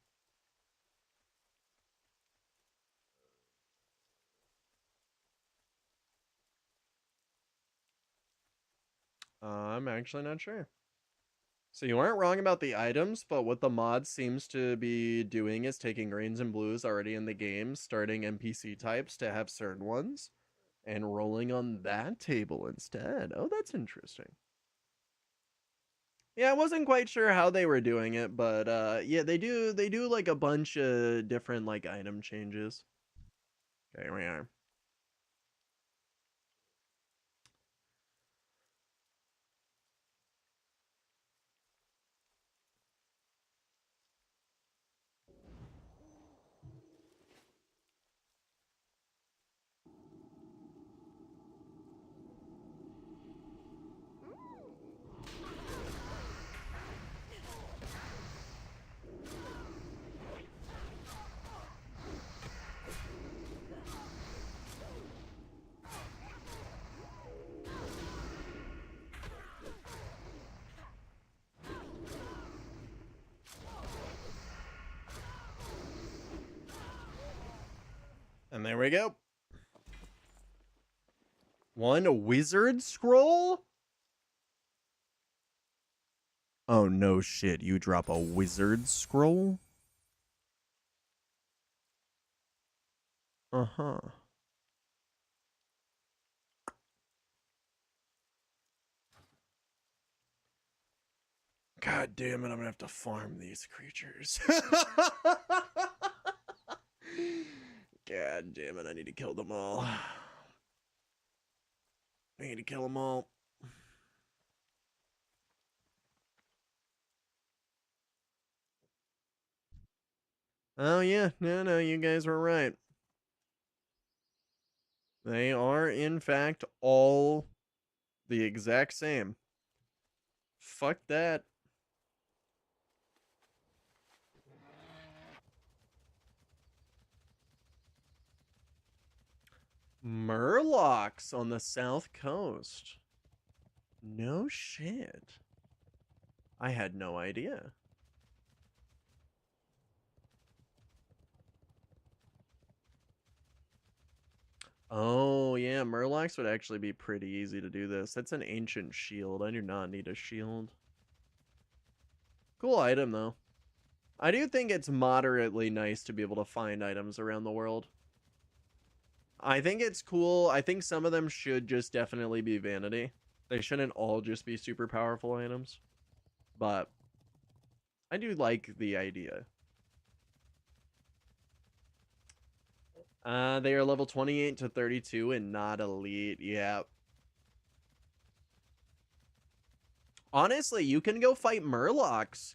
I'm actually not sure. So you aren't wrong about the items, but what the mod seems to be doing is taking greens and blues already in the game, starting NPC types to have certain ones, and rolling on that table instead. Oh, that's interesting. Yeah, I wasn't quite sure how they were doing it, but yeah, they do like a bunch of different like item changes. Okay, here we are. And there we go. One wizard scroll? Oh no shit, you drop a wizard scroll? Uh-huh. God damn it, I'm gonna have to farm these creatures. God damn it, I need to kill them all. I need to kill them all. Oh yeah, no, you guys were right. They are, in fact, all the exact same. Fuck that. Murlocs on the south coast. No shit. I had no idea. Oh, yeah, Murlocs would actually be pretty easy to do this. That's an ancient shield. I do not need a shield. Cool item, though. I do think it's moderately nice to be able to find items around the world. I think it's cool. I think some of them should just definitely be vanity. They shouldn't all just be super powerful items. But I do like the idea. They are level 28 to 32 and not elite. Yeah. Honestly, you can go fight Murlocs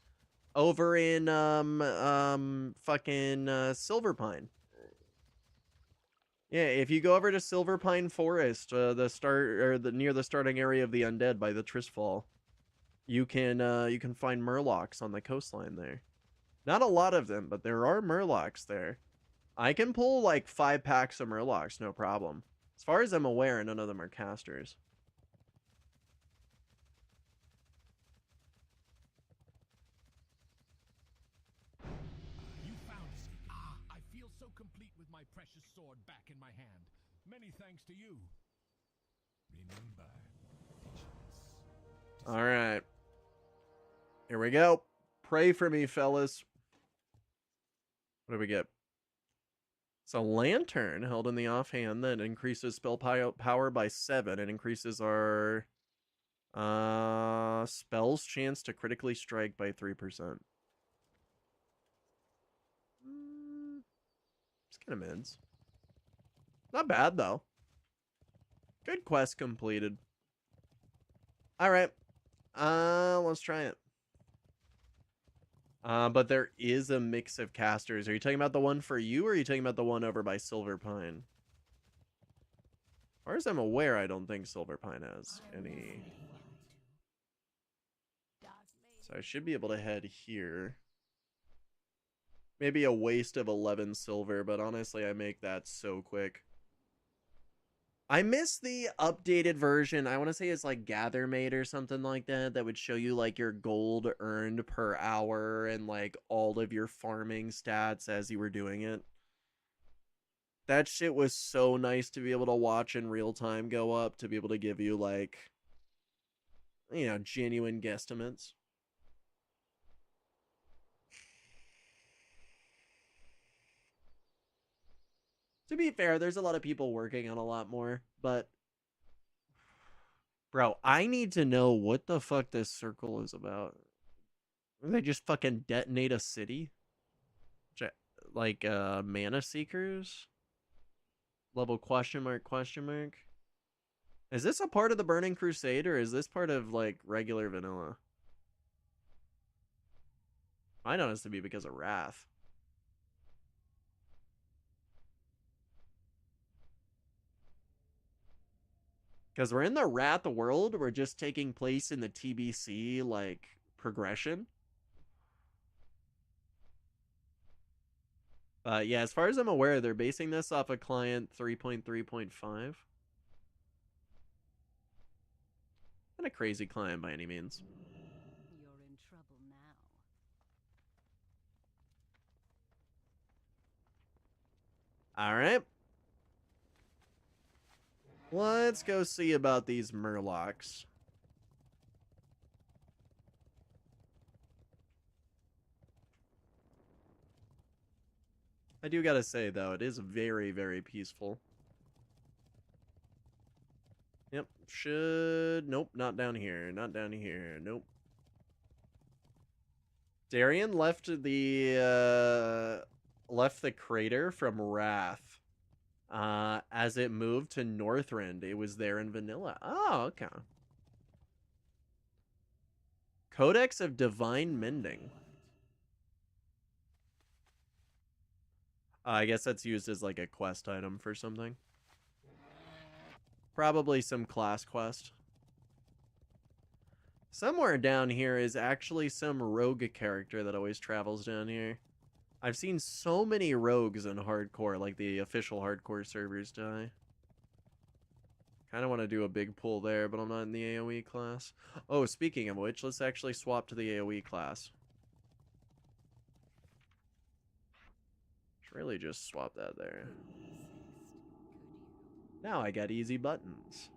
over in fucking Silverpine. Yeah, if you go over to Silverpine Forest, the start or the near the starting area of the Undead by the Tristfall, you can find Murlocs on the coastline there. Not a lot of them, but there are Murlocs there. I can pull like 5 packs of Murlocs, no problem. As far as I'm aware, none of them are casters. You found us. I feel so complete with my precious sword back in my hand. Many thanks to you. Remember, vigilance. All right. Here we go. Pray for me, fellas. What do we get? It's a lantern held in the offhand that increases spell power by 7 and increases our spell's chance to critically strike by 3%. It's kind of mids. Not bad though. Good quest completed. All right. Let's try it. But there is a mix of casters. Are you talking about the one for you, or are you talking about the one over by Silverpine? As far as I'm aware, I don't think Silverpine has any. So I should be able to head here. Maybe a waste of 11 silver, but honestly, I make that so quick. I miss the updated version. I want to say it's like Gathermate or something like that. That would show you like your gold earned per hour and like all of your farming stats as you were doing it. That shit was so nice to be able to watch in real time go up, to be able to give you like, you know, genuine guesstimates. To be fair, there's a lot of people working on a lot more, but bro, I need to know what the fuck this circle is about. They just fucking detonate a city? Like mana seekers? Level question mark question mark? Is this a part of the Burning Crusade, or is this part of like regular vanilla? Might honestly be because of Wrath. Because we're in the Wrath world, we're just taking place in the TBC like progression. Yeah, as far as I'm aware, they're basing this off of client 3.3.5. Not a crazy client by any means. You're in trouble now. All right. Let's go see about these Murlocs. I do gotta say, though, it is very, very peaceful. Yep, should... Nope, not down here. Not down here. Nope. Darian left the crater from Wrath. As it moved to Northrend, it was there in vanilla. Oh, okay. Codex of Divine Mending. I guess that's used as like a quest item for something. Probably some class quest. Somewhere down here is actually some rogue character that always travels down here. I've seen so many rogues in hardcore, like the official hardcore servers die. Kind of want to do a big pull there, but I'm not in the AoE class. Oh, speaking of which, let's actually swap to the AoE class. Should really just swap that there. Now I got easy buttons.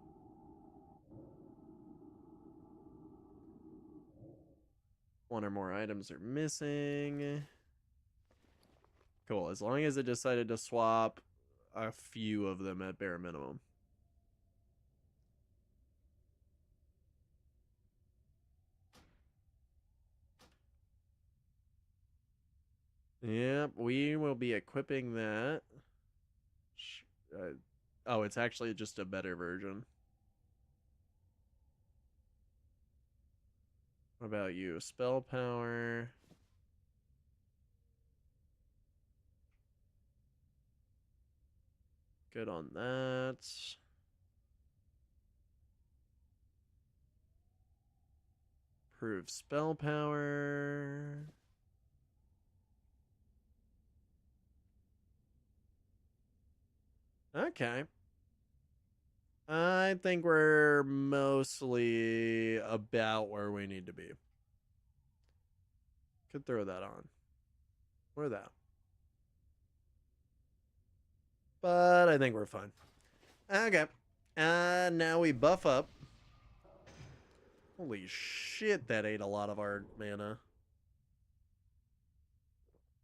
One or more items are missing. Cool, as long as it decided to swap. a few of them at bare minimum. Yep, we will be equipping that. Oh, it's actually just a better version. What about you? Spell power. Good on that. Improve spell power. Okay. I think we're mostly about where we need to be. Could throw that on. Or that. But I think we're fine. Okay. Now we buff up. Holy shit, that ate a lot of our mana.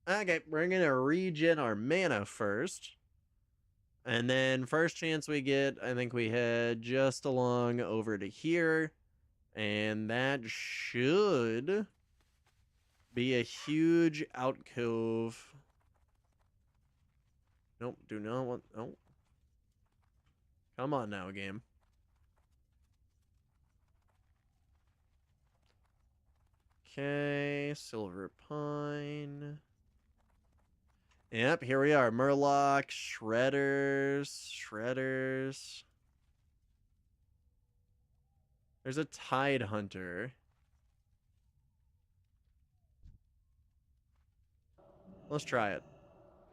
Okay, we're gonna regen our mana first. And then first chance we get, I think we head just along over to here. And that should be a huge alcove. Nope, do not want... Nope. Come on now, game. Okay, Silver Pine. Yep, here we are. Murloc, Shredders. There's a Tide Hunter. Let's try it.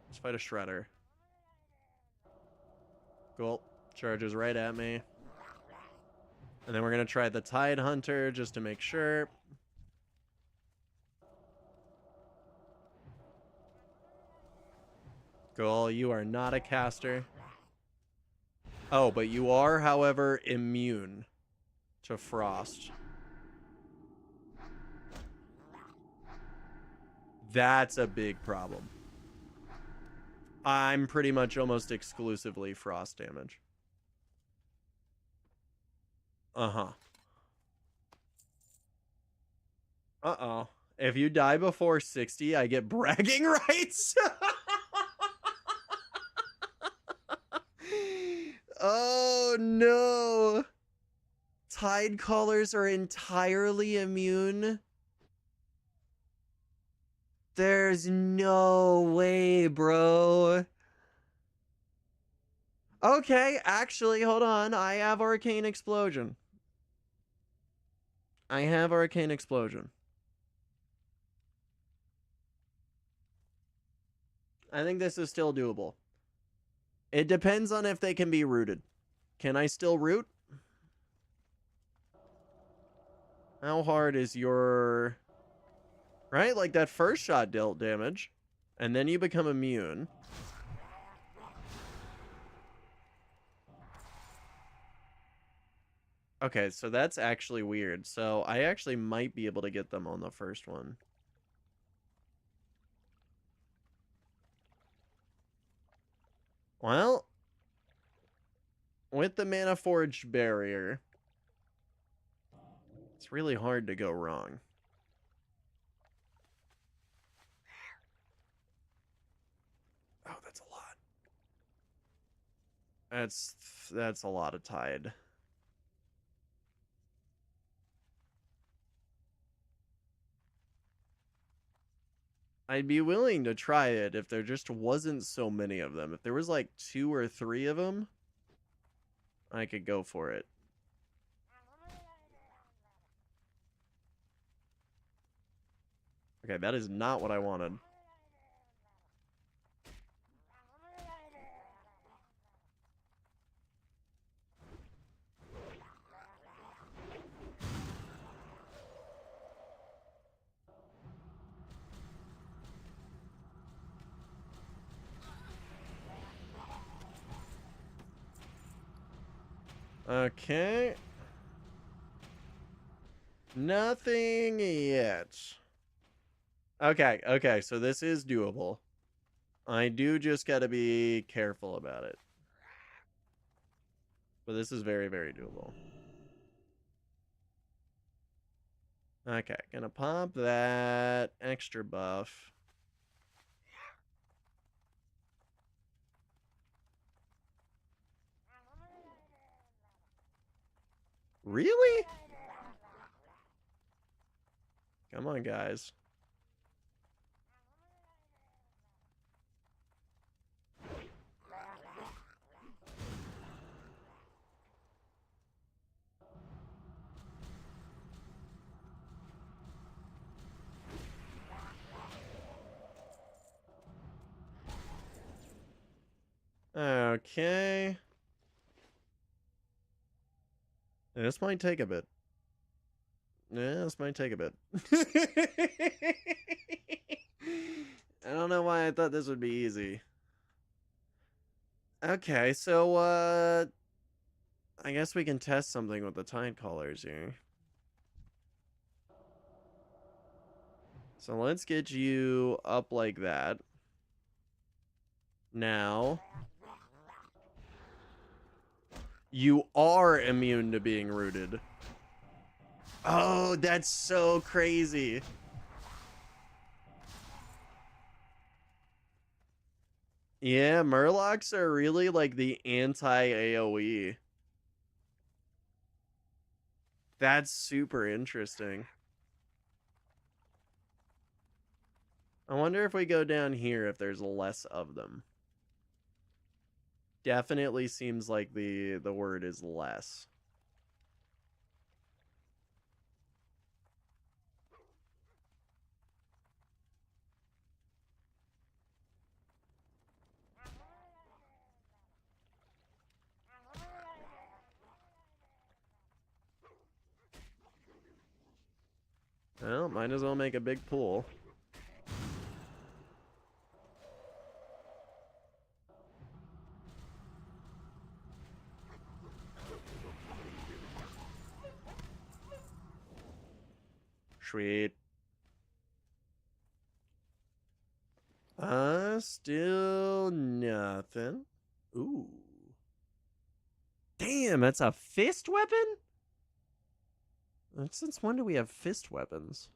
Let's fight a Shredder. Cool. Charges right at me. And then we're going to try the Tide Hunter just to make sure. Cool. You are not a caster. Oh, but you are, however, immune to frost. That's a big problem. I'm pretty much almost exclusively frost damage. Uh-huh. Uh-oh. If you die before 60, I get bragging rights. Oh, no. Tide callers are entirely immune. There's no way, bro. Okay, actually, hold on. I have Arcane Explosion. I think this is still doable. It depends on if they can be rooted. Can I still root? How hard is your... Right? Like that first shot dealt damage. And then you become immune. Okay, so that's actually weird. So I actually might be able to get them on the first one. Well, with the Mana Forge barrier, it's really hard to go wrong. Oh, that's a lot. That's a lot of Tide. I'd be willing to try it if there just wasn't so many of them. If there was like 2 or 3 of them, I could go for it. Okay, that is not what I wanted. Okay. Nothing yet. Okay, so this is doable. I do just gotta be careful about it. But this is very, very doable. Okay, gonna pop that extra buff. Really? Come on, guys. Okay. This might take a bit. Yeah, this might take a bit. I don't know why I thought this would be easy. Okay, so, I guess we can test something with the tide collars here. So let's get you up like that. Now, you are immune to being rooted. Oh, that's so crazy. Yeah, Murlocs are really like the anti-AoE. That's super interesting. I wonder if we go down here if there's less of them. Definitely seems like the word is less. Well, might as well make a big pool. Sweet. Still nothing. Ooh. Damn, that's a fist weapon? Since when do we have fist weapons?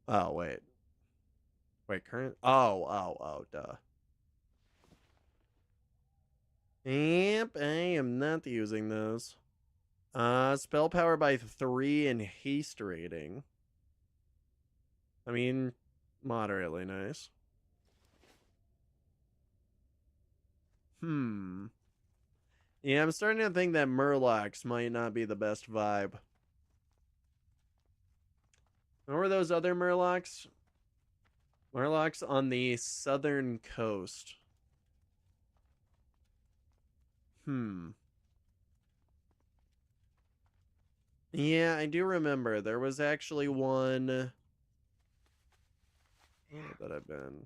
Oh, wait. Wait, current? Oh, duh. Yep, I am not using those. Spell power by 3 and haste rating. I mean, moderately nice. Yeah, I'm starting to think that Murlocs might not be the best vibe. What were those other Murlocs? Murlocs on the southern coast. Yeah, I do remember. There was actually one... Where that I've been?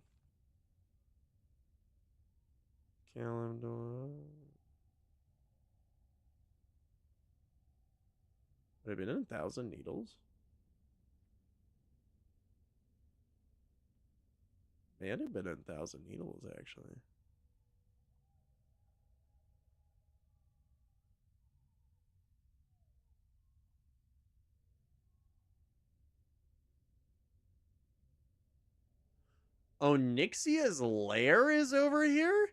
Kalimdor... Would it have been in 1,000 Needles? May have been in 1,000 Needles, actually. Oh, Nixia's lair is over here?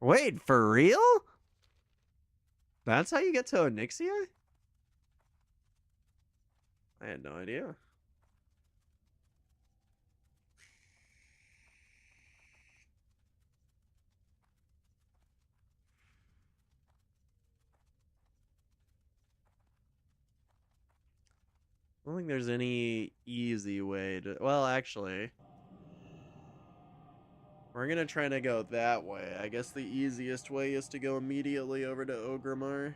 Wait, for real? That's how you get to Onyxia? I had no idea. I don't think there's any easy way to... Well, actually... We're gonna try to go that way. I guess the easiest way is to go immediately over to Ogrimmar.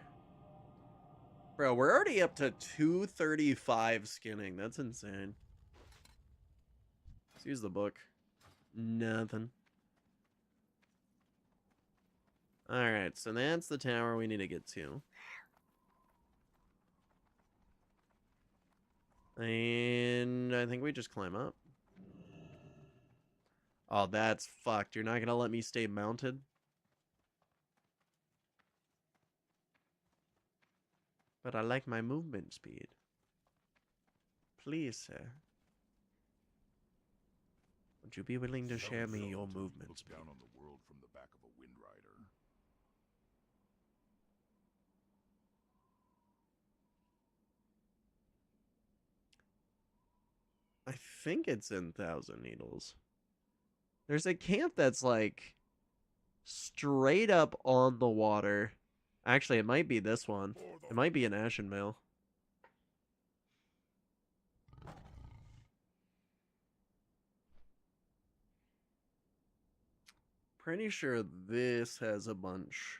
Bro, we're already up to 235 skinning. That's insane. Let's use the book. Nothing. Alright, so that's the tower we need to get to. And I think we just climb up. Oh, that's fucked. You're not gonna let me stay mounted? But I like my movement speed. Please, sir. Would you be willing to share me your movement speed? Down on the world from the back of a wind rider. I think it's in Thousand Needles. There's a camp that's like straight up on the water. Actually, it might be this one. It might be in Ashenvale. Pretty sure this has a bunch.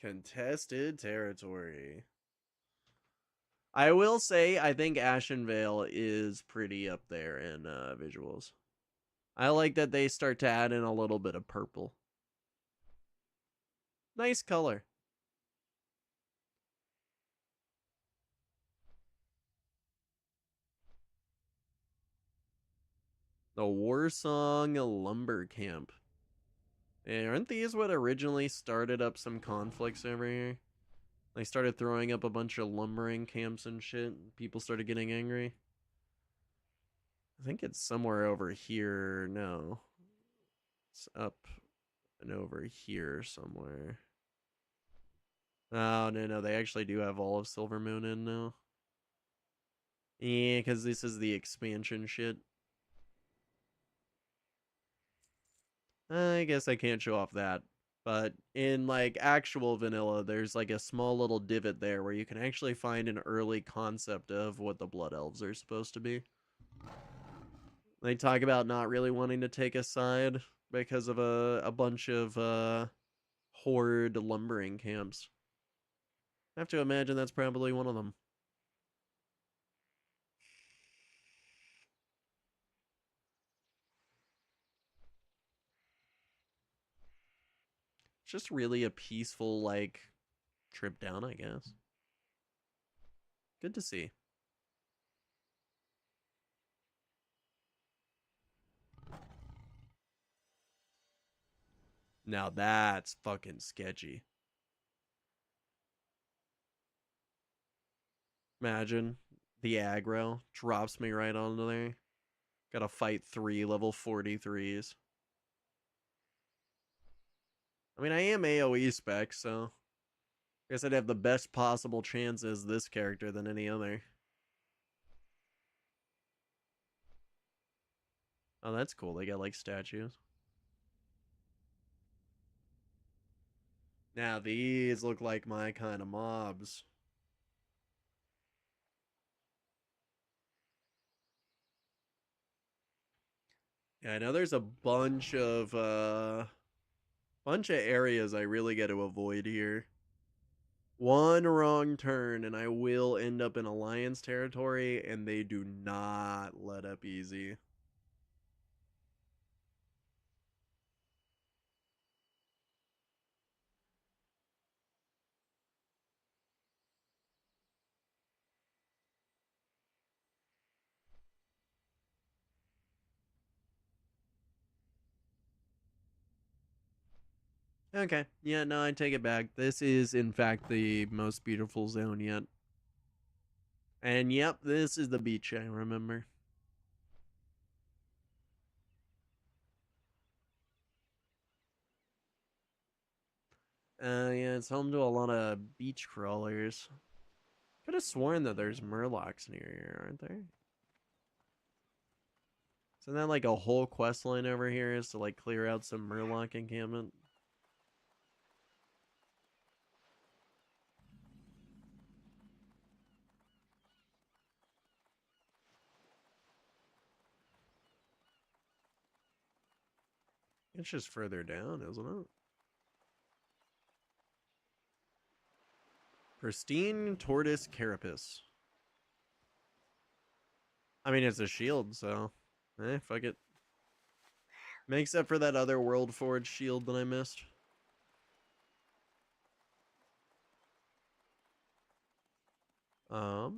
Contested territory. I will say, I think Ashenvale is pretty up there in visuals. I like that they start to add in a little bit of purple. Nice color. The Warsong Lumber Camp. Aren't these what originally started up some conflicts over here? They started throwing up a bunch of lumbering camps and shit. People started getting angry. I think it's somewhere over here. No. It's up and over here somewhere. Oh, no. They actually do have all of Silver Moon in now. Yeah, because this is the expansion shit. I guess I can't show off that. But in like actual vanilla, there's like a small little divot there where you can actually find an early concept of what the Blood Elves are supposed to be. They talk about not really wanting to take a side because of a bunch of horde lumbering camps. I have to imagine that's probably one of them. It's just really a peaceful, like, trip down, I guess. Good to see. Now that's fucking sketchy. Imagine the aggro drops me right onto there. Gotta fight 3 level 43s. I mean, I am AoE spec, so I guess I'd have the best possible chance as this character than any other. Oh, that's cool. They got like statues. Now these look like my kind of mobs. Yeah, I know there's a bunch of areas I really got to avoid here. One wrong turn and I will end up in Alliance territory, and they do not let up easy. Okay, yeah, no, I take it back. This is, in fact, the most beautiful zone yet. And yep, this is the beach I remember. Yeah, it's home to a lot of beach crawlers. Could have sworn that there's murlocs near here, aren't there? Isn't that like a whole quest line over here is to like clear out some murloc encampment? It's just further down, isn't it? Pristine Tortoise Carapace. I mean, it's a shield, so fuck it. Makes up for that other World Forge shield that I missed. An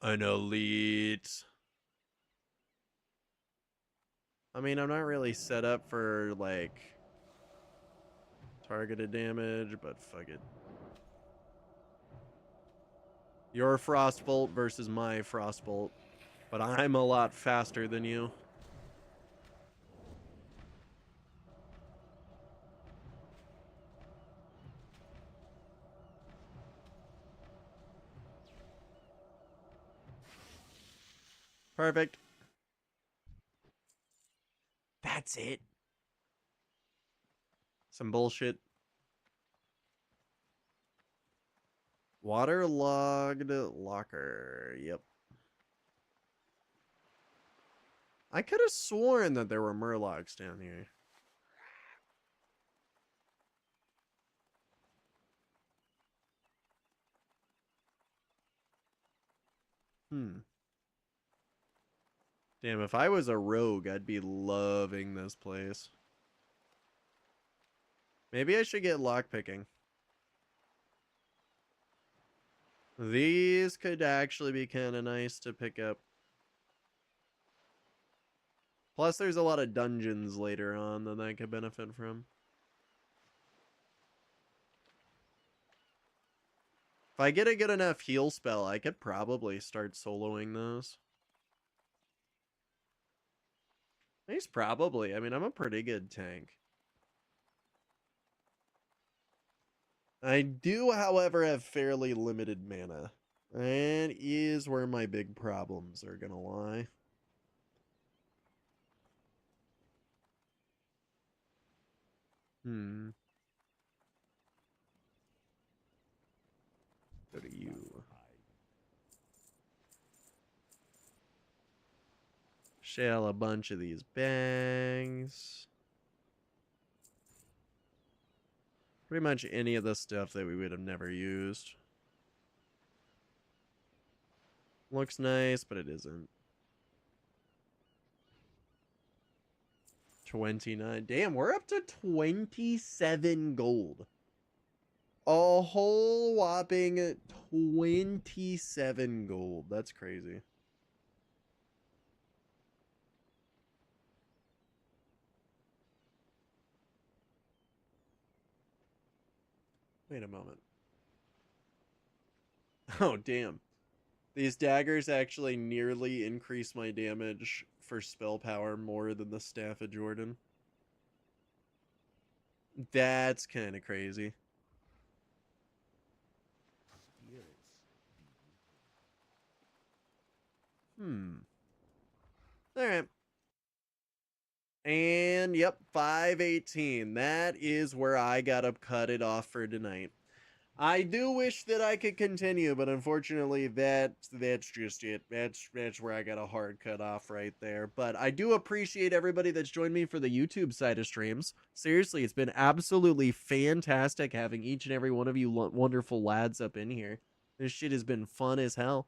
elite. I mean, I'm not really set up for, like, targeted damage, but fuck it. Your Frostbolt versus my Frostbolt. But I'm a lot faster than you. Perfect. That's it. Some bullshit. Waterlogged locker. Yep. I could have sworn that there were murlocs down here. Damn, if I was a rogue, I'd be loving this place. Maybe I should get lockpicking. These could actually be kind of nice to pick up. Plus, there's a lot of dungeons later on that I could benefit from. If I get a good enough heal spell, I could probably start soloing those. At least probably. I mean, I'm a pretty good tank. I do, however, have fairly limited mana. That is where my big problems are gonna lie. Go to you. Shell a bunch of these bags. Pretty much any of the stuff that we would have never used. Looks nice, but it isn't. 29. Damn, we're up to 27 gold. A whole whopping 27 gold. That's crazy. Wait a moment. Oh, damn. These daggers actually nearly increase my damage for spell power more than the Staff of Jordan. That's kind of crazy. Alright. And, yep, 518. That is where I gotta cut it off for tonight. I do wish that I could continue, but unfortunately, that's just it. That's where I got a hard cut off right there. But I do appreciate everybody that's joined me for the YouTube side of streams. Seriously, it's been absolutely fantastic having each and every one of you wonderful lads up in here. This shit has been fun as hell.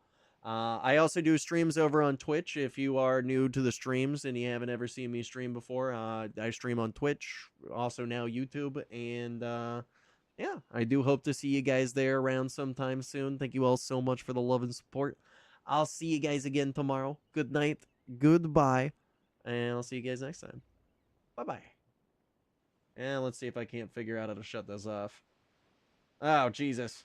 I also do streams over on Twitch. If you are new to the streams and you haven't ever seen me stream before, I stream on Twitch, also now YouTube, and yeah, I do hope to see you guys there around sometime soon. Thank you all so much for the love and support. I'll see you guys again tomorrow. Good night, goodbye, and I'll see you guys next time. Bye-bye. And let's see if I can't figure out how to shut this off. Oh, Jesus.